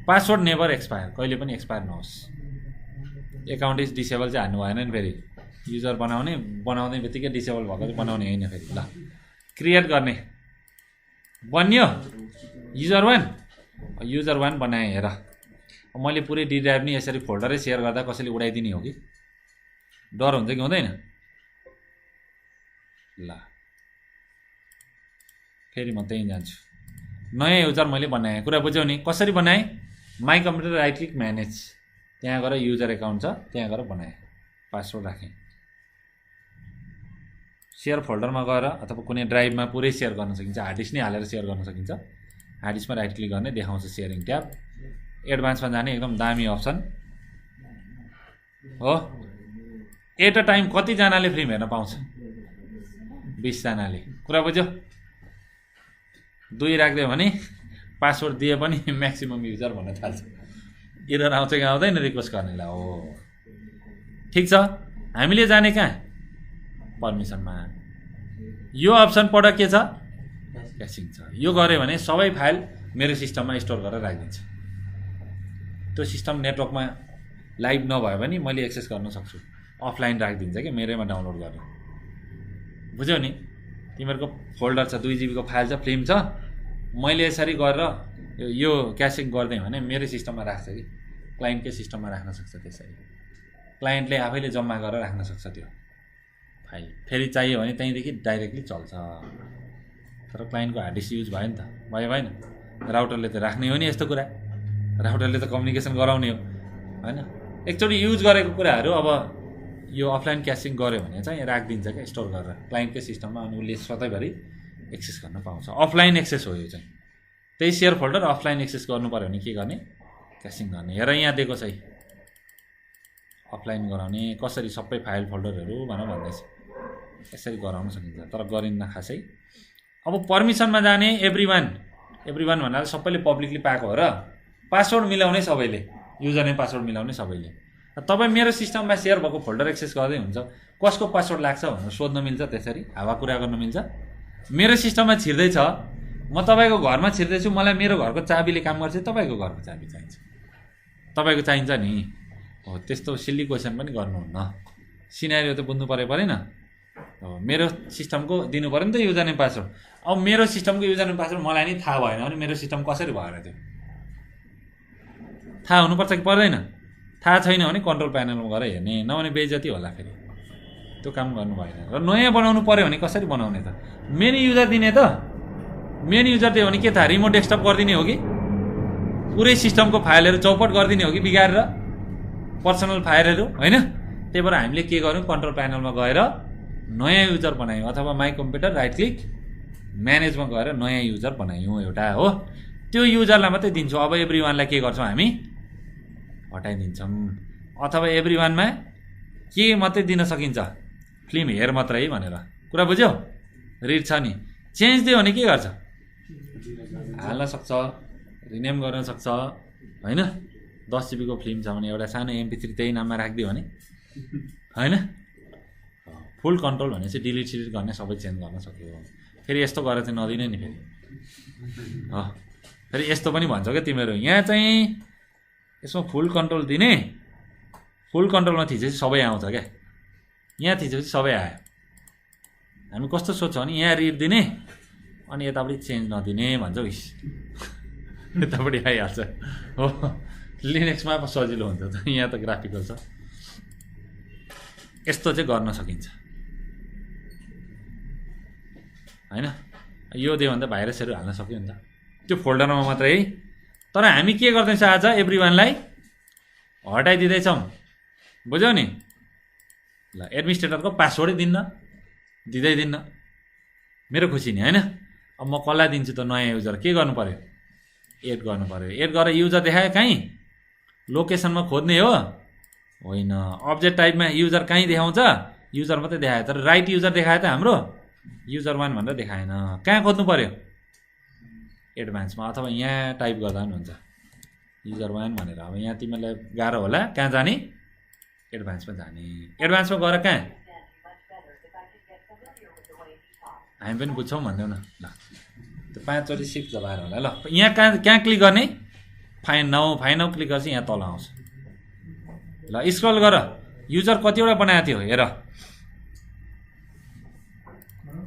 A: पासवर्ड नेभर एक्सपायर कहिले पनि एक्सपायर नहोस् एकाउन्ट इज डिसेबल चाहिँ हान्नु भएन नि फेरि युजर बनाउने बित्तिकै डिसेबल भएको चाहिँ बनाउने होइन फेरि ल क्रिएट गर्ने बन्यो युजर 1 बनाएँ हेर मैले पुरै डी ड्राइभ नि यसरी फोल्डरै सेयर गर्दा कसैले उडाइदिने हो कि डर हुन्छ कि हुँदैन ल फेरि म त्यहीँ जान्छु नयाँ युजर मैले बनाएँ कुरा बुझ्यौ नि कसरी बनाएँ my computer right click manage त्यहाँ गएर युजर एकाउन्ट छ त्यहाँ गएर बनाएँ पासवर्ड राखेँ सेयर फोल्डरमा गएर अथवा कुनै ड्राइभमा पुरै सेयर गर्न सकिन्छ हार्ड डिस्क नै हालेर सेयर गर्न सकिन्छ हार्ड डिस्कमा राइट क्लिक गर्ने देखाउँछ सेयरिङ ट्याब एडभान्समा जाने एकदम दामी अप्सन हो एट अ टाइम कतिजनाले फिल्म हेर्न पाउँछ 20 जनाले कुरा बुझ्यो 2 राख्दियो भने पासवर्ड दिए पनि म्याक्सिमम युजर भन्न थाल्छ एरर आउँछ कि आउँदैन रिक्वेस्ट गर्नेलाई हो ठिक छ हामीले जाने कहाँ पर्मिसनमा यो अप्सन पढ के छ क्यासिङ छ यो गऱ्यो भने सबै फाइल मेरो सिस्टममा स्टोर गरेर राखिदिन्छ त्यो सिस्टम नेटवर्कमा लाइभ नभए पनि मैले एक्सेस गर्न सक्छु अफलाइन राखिदिन्छ कि मेरैमा डाउनलोड गर्ने बुझ्यौ नि तिमीहरूको फोल्डर छ 2 GB को फाइल छ फिल्म छ मैले यसरी गरेर यो क्यासिङ गर्दै भने मेरो सिस्टममा राख्छ कि क्लाइन्टकै सिस्टममा राख्न सक्छ त्यसरी क्लाइन्टले आफैले जम्मा गरेर राख्न सक्छ त्यो फाइल फेरि चाहियो भने त्यहीँदेखि डाइरेक्टली चल्छ तर क्लाइन्टको हार्ड डिस्क युज भयो नि त भयो भएन राउटरले त राख्ने हो नि यस्तो कुरा राउटरले त कम्युनिकेसन गराउने हो हैन एकचोटि युज गरेको कुराहरू अब यो अफलाइन क्यासिङ गर्यो भने चाहिँ राखिदिन्छ क्या स्टोर गरेर क्लाइन्टकै सिस्टममा अनि उसले सधैँभरि एक्सेस गर्न पाउँछ अफलाइन एक्सेस हो यो चाहिँ त्यही सेयर फोल्डर अफलाइन एक्सेस गर्नु पर्यो भने के गर्ने क्यासिङ गर्ने हेर यहाँ दिएको छ अफलाइन गराउने कसरी सबै फाइल फोल्डरहरू भनेर भन्दैछ यसरी गराउन सकिन्छ तर गरिन्न खासै अब पर्मिसनमा जाने एभ्रीवान भन्नाले सबैले पब्लिकली पाएको हो र पासवर्ड मिलाउने सबैले युजर नेम पासवर्ड मिलाउने सबैले तपाईँ मेरो सिस्टममा सेयर भएको फोल्डर एक्सेस गर्दै हुन्छ कसको पासवर्ड लाग्छ भनेर सोध्न मिल्छ त्यसरी हावा कुरा गर्न मिल्छ मेरो सिस्टममा छिर्दैछ म तपाईँको घरमा छिर्दैछु मलाई मेरो घरको चाबीले काम गर्छ तपाईँको घरको चाबी चाहिन्छ तपाईँको चाहिन्छ नि हो त्यस्तो सिल्ली क्वेसन पनि गर्नुहुन्न सिनारियो त बुझ्नु परेन मेरो सिस्टमको दिनु पऱ्यो नि त युजर नेम पासवर्ड अब मेरो सिस्टमको युजर नेम पासवर्ड मलाई नि थाहा भएन भने मेरो सिस्टम कसरी भएर त्यो थाहा हुनुपर्छ कि पर्दैन थाहा छैन भने कन्ट्रोल प्यानलमा गएर हेर्ने नभने बेइज्जती होला फेरि त्यो काम गर्नु भएन र नयाँ बनाउनु पर्यो भने कसरी बनाउने त मेन युजर दिने त मेन युजर दियो भने के थाहा रिमोट डेस्कटप गरिदिने हो कि पुरै सिस्टमको फाइलहरू चौपट गरिदिने हो कि बिगारेर पर्सनल फाइलहरू होइन त्यही भएर हामीले के गर्यौँ कन्ट्रोल प्यानलमा गएर नयाँ युजर बनायौँ अथवा माई कम्प्युटर राइट क्लिक म्यानेजमा गएर नयाँ युजर बनायौँ एउटा हो त्यो युजरलाई मात्रै दिन्छौँ अब एभ्रीवानलाई के गर्छौँ हामी हटाइदिन्छौँ अथवा एभ्रीवानमा के मात्रै दिन सकिन्छ फिल्म हेर मात्रै भनेर कुरा बुझ्यौ रिड छ नि चेन्ज दियो भने के गर्छ हाल्न सक्छ रिनेम गर्न सक्छ होइन 10 GB को फिल्म छ भने एउटा सानो MP3 त्यही नाममा राखिदियो भने होइन फुल कन्ट्रोल भनेपछि डिलिट सिलिट गर्ने सबै चेन्ज गर्न सक्यो। फेरि यस्तो गरेर चाहिँ नदिने नि फेरि फेरि यस्तो पनि भन्छ क्या तिमीहरू, यहाँ चाहिँ यसमा फुल कन्ट्रोल दिने, फुल कन्ट्रोलमा थिचेपछि सबै आउँछ क्या, यहाँ थिचेपछि सबै आयो। हामी कस्तो सोच्छौँ भने यहाँ रिड दिने अनि यतापट्टि चेन्ज नदिने भन्छ उइस यतापट्टि आइहाल्छ हो। लिनक्समा सजिलो हुन्छ त, यहाँ त ग्राफिकल छ। यस्तो चाहिँ गर्न सकिन्छ होइन। यो दियो भने त भाइरसहरू हाल्न सक्यो नि त त्यो फोल्डरमा मात्रै है। तर हामी के गर्दैछौँ आज एभ्रिवानलाई हटाइदिँदैछौँ, बुझ्यौ नि। ल एडमिनिस्ट्रेटरको पासवर्डै दिँदै दिन्न, मेरो खुसी नि होइन। अब म कसलाई दिन्छु त नयाँ युजर, के गर्नु पऱ्यो, एड गर्नु पऱ्यो। एड गरेर युजर देखायो कहीँ लोकेसनमा खोज्ने हो होइन, अब्जेक्ट टाइपमा युजर कहीँ देखाउँछ, युजर मात्रै देखायो। तर राइट युजर देखायो त हाम्रो युजर वान भनेर देखाएन। कहाँ खोज्नु पऱ्यो, एडभान्समा अथवा यहाँ टाइप गर्दा पनि हुन्छ युजर वान भनेर। अब यहाँ तिमीलाई गाह्रो होला, कहाँ जाने, एडभान्समा जाने। एडभान्समा गएर कहाँ हामी पनि बुझ्छौँ भन्दैौ न। ल त्यो 5 चोटि सिफ्ट दबाएर होला। ल यहाँ कहाँ क्लिक गर्ने, फाइन नाउ क्लिक गर्छ, यहाँ तल आउँछ। ल स्क्रल गर, युजर कतिवटा बनाएको थियो हेर,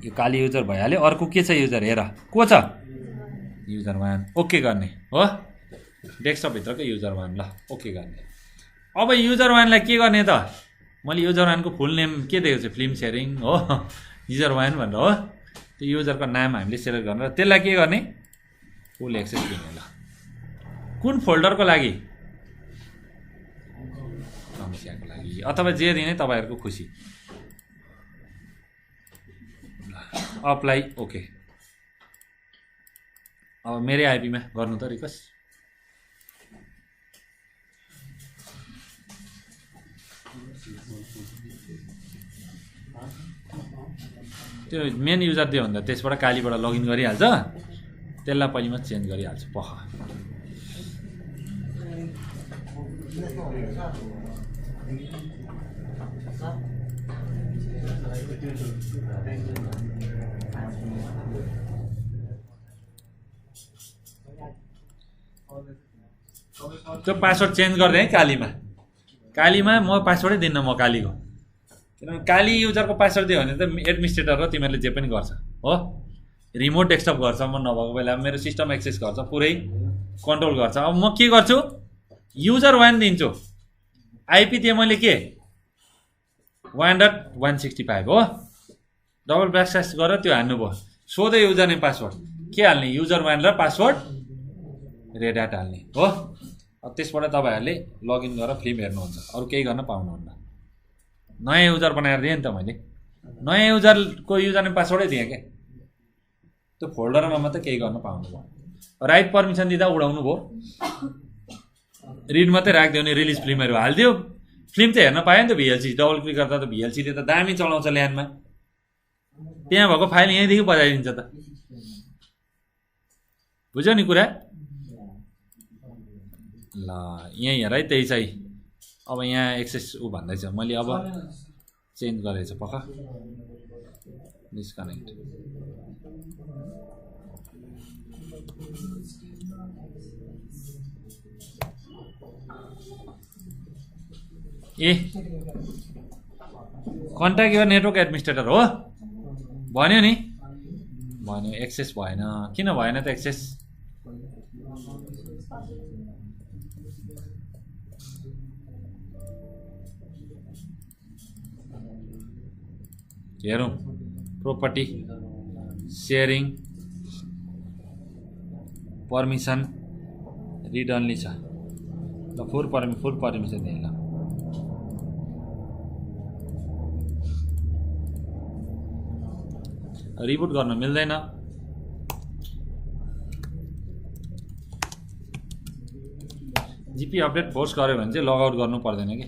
A: यो काली युजर भइहाल्यो। अर्को के छ युजर हेर, को छ युजर वान, ओके गर्ने हो। डेस्कटपभित्रको युजर वान, ल ओके गर्ने। अब युजर वानलाई के गर्ने त, मैले युजर वानको फुल नेम के दिएको छु, फिल्म सेयरिङ हो युजर वान भनेर हो। त्यो युजरको नाम हामीले सेलेक्ट गरेर त्यसलाई के गर्ने, फुल एक्सेस दिने। ल कुन फोल्डरको लागि, समस्याको लागि अथवा जे दिने तपाईँहरूको खुसी। Apply okay. अब मेरै आइपीमा गर्नु त रिक्वेस्ट। त्यो मेन युजर दियो भने त त्यसबाट कालीबाट लगइन गरिहाल्छ, त्यसलाई पहिले म चेन्ज गरिहाल्छु पख। त्यो पासवर्ड चेन्ज गरिदिएँ है कालीमा म पासवर्डै दिन्न म कालीको, किनभने काली युजरको पासवर्ड दियो भने त एडमिनिस्ट्रेटर र तिमीहरूले जे पनि गर्छ हो। रिमोट डेस्कटप गर्छ, म नभएको बेला मेरो सिस्टम एक्सेस गर्छ, पुरै कन्ट्रोल गर्छ। अब म के गर्छु, युजर वान दिन्छु, आइपी दिएँ मैले के 1.165 हो। डबल ब्याकस्ल्यास गरेर त्यो हान्नुभयो, सोधै युजर नेम पासवर्ड के हाल्ने, युजर वान र पासवर्ड रेड ह्याट हाल्ने हो। अब त्यसबाट तपाईँहरूले लगइन गरेर फिल्म हेर्नुहुन्छ, अरू केही गर्न पाउनुहुन्न। नयाँ युजर बनाएर दिएँ नि त मैले, नयाँ युजरको युजर नेम पासवर्डै दिएँ क्या, त्यो फोल्डरमा मात्रै केही गर्न पाउनुभयो। राइट पर्मिसन दिँदा उडाउनु भयो, रिड मात्रै राखिदियो भने रिलिज फिल्महरू हालिदियो। फिल्म चाहिँ हेर्न पायो नि त भिएलसी, डबल क्लिक गर्दा त भिएलसीले त दामी चलाउँछ ल्यानमा, त्यहाँ भएको फाइल यहीँदेखि बजाइदिन्छ त, बुझ्यौ नि कुरा। ल यहीँ हेर है, त्यही चाहिँ अब यहाँ एक्सेस ऊ भन्दैछ, मैले अब चेन्ज गरेछ पख डिस्कनेक्ट। ए कन्ट्याक्ट युर नेटवर्क एडमिनिस्ट्रेटर हो भन्यो नि, भन्यो एक्सेस भएन। किन भएन त एक्सेस, हेरौँ property sharing permission read only छ। ल फुल पर्मिसन दिएँ। ल रिबुट गर्न मिल्दैन, जिपी अपडेट फोर्स गऱ्यो भने चाहिँ लगआउट गर्नु पर्दैन कि,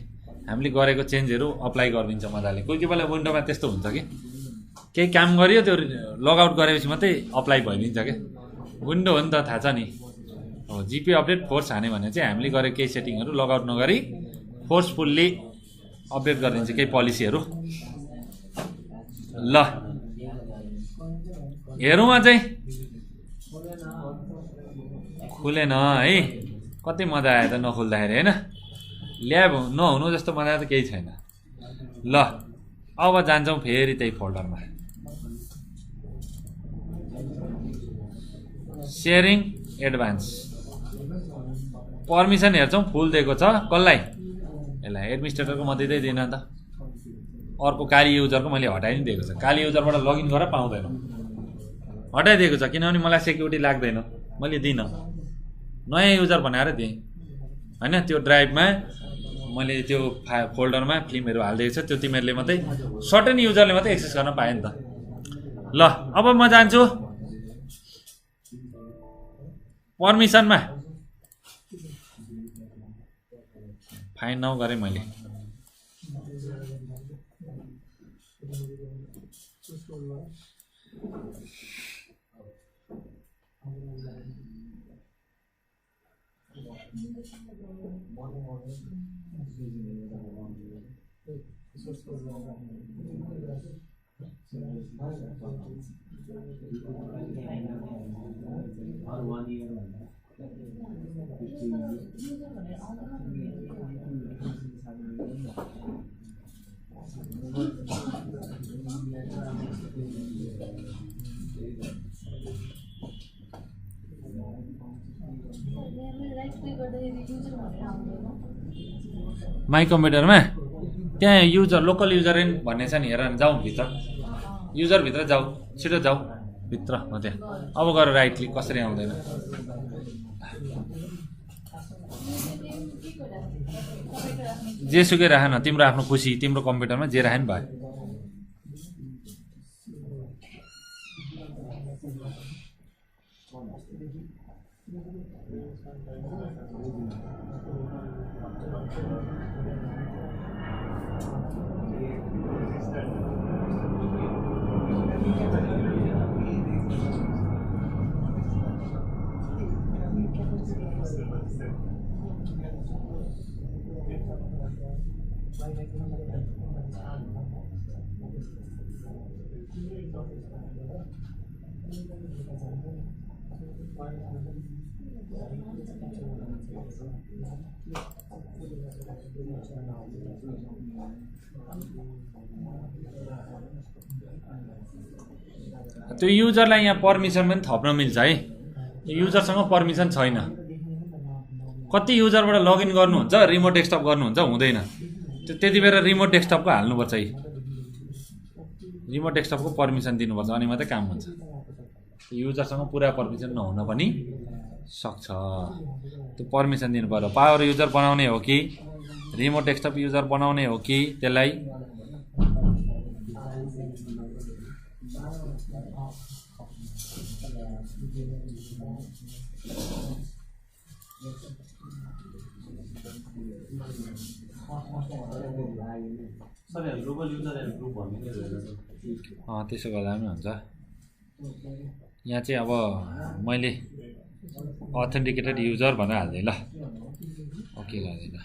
A: हामीले गरेको चेन्जहरू अप्लाई गरिदिन्छ मजाले। कोही कोही बेला विन्डोमा त्यस्तो हुन्छ कि केही काम गरियो त्यो लगआउट गरेपछि मात्रै अप्लाई भइदिन्छ क्या, विन्डो हो नि त थाहा छ नि। हो जिपी अपडेट फोर्स हान्यो भने चाहिँ हामीले गरेको केही सेटिङहरू लगआउट नगरी फोर्सफुल्ली अपडेट गरिदिन्छ केही पोलिसीहरू। ल हेरौँ अझै खुलेन है कति मजा आयो त नखुल्दाखेरि होइन ल्याब नहुनु जस्तो मजा त केही छैन ल अब जान्छौँ फेरि त्यही फोल्डरमा सेयरिङ एडभान्स पर्मिसन हेर्छौँ फुल दिएको छ कसलाई यसलाई एडमिनिस्ट्रेटरको म दिँदैन त अर्को काली युजरको मैले हटाइ नै दिएको छ काली युजरबाट लगइन गरेर पाउँदैन हटाइदिएको छ किनभने मलाई सेक्युरिटी लाग्दैन मैले दिइनँ नयाँ युजर बनाएर दिएँ होइन त्यो ड्राइभमा मैले त्यो फोल्डरमा फिल्महरू हालिदिएको छ त्यो तिमीहरूले मात्रै सर्टेन युजरले मात्रै एक्सेस गर्न पाएँ नि त ल अब म जान्छु पर्मिसनमा फाइन नाउ गरेँ मैले माई कम्प्युटरमा त्यहाँ युजर लोकल युजर भन्ने छ नि हेर जाउँ भित्र युजरभित्र जाऊ छिटो जाऊ भित्र हो त्यहाँ अब गएर राइट क्लिक कसरी आउँदैन जेसुकै राख न तिम्रो आफ्नो खुसी तिम्रो कम्प्युटरमा जे राखे नि भयो त्यो युजरलाई यहाँ पर्मिसन पनि थप्न मिल्छ है युजरसँग पर्मिसन छैन कति युजरबाट लगइन गर्नुहुन्छ रिमोट डेस्कटप गर्नुहुन्छ हुँदैन त्यति बेला रिमोट डेस्कटपको हाल्नुपर्छ है रिमोट डेस्कटपको पर्मिसन दिनुपर्छ अनि मात्रै काम हुन्छ युजरसँग पुरा पर्मिसन नहुन पनि सक्छ त्यो पर्मिसन दिनु पर्यो पावर युजर बनाउने हो कि रिमोट डेस्कटप युजर बनाउने हो कि त्यसलाई त्यसो गर्दा पनि हुन्छ यहाँ चाहिँ अब मैले अथेन्टिकेटेड युजर भनेर हाल्दिएँ ल ओके गर्दैन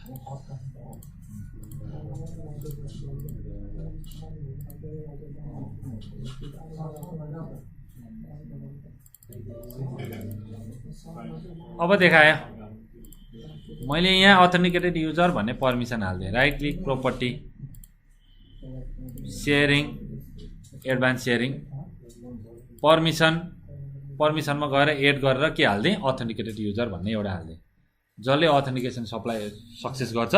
A: अब देखायो मैले यहाँ अथेन्टिकेटेड युजर भन्ने पर्मिसन हाल्दिएँ right click property sharing advance sharing पर्मिसनमा गएर एड गरेर के हाल्दिएँ अथेन्टिकेटेड युजर भन्ने एउटा हाल्दिएँ जसले अथेन्टिकेसन सप्लाई सक्सेस गर्छ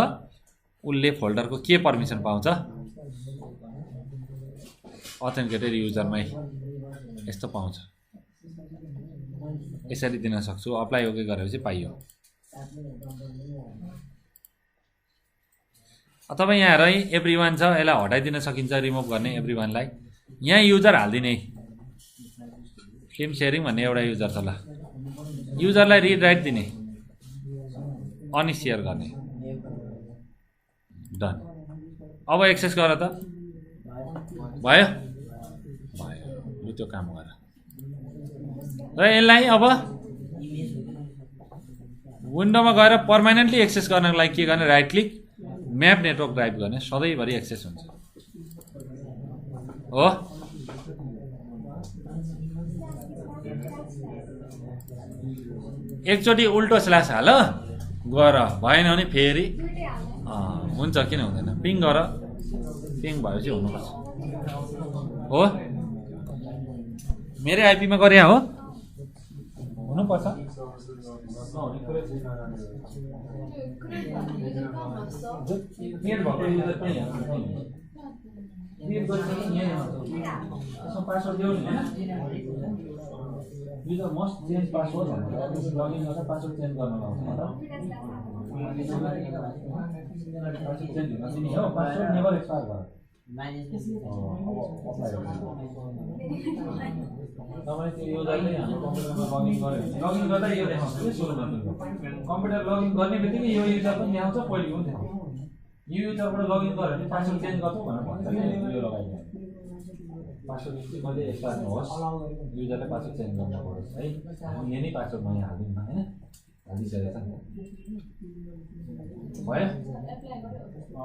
A: उसले फोल्डरको के पर्मिसन पाउँछ अथेन्टिकेटेड युजरमै यस्तो पाउँछ यसरी दिन सक्छु अप्लाई ओके गरेपछि पाइयो अथवा यहाँ हेर एभ्री वान छ यसलाई हटाइदिन सकिन्छ रिमुभ गर्ने एभ्री वानलाई यहाँ युजर हालिदिने फिल्म सेयरिङ भन्ने एउटा युजर छ ल युजरलाई रिड राइट दिने अनि सेयर गर्ने डन अब एक्सेस गर त भयो भयो त्यो काम गर र यसलाई अब विन्डोमा गएर पर्मानेन्टली एक्सेस गर्नको लागि के गर्ने right click map network drive गर्ने सधैँभरि एक्सेस हुन्छ हो एकचोटि उल्टो स्ल्यास हाल गर, भएन भने फेरि हुन्छ, किन हुँदैन, पिङ गर, पिङ भएपछि हुनुपर्छ हो। मेरै आइपीमा गरे हो, हुनुपर्छ। पासवर्ड देऊ नि होइन, मस्ट चेन्ज पासवर्ड लगइन गर्दा पासवर्ड चेन्ज गर्न लाउँछ, पासवर्ड चेन्ज हुन दिने हो, पासवर्ड नेभर एक्सपायर भयो। तपाईँ त्यो युजरले हाम्रो कम्प्युटरमा लगइन गऱ्यो भने लगइन गर्दा यो देखाउँछ कि सुरुमा कम्प्युटर लगइन गर्ने बित्तिकै यो युजर पनि देखाउँछ, पहिलेको पनि देखाउँछ। यो युजरबाट लगइन गऱ्यो भने पासवर्ड चेन्ज गर्छौँ भनेर भन्छ, यो लगाइदियो पासवर्ड चाहिँ कहिले एक्सपायर नहोस्, युजरले पासवर्ड चेन्ज गर्न परोस् है। हामी यही नै पासवर्ड म यहाँ हालिदिउँ होइन, हालिसकेको छ भयो।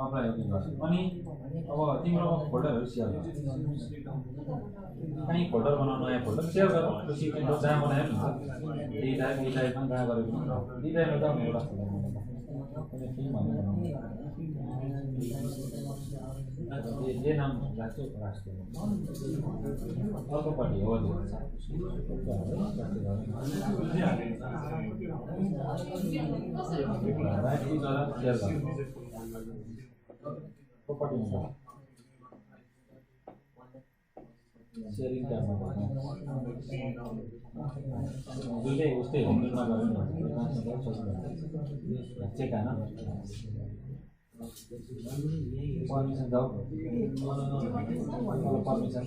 A: अप्लाई ओके गर्छु। अनि अब तिम्रो फोल्डरहरू सेयर गर्छ, कहीँ फोल्डर बनाउनु, नयाँ फोल्डर सेयर गर, सिक्रेट जहाँ बनाए पनि हुन्छ, यही टाइपमा जहाँ गरेको पनि यही टाइपमा त एउटा फोल्डर बनाउनु, ये नाम राख्छु राख्छु अर्कोपट्टि हो शेयरिङ ट्याबमा दुईटै उस्तै होममा गऱ्यो चेक होइन पर्मिसन जाऊ पर्मिसन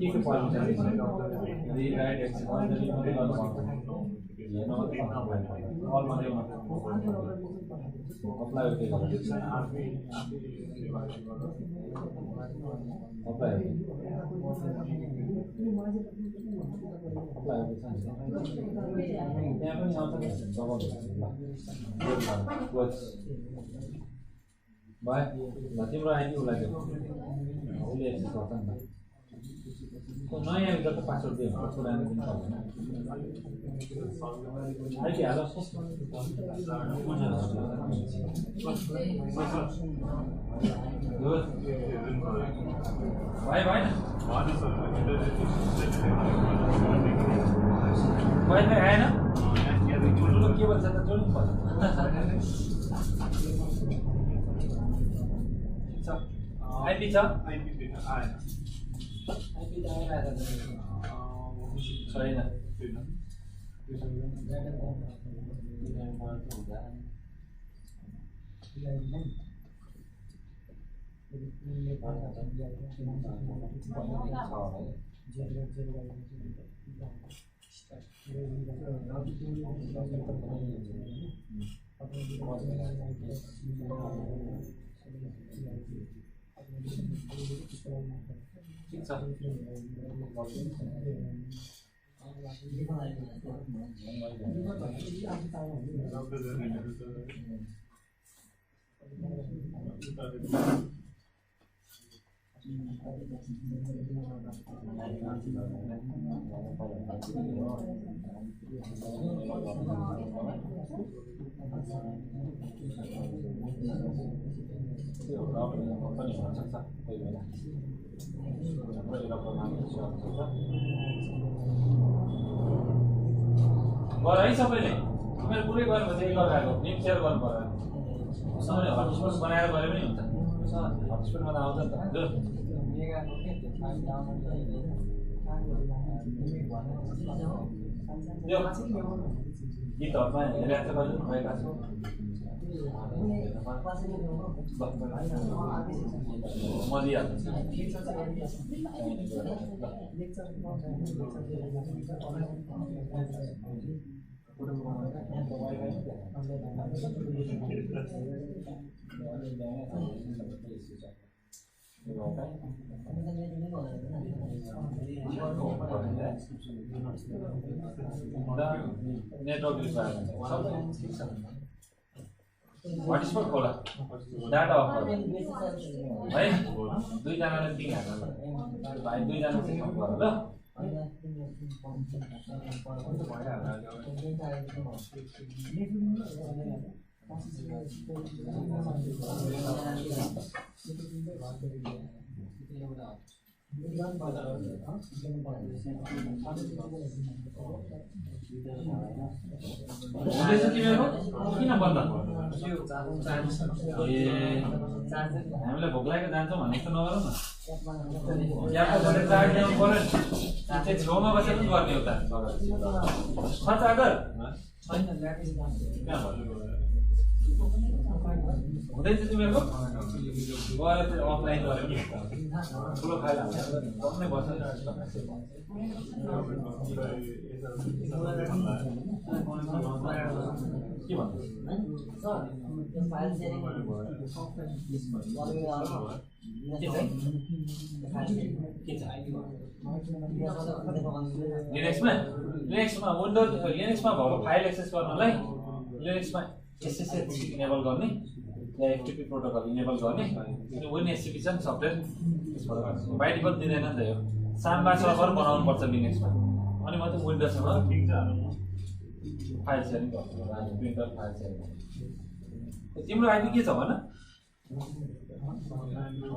A: के permission read write access all मात्रै अप्लाई ओके अप्लाई त्यहाँ पनि आउँछ भयो ल तिम्रो आइडी उसलाई दियो उसले एक्सेस गर्छ नि त नयाँ युजर त पासवर्ड दियो भने पुरानो दिन पर्दैन आइडी हाल भयो भएन वाइफाई आएन के भन्छ त जोड्नु पर्छ आइपी छ आइपी आएन आइपी त आइरहेको छैन ठिक छ गर है सबैले मेरो पुरै गरेपछि एक अर्काको लिङ्क सेयर गर्नु पर्यो सबैले हटस्पट बनाएर गरे पनि हुन्छ हटस्पटमा त आउँछ नि त जो गीतहरूमा हेरेर चाहिँ कहिले भएका छौँ म दिइहाल्छु नेटवर्क हटस्पट खोला डाटा अफ गर है दुईजनाले पिङ हाल्नु भाइ दुईजना चाहिँ अफ गर ल किन बन्द हामीलाई भोक लागेको जान्छौँ भने त नगरौँ न छेउमा बसेर पनि गर्ने उता हुँदैछ तिमीहरूको गएर अफलाइन गऱ्यो नि ठुलो फाइदा बस्नै बस्छ के भन्नु लिनक्समा विन्डोज लिनक्समा भएको फाइल एक्सेस गर्नलाई लिनक्समा SSH इनेबल गर्ने या FTP प्रोटोकल इनेबल गर्ने अनि WinSCP छ नि सफ्टवेयर त्यसबाट बाइ डिफल्ट दिँदैन नि त यो साम्बा सर्भर बनाउनु पर्छ लिनक्समा अनि मात्र विन्डोजसँग फाइल सेयरिङ गर्नु प्रिन्टर फाइल सेयरिङ तिम्रो आइपी के छ भन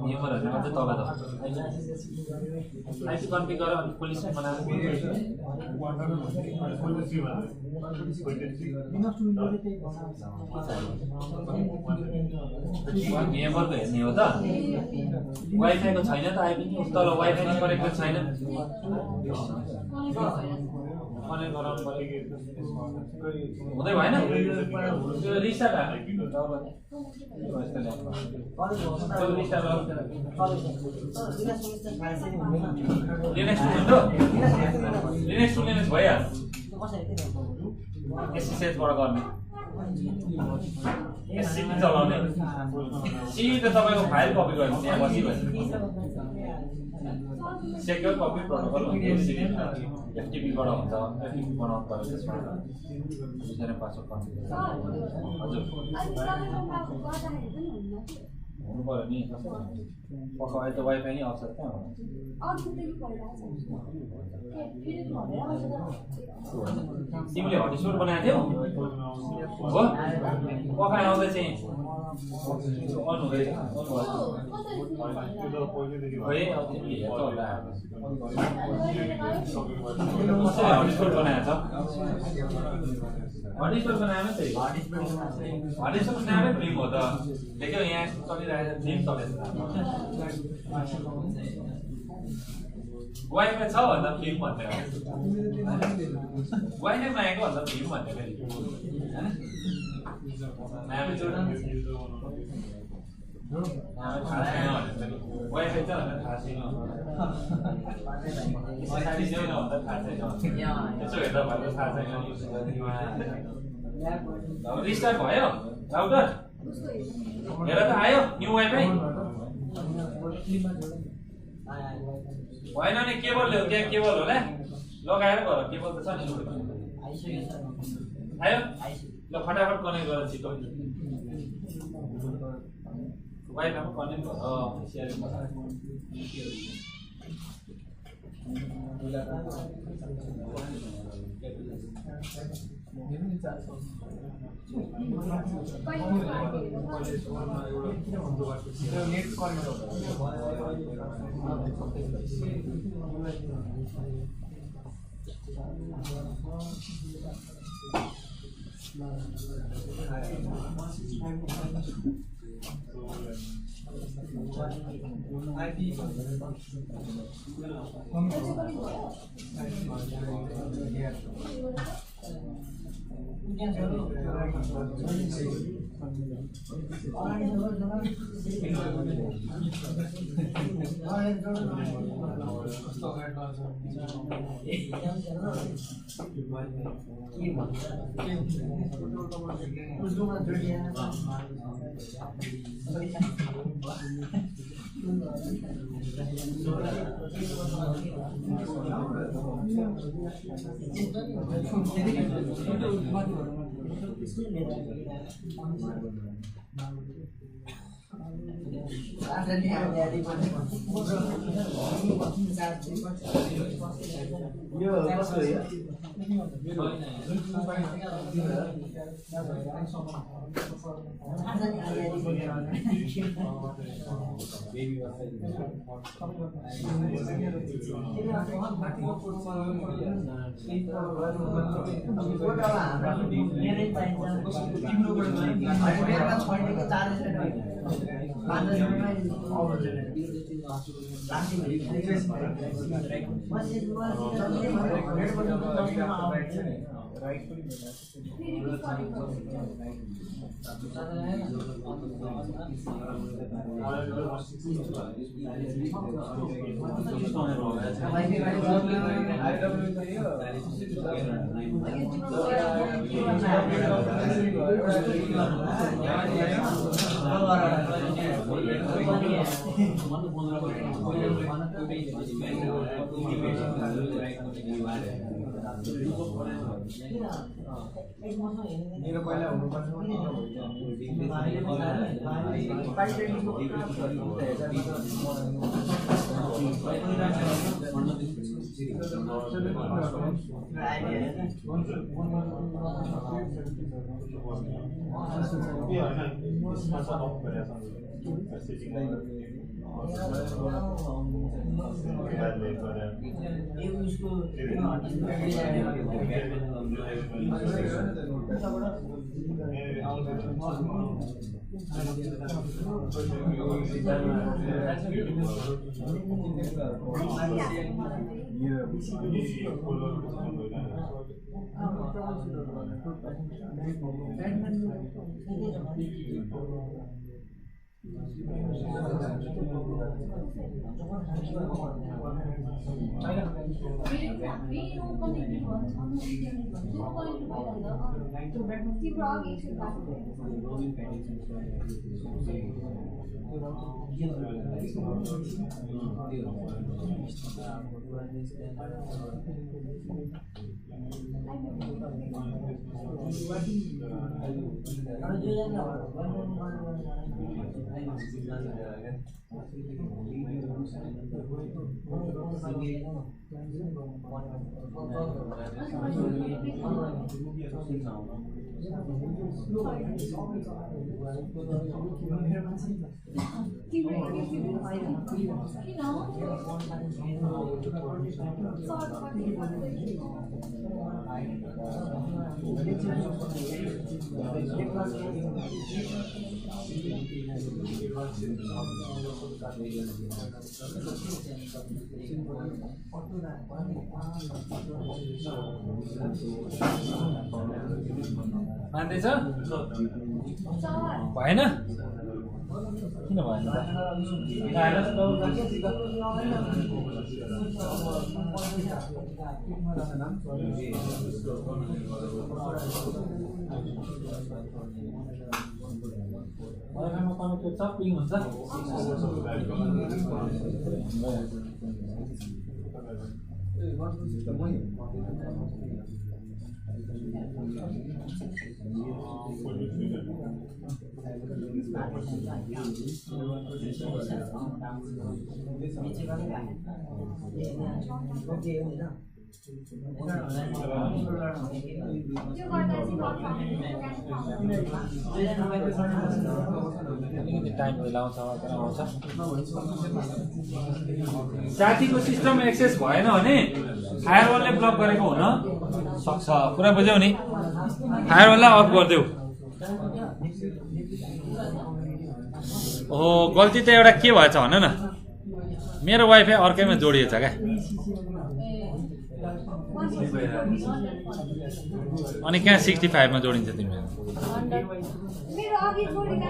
A: नेमरहरुले मात्रै तल छ आइपी कन्फिग गरेर अनि पुलिसले बनाएको नेमरको हेर्ने हो त वाइफाई को छैन त आइपी तल वाइफाई नै कनेक्टेड छैन कनेक्ट गराउनु पर्यो हुँदै भएन त्यो रिस्टार्ट लिनक्स भइहाल्छ SSH बाट गर्ने SCP चलाउने सिधै तपाईको फाइल कपी गर्ने त्यहाँ बसिबस्छ सेक्युर कपी प्रोटोकल भन्छ FTP बाट हुन्छ FTP बनाउनु पर्छ त्यसमा युजर पासवर्ड कन्फिग हजुर हुनु पर्यो नि पक्का अहिले त वाइफाई नै अप्सन कहाँ हो तिमीले हटस्पट बनाएको थियौ हो पक्का आउँदा चाहिँ अन हुँदै हटस्पट बनाएको छ हटस्पट बनाएन त हटस्पट बनाएरै फिल्म हो त देख्यौ यहाँ चलिरहेको फिल्म चलेछ वाइफाई छ भन्दा फिल्म भन्दै वाइफाई मागेको भन्दा फिल्म भन्दै फेरि वाइफाई छ भनेर थाहा छैन यसो हेर्दा भन्दा थाहा छैन रिस्टार्ट भयो राउटर हेर त आयो न्यू वाइफाई भएन नि केबल ल्याऊ त्यहाँ केबल होला लगाएर गर केबल त छ नि आयो ल फटाफट कनेक्ट गर छिटो वाइफाईमा कनेक्ट गर सेयरिङ मान्दैछ भएन किन भएन पिङ हुन्छ टाइम लाउँछ आउँछ साथीको सिस्टम एक्सेस भएन भने फायरवलले ब्लक गरेको हुन सक्छ कुरा बुझ्यौ नि फायरवललाई अफ गरिदेऊ ओहो गल्ती त एउटा के भएछ भन न मेरो वाइफाई अर्कैमा जोडिएछ क्या अनि कहाँ 65 मा जोडिन्छ तिमीहरू मेरो अघि जोडिन्छ